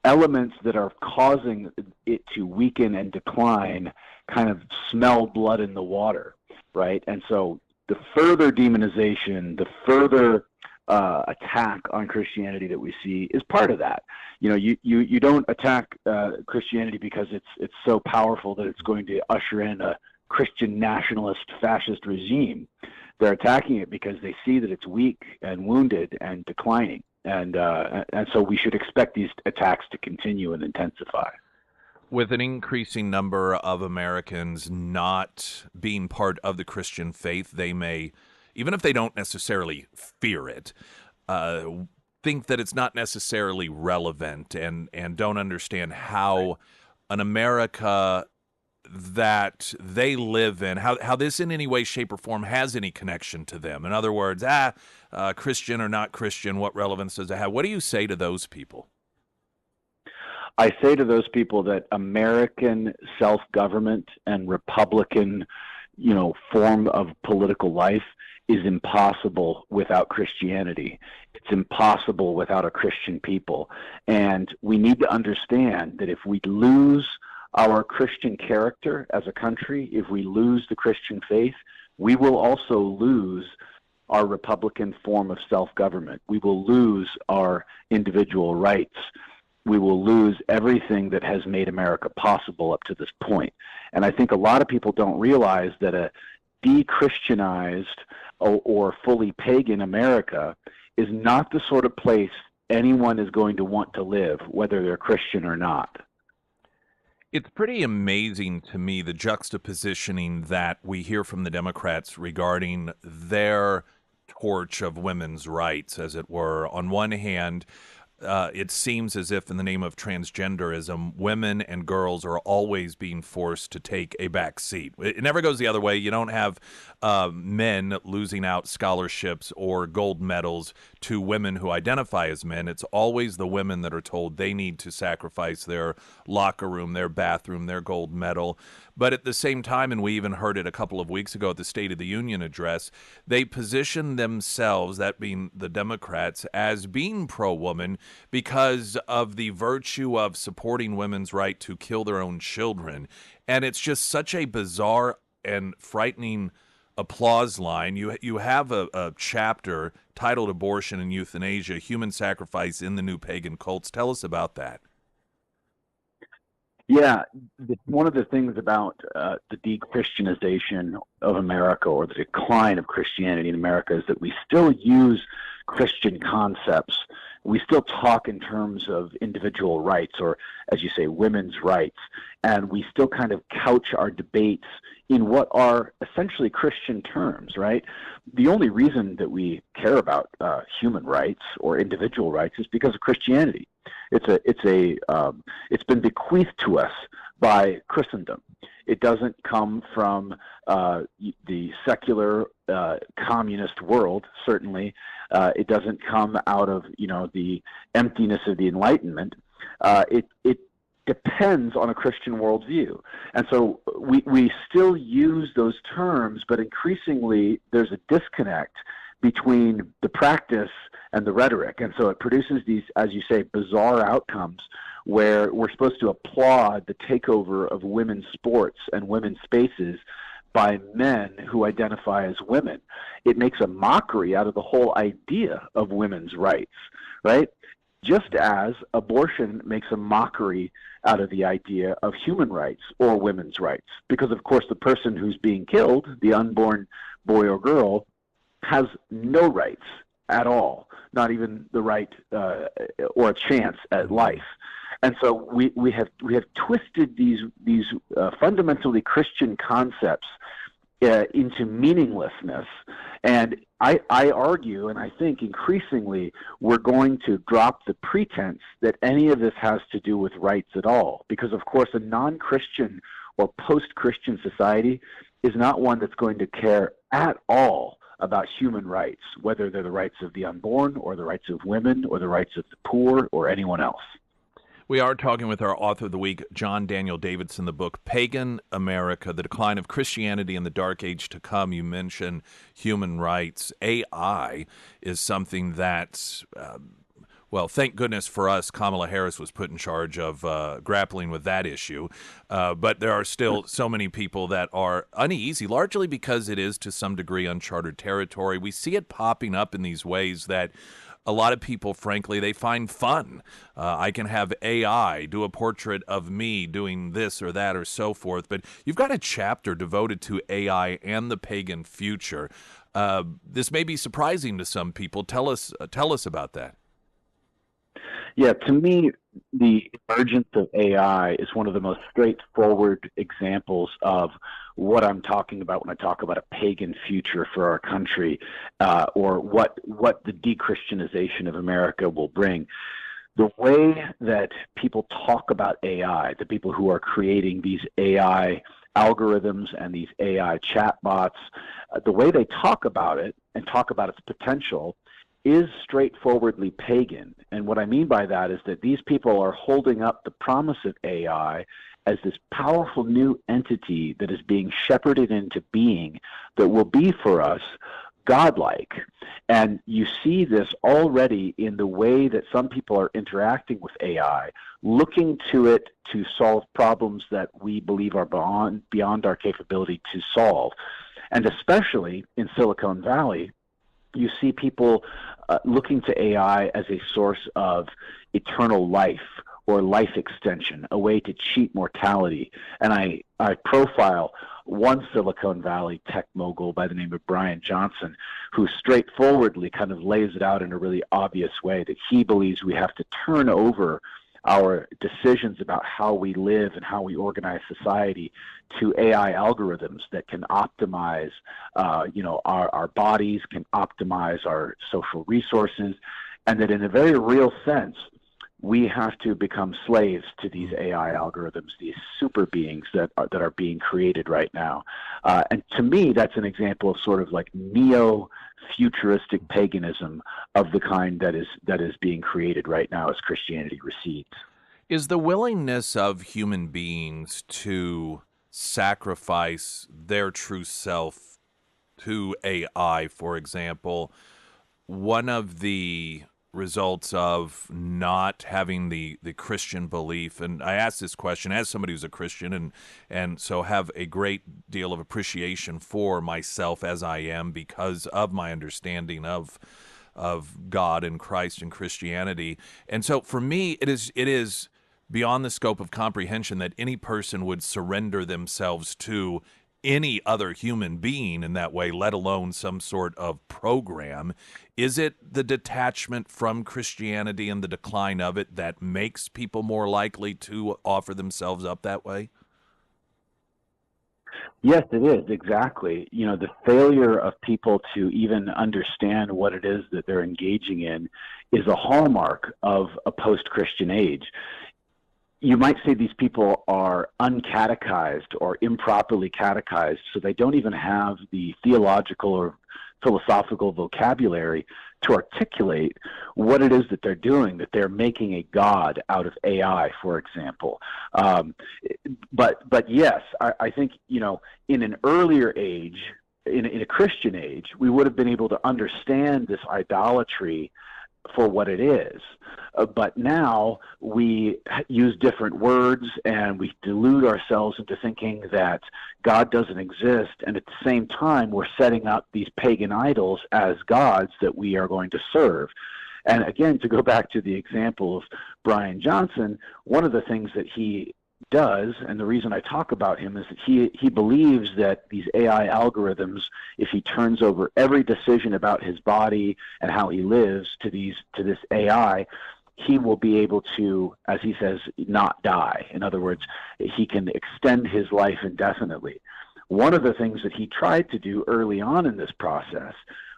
Speaker 9: elements that are causing it to weaken and decline kind of smell blood in the water, right? And so the further demonization, the further attack on Christianity that we see is part of that. You don't attack Christianity because it's so powerful that it's going to usher in a Christian nationalist fascist regime. They're attacking it because they see that it's weak and wounded and declining. And so we should expect these attacks to continue and intensify.
Speaker 1: With an increasing number of Americans not being part of the Christian faith, they may, even if they don't necessarily fear it, think that it's not necessarily relevant and don't understand how an America that they live in, how this in any way, shape, or form has any connection to them. In other words, Christian or not Christian, what relevance does it have? What do you say to those people?
Speaker 9: I say to those people that American self-government and Republican, form of political life is impossible without Christianity. It's impossible without a Christian people. And we need to understand that if we lose our Christian character as a country, if we lose the Christian faith, we will also lose our Republican form of self-government. We will lose our individual rights. We will lose everything that has made America possible up to this point. And I think a lot of people don't realize that a de-Christianized or fully pagan America is not the sort of place anyone is going to want to live, whether they're Christian or not.
Speaker 1: It's pretty amazing to me, the juxtapositioning that we hear from the Democrats regarding their torch of women's rights, as it were. On one hand, it seems as if in the name of transgenderism, women and girls are always being forced to take a back seat. It never goes the other way. You don't have men losing out scholarships or gold medals to women who identify as men. It's always the women that are told they need to sacrifice their locker room, their bathroom, their gold medal. But at the same time, and we even heard it a couple of weeks ago at the State of the Union address, they position themselves, that being the Democrats, as being pro-woman because of the virtue of supporting women's right to kill their own children. And it's just such a bizarre and frightening applause line. You have a chapter titled Abortion and Euthanasia, Human Sacrifice in the New Pagan Cults. Tell us about that.
Speaker 9: Yeah, one of the things about the de-Christianization of America, or the decline of Christianity in America, is that we still use Christian concepts. We still talk in terms of individual rights, or, as you say, women's rights, and we still kind of couch our debates in what are essentially Christian terms, right? The only reason that we care about human rights or individual rights is because of Christianity. It's been bequeathed to us by Christendom. It doesn't come from the secular communist world, certainly. It doesn't come out of the emptiness of the Enlightenment. It depends on a Christian worldview. And so we still use those terms, but increasingly there's a disconnect between the practice and the rhetoric. And so it produces these, as you say, bizarre outcomes where we're supposed to applaud the takeover of women's sports and women's spaces by men who identify as women. It makes a mockery out of the whole idea of women's rights, right? Just as abortion makes a mockery out of the idea of human rights or women's rights. Because, of course, the person who's being killed, the unborn boy or girl, has no rights at all, not even the right or a chance at life. And so we have twisted these fundamentally Christian concepts into meaninglessness. And I argue, and I think increasingly, we're going to drop the pretense that any of this has to do with rights at all. Because, of course, a non-Christian or post-Christian society is not one that's going to care at all about human rights, whether they're the rights of the unborn or the rights of women or the rights of the poor or anyone else.
Speaker 1: We are talking with our author of the week, John Daniel Davidson, the book Pagan America, The Decline of Christianity in the Dark Age to Come. You mentioned human rights. AI is something that, well, thank goodness for us, Kamala Harris was put in charge of grappling with that issue. But there are still so many people that are uneasy, largely because it is to some degree uncharted territory. We see it popping up in these ways that a lot of people, frankly, they find fun. I can have AI do a portrait of me doing this or that or so forth. But you've got a chapter devoted to AI and the pagan future. This may be surprising to some people. Tell us about that.
Speaker 9: Yeah, to me, the emergence of AI is one of the most straightforward examples of what I'm talking about when I talk about a pagan future for our country, or what the de-Christianization of America will bring. The way that people talk about AI, the people who are creating these AI algorithms and these AI chatbots, the way they talk about it and talk about its potential is straightforwardly pagan. And what I mean by that is that these people are holding up the promise of AI as this powerful new entity that is being shepherded into being that will be for us godlike. And you see this already in the way that some people are interacting with AI, looking to it to solve problems that we believe are beyond our capability to solve. And especially in Silicon Valley, you see people looking to AI as a source of eternal life or life extension, a way to cheat mortality. And I profile one Silicon Valley tech mogul by the name of Brian Johnson, who straightforwardly kind of lays it out in a really obvious way that he believes we have to turn over our decisions about how we live and how we organize society to AI algorithms that can optimize, our bodies, can optimize our social resources, and that in a very real sense, we have to become slaves to these AI algorithms, these super beings that are being created right now. And to me, that's an example of sort of like neo-futuristic paganism of the kind that is being created right now as Christianity recedes.
Speaker 1: Is the willingness of human beings to sacrifice their true self to AI, for example, one of the results of not having the Christian belief? And I ask this question as somebody who's a Christian and so have a great deal of appreciation for myself as I am because of my understanding of God and Christ and Christianity. And so for me, it is beyond the scope of comprehension that any person would surrender themselves to any other human being in that way, let alone some sort of program. Is it the detachment from Christianity and the decline of it that makes people more likely to offer themselves up that way?
Speaker 9: Yes, it is, exactly. You know, the failure of people to even understand what it is that they're engaging in is a hallmark of a post-Christian age. You might say these people are uncatechized or improperly catechized, so they don't even have the theological or philosophical vocabulary to articulate what it is that they're doing, that they're making a god out of AI, for example. But yes, I think, you know, in an earlier age, in a Christian age, we would have been able to understand this idolatry for what it is. But now we use different words and we delude ourselves into thinking that God doesn't exist. And at the same time, we're setting up these pagan idols as gods that we are going to serve. And again, to go back to the example of Brian Johnson, one of the things that he does, and the reason I talk about him, is that he believes that these AI algorithms, if he turns over every decision about his body and how he lives to this AI, he will be able to, as he says, not die. In other words, he can extend his life indefinitely. One of the things that he tried to do early on in this process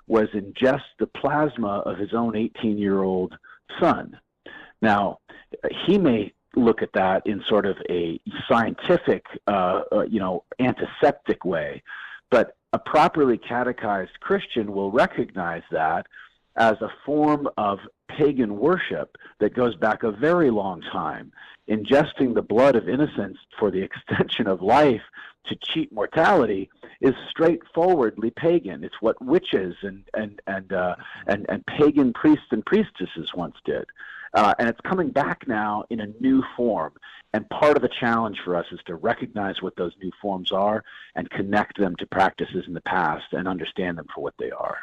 Speaker 9: was ingest the plasma of his own 18-year-old son. Now, he may look at that in sort of a scientific, antiseptic way, but a properly catechized Christian will recognize that as a form of pagan worship that goes back a very long time. Ingesting the blood of innocents for the extension of life to cheat mortality is straightforwardly pagan. It's what witches and pagan priests and priestesses once did. And it's coming back now in a new form. And part of the challenge for us is to recognize what those new forms are and connect them to practices in the past and understand them for what they are.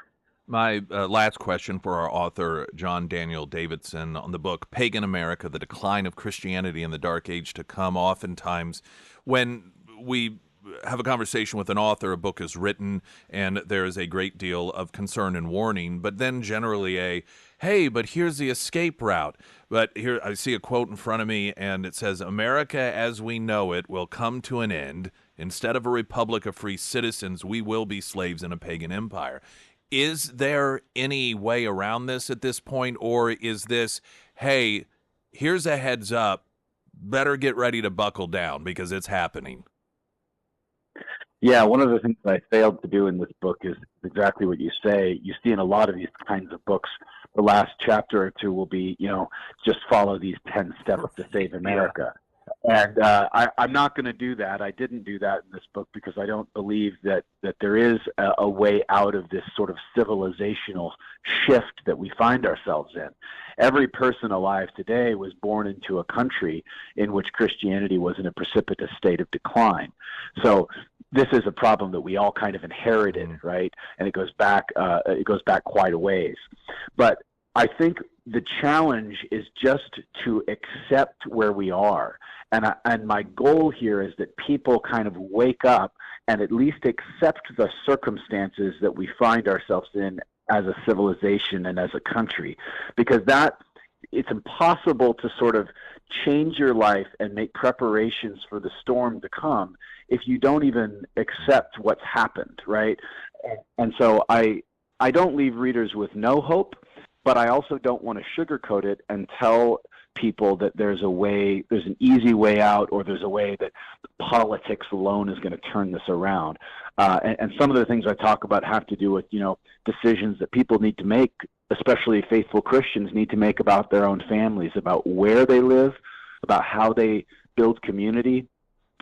Speaker 1: My last question for our author, John Daniel Davidson, on the book Pagan America, The Decline of Christianity in the Dark Age to Come. Oftentimes, when we have a conversation with an author, a book is written, and there is a great deal of concern and warning, but then generally a, hey, but here's the escape route. But here I see a quote in front of me, and it says, America as we know it will come to an end. Instead of a republic of free citizens, we will be slaves in a pagan empire. Is there any way around this at this point, or is this, hey, here's a heads up, better get ready to buckle down because it's happening?
Speaker 9: Yeah, one of the things that I failed to do in this book is exactly what you say. You see in a lot of these kinds of books, the last chapter or two will be, just follow these 10 steps to save America. And I'm not going to do that. I didn't do that in this book because I don't believe that there is a way out of this sort of civilizational shift that we find ourselves in. Every person alive today was born into a country in which Christianity was in a precipitous state of decline. So this is a problem that we all kind of inherited, right? And it goes back quite a ways. But I think the challenge is just to accept where we are. And my goal here is that people kind of wake up and at least accept the circumstances that we find ourselves in as a civilization and as a country. Because it's impossible to sort of change your life and make preparations for the storm to come if you don't even accept what's happened, right? And so I don't leave readers with no hope, but I also don't want to sugarcoat it and tell people that there's an easy way out, or there's a way that politics alone is going to turn this around. And some of the things I talk about have to do with, decisions that people need to make, especially faithful Christians need to make about their own families, about where they live, about how they build community,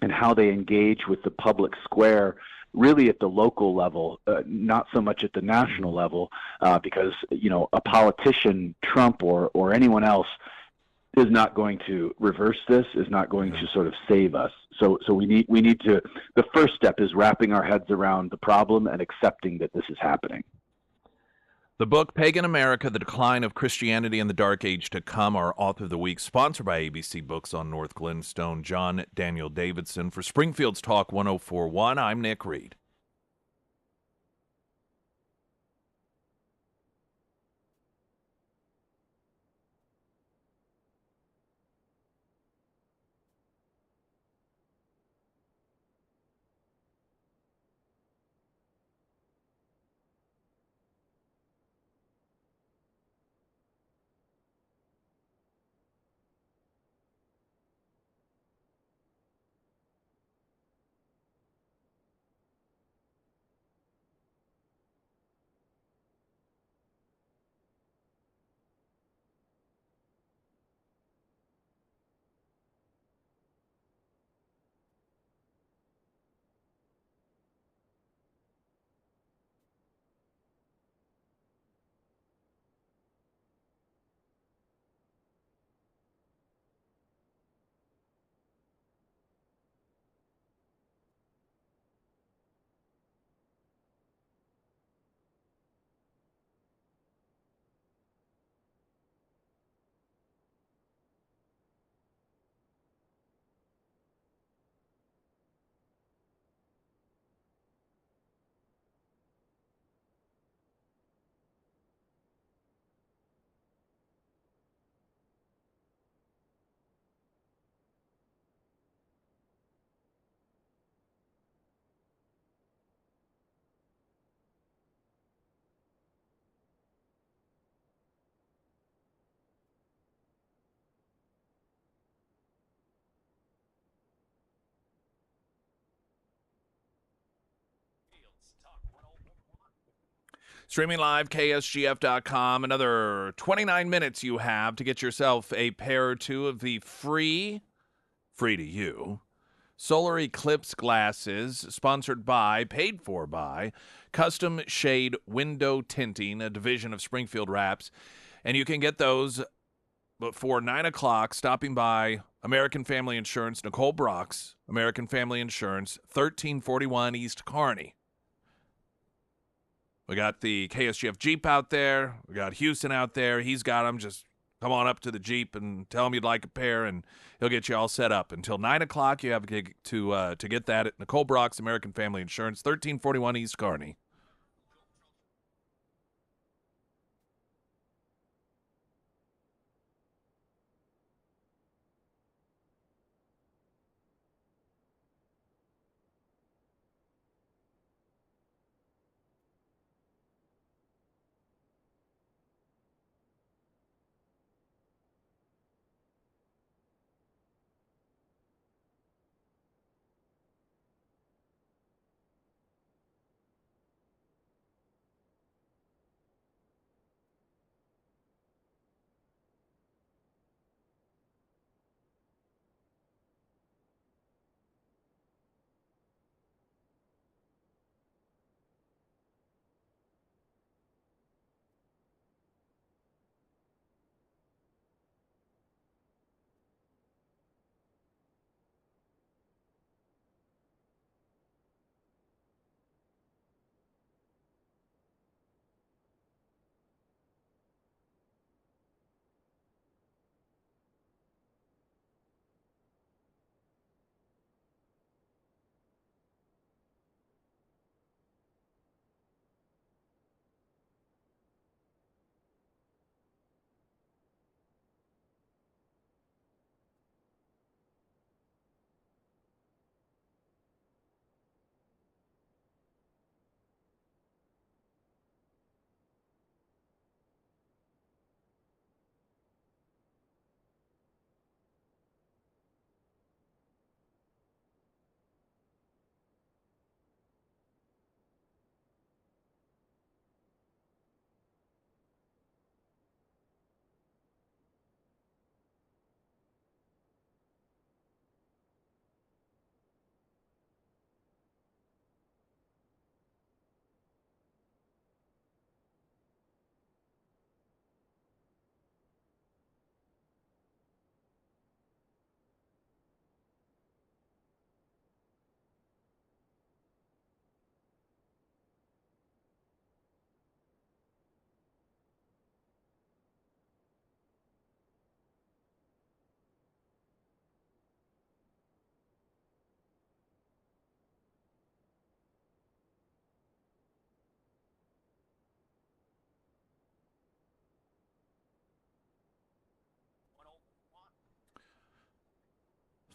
Speaker 9: and how they engage with the public square, really at the local level, not so much at the national level, because, a politician, Trump or anyone else, is not going to reverse this, is not going to sort of save us. So we need to, the first step is wrapping our heads around the problem and accepting that this is happening.
Speaker 1: The book, Pagan America, The Decline of Christianity in the Dark Age to Come, our author of the week, sponsored by ABC Books on North Glenstone, John Daniel Davidson. For Springfield's Talk 1041, I'm Nick Reed. Streaming live, KSGF.com. Another 29 minutes you have to get yourself a pair or two of the free to you, solar eclipse glasses, sponsored by, paid for by, Custom Shade Window Tinting, a division of Springfield Wraps. And you can get those before 9 o'clock, stopping by American Family Insurance, Nicole Brock's American Family Insurance, 1341 East Kearney. We got the KSGF Jeep out there. We got Houston out there. He's got them. Just come on up to the Jeep and tell him you'd like a pair, and he'll get you all set up. Until 9 o'clock, you have to get that at Nicole Brock's American Family Insurance, 1341 East Kearney.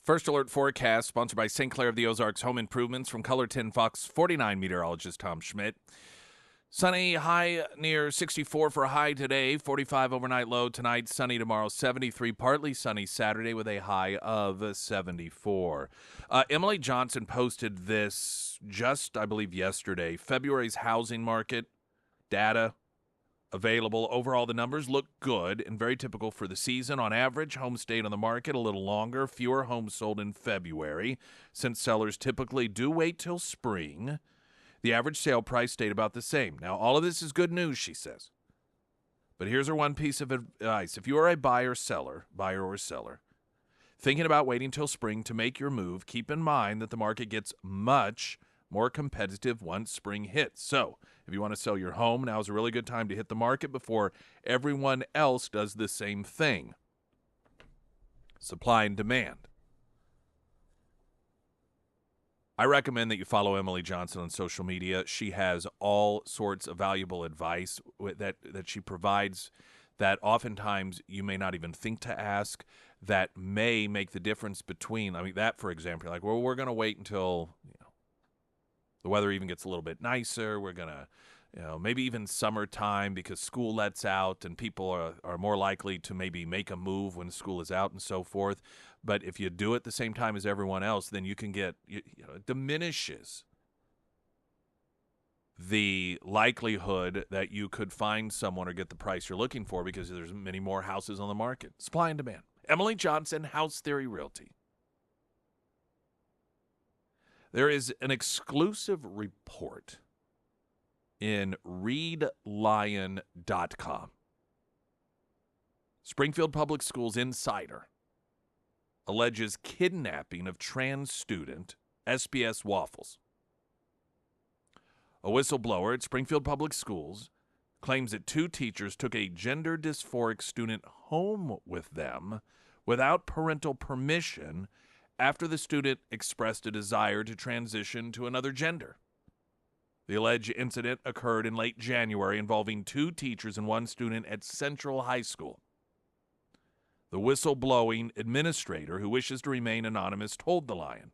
Speaker 1: First Alert Forecast, sponsored by St. Clair of the Ozarks Home Improvements from Color 10 Fox 49 meteorologist Tom Schmidt. Sunny, high near 64 for a high today, 45 overnight low tonight, sunny tomorrow, 73, partly sunny Saturday with a high of 74. Emily Johnson posted this just, I believe, yesterday. February's housing market data available. Overall, the numbers look good and very typical for the season. On average, homes stayed on the market a little longer, fewer homes sold in February, since sellers typically do wait till spring. The average sale price stayed about the same. Now, all of this is good news, she says. But here's her one piece of advice. If you are a buyer or seller, thinking about waiting till spring to make your move, keep in mind that the market gets much more competitive once spring hits. So, if you want to sell your home, now is a really good time to hit the market before everyone else does the same thing. Supply and demand. I recommend that you follow Emily Johnson on social media. She has all sorts of valuable advice that she provides that oftentimes you may not even think to ask, that may make the difference between, that, for example, like, well, we're going to wait until, the weather even gets a little bit nicer. We're going to, maybe even summertime because school lets out and people are more likely to maybe make a move when school is out and so forth. But if you do it the same time as everyone else, then you can get, it diminishes the likelihood that you could find someone or get the price you're looking for because there's many more houses on the market. Supply and demand. Emily Johnson, House Theory Realty. There is an exclusive report in readlion.com. Springfield Public Schools insider alleges kidnapping of trans student SBS Waffles. A whistleblower at Springfield Public Schools claims that 2 teachers took a gender dysphoric student home with them without parental permission after the student expressed a desire to transition to another gender. The alleged incident occurred in late January involving 2 teachers and 1 student at Central High School. The whistleblowing administrator, who wishes to remain anonymous, told the Lion.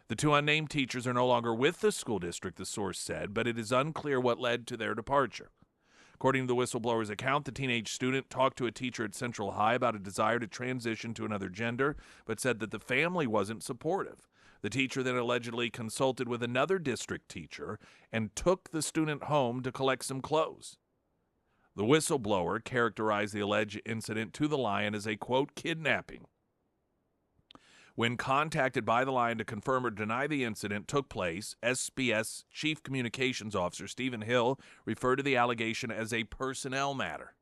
Speaker 1: The 2 unnamed teachers are no longer with the school district, the source said, but it is unclear what led to their departure. According to the whistleblower's account, the teenage student talked to a teacher at Central High about a desire to transition to another gender, but said that the family wasn't supportive. The teacher then allegedly consulted with another district teacher and took the student home to collect some clothes. The whistleblower characterized the alleged incident to the Lion as a, quote, kidnapping. When contacted by the Lion to confirm or deny the incident took place, SBS Chief Communications Officer Stephen Hill referred to the allegation as a personnel matter.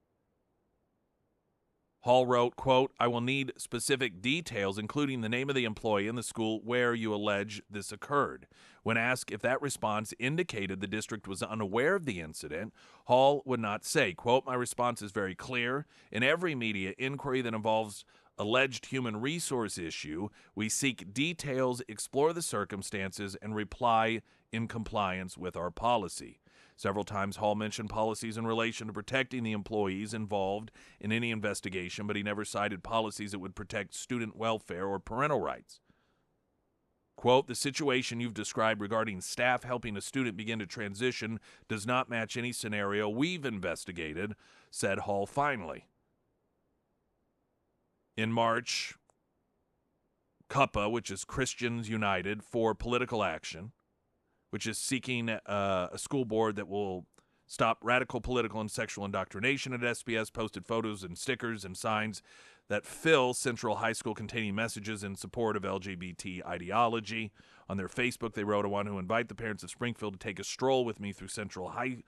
Speaker 1: Hall wrote, quote, I will need specific details, including the name of the employee and the school where you allege this occurred. When asked if that response indicated the district was unaware of the incident, Hall would not say, quote, my response is very clear. In every media inquiry that involves alleged human resource issue, we seek details, explore the circumstances, and reply in compliance with our policy. Several times, Hall mentioned policies in relation to protecting the employees involved in any investigation, but he never cited policies that would protect student welfare or parental rights. Quote, the situation you've described regarding staff helping a student begin to transition does not match any scenario we've investigated, said Hall finally. In March, CUPA, which is Christians United for Political Action, which is seeking a school board that will stop radical political and sexual indoctrination at SBS, posted photos and stickers and signs that fill Central High School containing messages in support of LGBT ideology. On their Facebook, they wrote, I want to invite the parents of Springfield to take a stroll with me through Central High.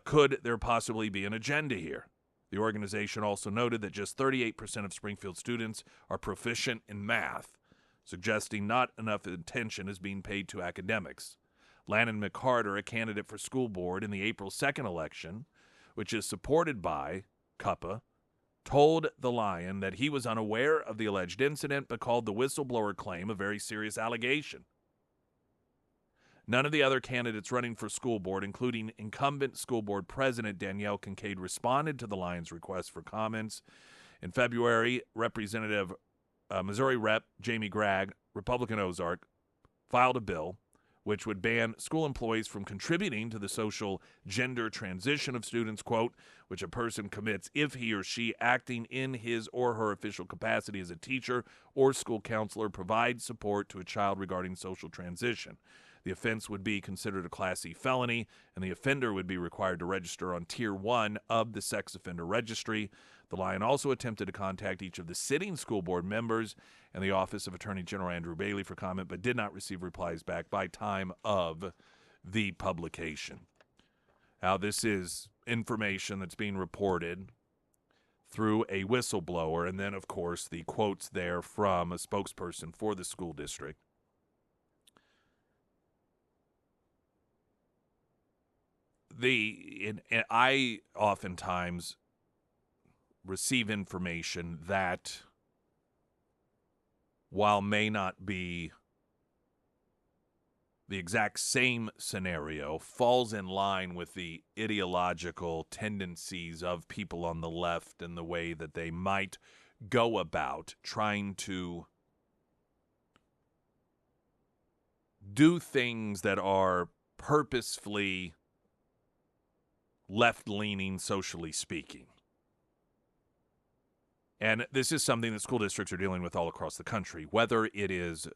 Speaker 1: Could there possibly be an agenda here? The organization also noted that just 38% of Springfield students are proficient in math, suggesting not enough attention is being paid to academics. Lannon McCarter, a candidate for school board in the April 2nd election, which is supported by CUPA, told the Lion that he was unaware of the alleged incident but called the whistleblower claim a very serious allegation. None of the other candidates running for school board, including incumbent school board president Danielle Kincaid, responded to the Lion's request for comments. In February, Missouri Rep. Jamie Gregg, Republican Ozark, filed a bill which would ban school employees from contributing to the social gender transition of students, quote, which a person commits if he or she, acting in his or her official capacity as a teacher or school counselor, provides support to a child regarding social transition. The offense would be considered a Class C felony, and the offender would be required to register on Tier 1 of the Sex Offender Registry. The Lion also attempted to contact each of the sitting school board members and the Office of Attorney General Andrew Bailey for comment, but did not receive replies back by time of the publication. Now, this is information that's being reported through a whistleblower, and then, of course, the quotes there from a spokesperson for the school district. I oftentimes receive information that, while may not be the exact same scenario, falls in line with the ideological tendencies of people on the left and the way that they might go about trying to do things that are purposefully left-leaning, socially speaking. And this is something that school districts are dealing with all across the country, whether it is,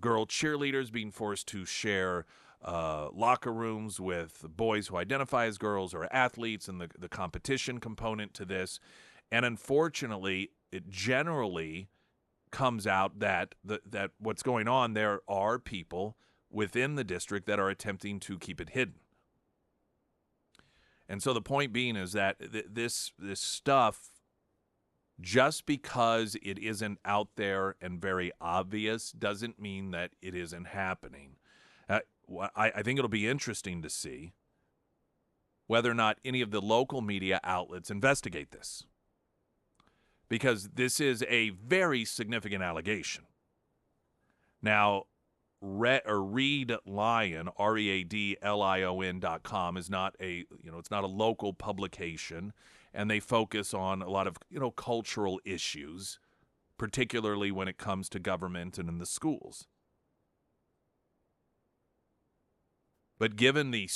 Speaker 1: girl cheerleaders being forced to share locker rooms with boys who identify as girls or athletes, and the competition component to this. And unfortunately, it generally comes out that that what's going on, there are people within the district that are attempting to keep it hidden. And so the point being is that this stuff, just because it isn't out there and very obvious, doesn't mean that it isn't happening. I think it'll be interesting to see whether or not any of the local media outlets investigate this, because this is a very significant allegation. Now, Read Lion, ReadLion.com, is not it's not a local publication, and they focus on a lot of, cultural issues, particularly when it comes to government and in the schools. But given the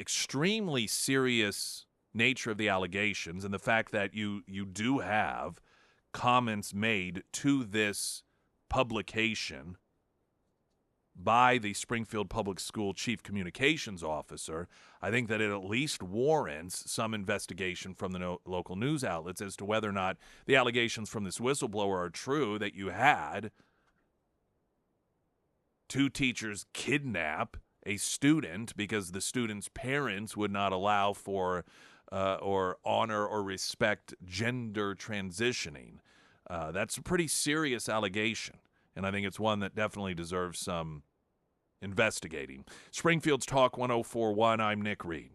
Speaker 1: extremely serious nature of the allegations and the fact that you do have comments made to this publication by the Springfield Public School Chief Communications Officer, I think that it at least warrants some investigation from the local news outlets as to whether or not the allegations from this whistleblower are true, that you had two teachers kidnap a student because the student's parents would not allow for or honor or respect gender transitioning. That's a pretty serious allegation, and I think it's one that definitely deserves some investigating. Springfield's Talk 1041, I'm Nick Reed.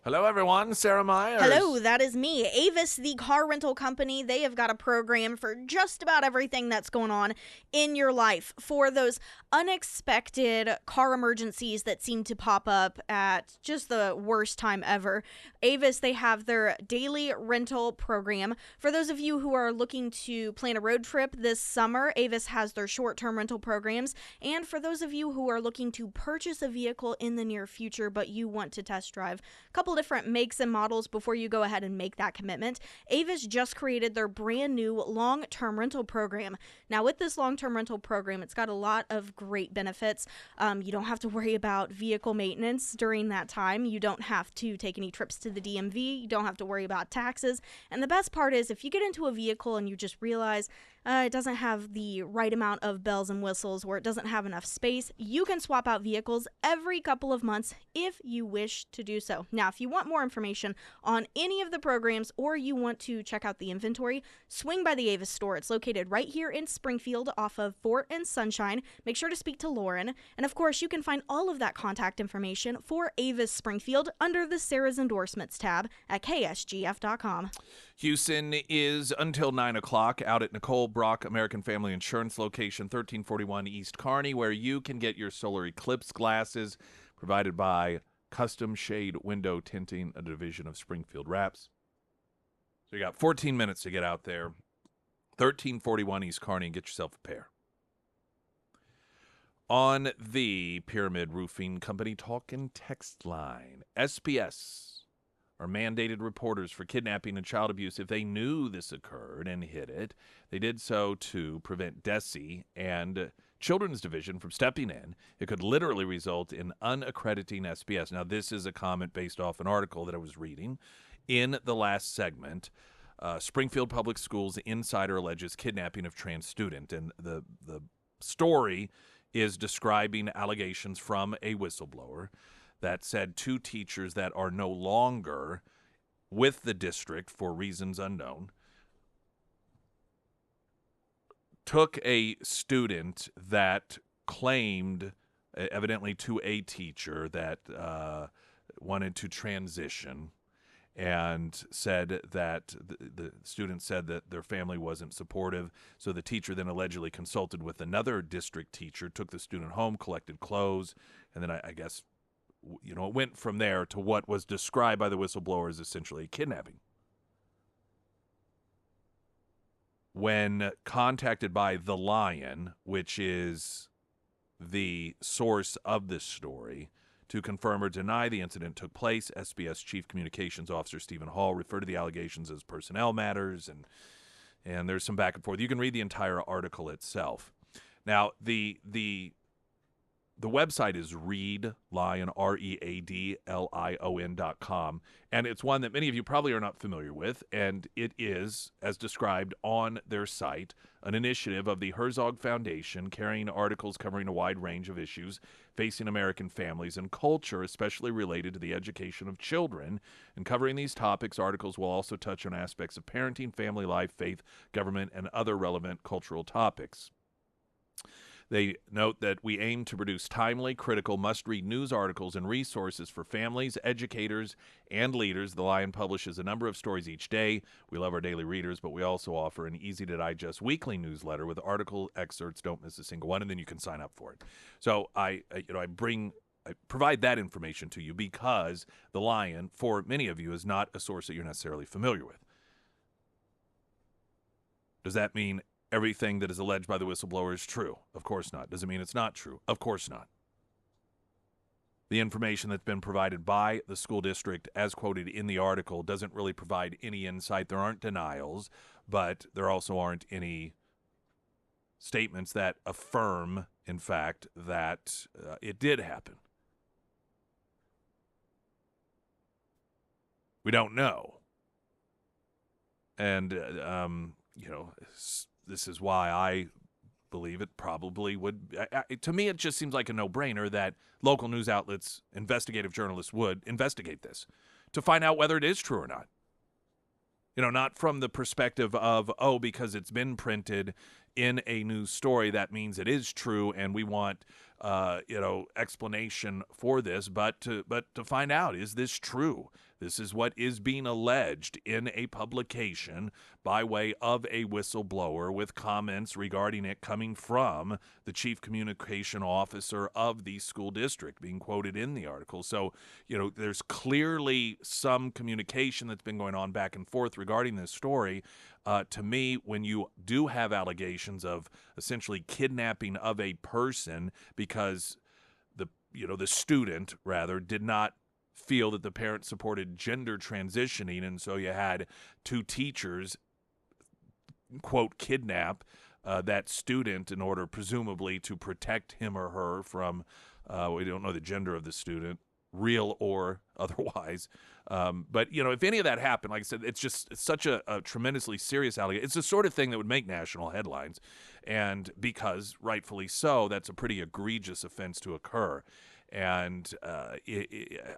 Speaker 1: Hello, everyone. Sarah Myers.
Speaker 2: Hello, that is me. Avis, the car rental company, they have got a program for just about everything that's going on in your life. For those unexpected car emergencies that seem to pop up at just the worst time ever, Avis, they have their daily rental program. For those of you who are looking to plan a road trip this summer, Avis has their short-term rental programs. And for those of you who are looking to purchase a vehicle in the near future, but you want to test drive a couple different makes and models before you go ahead and make that commitment, Avis just created their brand new long-term rental program. Now, with this long-term rental program, it's got a lot of great benefits. You don't have to worry about vehicle maintenance during that time. You don't have to take any trips to the DMV. You don't have to worry about taxes. And the best part is, if you get into a vehicle and you just realize it doesn't have the right amount of bells and whistles, or it doesn't have enough space, you can swap out vehicles every couple of months if you wish to do so. Now, if you want more information on any of the programs, or you want to check out the inventory, swing by the Avis store. It's located right here in Springfield off of Fort and Sunshine. Make sure to speak to Lauren. And of course, you can find all of that contact information for Avis Springfield under the Sarah's Endorsements tab at KSGF.com.
Speaker 1: Houston is until 9 o'clock out at Nicole Brock American Family Insurance location, 1341 East Kearney, where you can get your solar eclipse glasses provided by Custom Shade Window Tinting, a division of Springfield Wraps. So you got 14 minutes to get out there. 1341 East Kearney, and get yourself a pair. On the Pyramid Roofing Company talk and text line, SPS are mandated reporters for kidnapping and child abuse. If they knew this occurred and hid it, they did so to prevent DESE and Children's Division from stepping in. It could literally result in unaccrediting SPS. Now, this is a comment based off an article that I was reading in the last segment. Springfield Public Schools insider alleges kidnapping of trans student, and the story is describing allegations from a whistleblower that said two teachers that are no longer with the district for reasons unknown took a student that claimed, evidently to a teacher, that wanted to transition, and said that the student said that their family wasn't supportive. So the teacher then allegedly consulted with another district teacher, took the student home, collected clothes, and then I guess, it went from there to what was described by the whistleblower as essentially a kidnapping. When contacted by The Lion, which is the source of this story, to confirm or deny the incident took place, SBS Chief Communications Officer Stephen Hall referred to the allegations as personnel matters, and there's some back and forth. You can read the entire article itself. Now, the website is readlion, READLION.com, and it's one that many of you probably are not familiar with, and it is, as described on their site, an initiative of the Herzog Foundation carrying articles covering a wide range of issues facing American families and culture, especially related to the education of children. And covering these topics, articles will also touch on aspects of parenting, family life, faith, government, and other relevant cultural topics. They note that we aim to produce timely, critical, must-read news articles and resources for families, educators, and leaders. The Lion publishes a number of stories each day. We love our daily readers, but we also offer an easy-to-digest weekly newsletter with article excerpts. Don't miss a single one, and then you can sign up for it. So I provide that information to you because The Lion, for many of you, is not a source that you're necessarily familiar with. Does that mean everything that is alleged by the whistleblower is true? Of course not. Does it mean it's not true? Of course not. The information that's been provided by the school district, as quoted in the article, doesn't really provide any insight. There aren't denials, but there also aren't any statements that affirm, in fact, that it did happen. We don't know. And, this is why I believe it probably would. To me, it just seems like a no-brainer that local news outlets, investigative journalists would investigate this to find out whether it is true or not. Not from the perspective of, because it's been printed in a news story, that means it is true, and we want, explanation for this, but to find out, is this true? This is what is being alleged in a publication by way of a whistleblower, with comments regarding it coming from the chief communication officer of the school district being quoted in the article. So, there's clearly some communication that's been going on back and forth regarding this story. To me, when you do have allegations of essentially kidnapping of a person because the student rather did not feel that the parent supported gender transitioning, and so you had two teachers, quote, kidnap that student in order presumably to protect him or her from, we don't know the gender of the student, real or otherwise. But, if any of that happened, like I said, it's such a tremendously serious allegation. It's the sort of thing that would make national headlines. And because, rightfully so, that's a pretty egregious offense to occur. And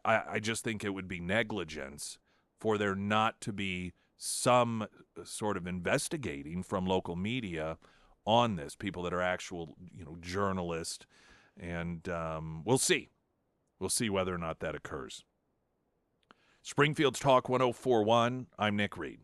Speaker 1: I just think it would be negligence for there not to be some sort of investigating from local media on this, people that are actual, journalists. And we'll see. We'll see whether or not that occurs. Springfield's Talk 1041. I'm Nick Reed.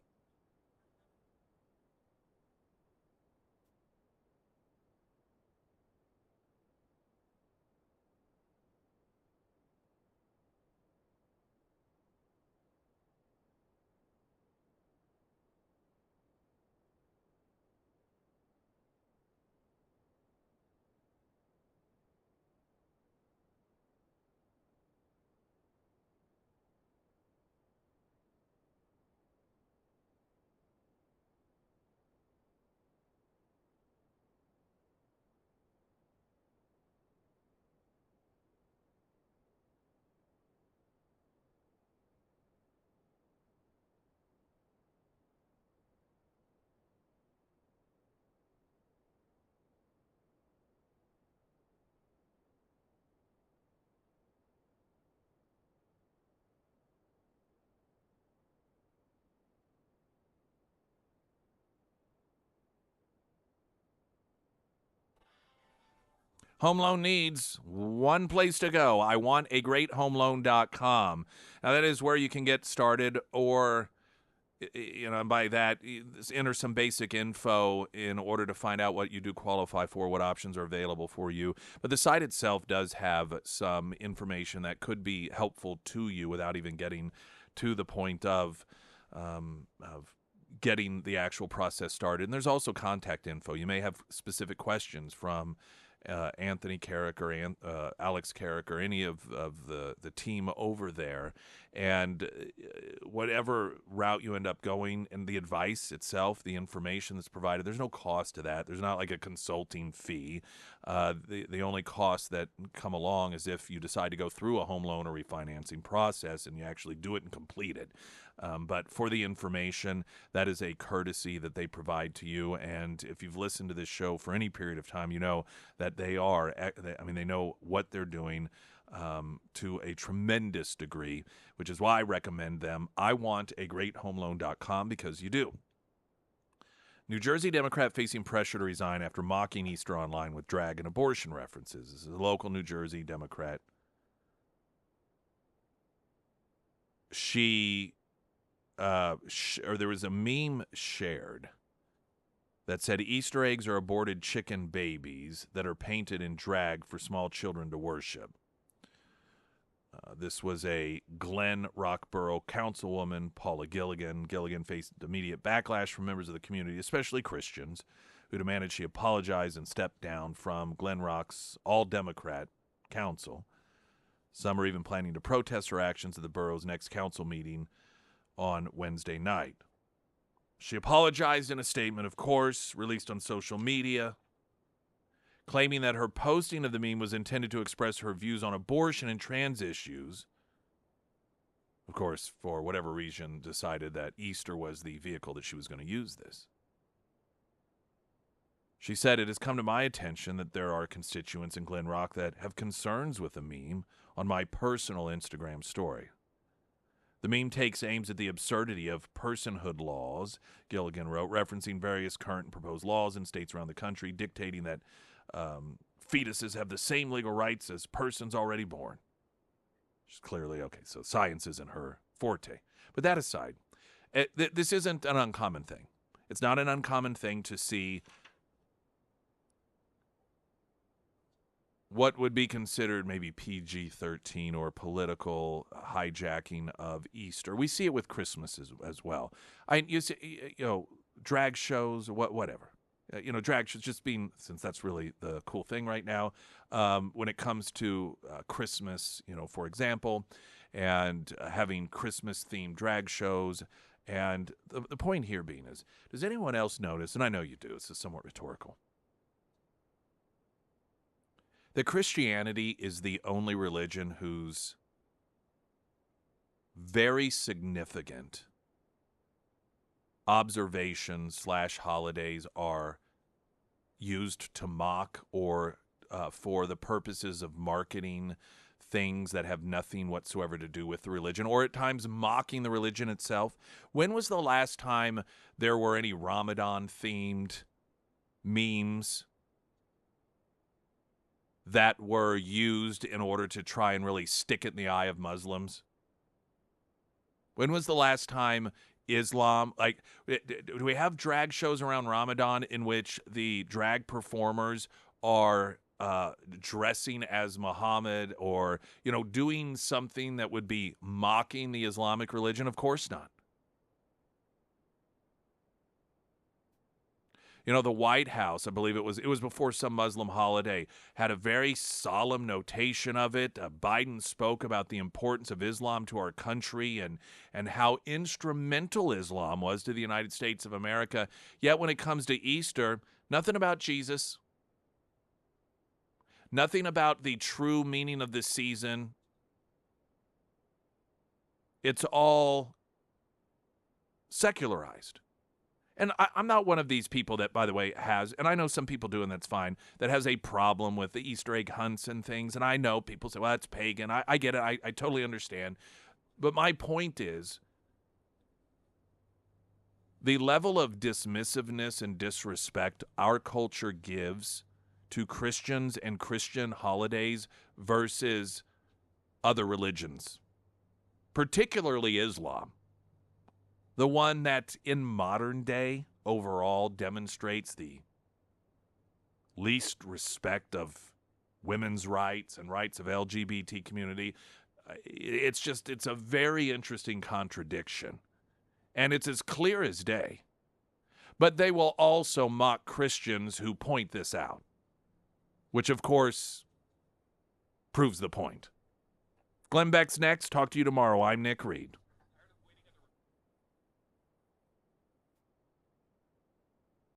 Speaker 1: Home loan needs one place to go. I want a great homeloan.com. Now, that is where you can get started, or, by that, enter some basic info in order to find out what you do qualify for, what options are available for you. But the site itself does have some information that could be helpful to you without even getting to the point of getting the actual process started. And there's also contact info. You may have specific questions from Anthony Carrick or Alex Carrick or any of the team over there. And whatever route you end up going, and the advice itself, the information that's provided, there's no cost to that. There's not like a consulting fee. The only costs that come along is if you decide to go through a home loan or refinancing process and you actually do it and complete it. But for the information, that is a courtesy that they provide to you. And if you've listened to this show for any period of time, you know that they know what they're doing to a tremendous degree, which is why I recommend them. I want a great homeloan.com because you do. New Jersey Democrat facing pressure to resign after mocking Easter online with drag and abortion references. This is a local New Jersey Democrat. There was a meme shared that said Easter eggs are aborted chicken babies that are painted in drag for small children to worship. This was a Glen Rockborough councilwoman, Paula Gilligan. Gilligan faced immediate backlash from members of the community, especially Christians, who demanded she apologize and step down from Glen Rock's all-Democrat council. Some are even planning to protest her actions at the borough's next council meeting on Wednesday night. She apologized in a statement, of course, released on social media, claiming that her posting of the meme was intended to express her views on abortion and trans issues. Of course, for whatever reason, decided that Easter was the vehicle that she was going to use this. She said, "It has come to my attention that there are constituents in Glen Rock that have concerns with the meme on my personal Instagram story. The meme takes aims at the absurdity of personhood laws," Gilligan wrote, referencing various current and proposed laws in states around the country dictating that fetuses have the same legal rights as persons already born. She's clearly, okay, so science isn't her forte. But that aside, this isn't an uncommon thing. It's not an uncommon thing to see what would be considered maybe PG-13 or political hijacking of Easter. We see it with Christmas as well. Drag shows, whatever. Drag shows just being, since that's really the cool thing right now, when it comes to Christmas, for example, and having Christmas-themed drag shows. And the point here being is, does anyone else notice, and I know you do, this is somewhat rhetorical, that Christianity is the only religion whose very significant observations / holidays are used to mock or for the purposes of marketing things that have nothing whatsoever to do with the religion, or at times mocking the religion itself? When was the last time there were any Ramadan-themed memes that were used in order to try and really stick it in the eye of Muslims? When was the last time Islam, do we have drag shows around Ramadan in which the drag performers are dressing as Muhammad or, doing something that would be mocking the Islamic religion? Of course not. The White House, I believe it was before some Muslim holiday, had a very solemn notation of it. Biden spoke about the importance of Islam to our country and how instrumental Islam was to the United States of America. Yet when it comes to Easter, nothing about Jesus, nothing about the true meaning of this season. It's all secularized. And I'm not one of these people that, by the way, has, and I know some people do, and that's fine, that has a problem with the Easter egg hunts and things. And I know people say, well, that's pagan. I get it. I totally understand. But my point is, the level of dismissiveness and disrespect our culture gives to Christians and Christian holidays versus other religions, particularly Islam. The one that in modern day overall demonstrates the least respect of women's rights and rights of LGBT community. It's a very interesting contradiction. And it's as clear as day. But they will also mock Christians who point this out, which of course proves the point. Glenn Beck's next. Talk to you tomorrow. I'm Nick Reed.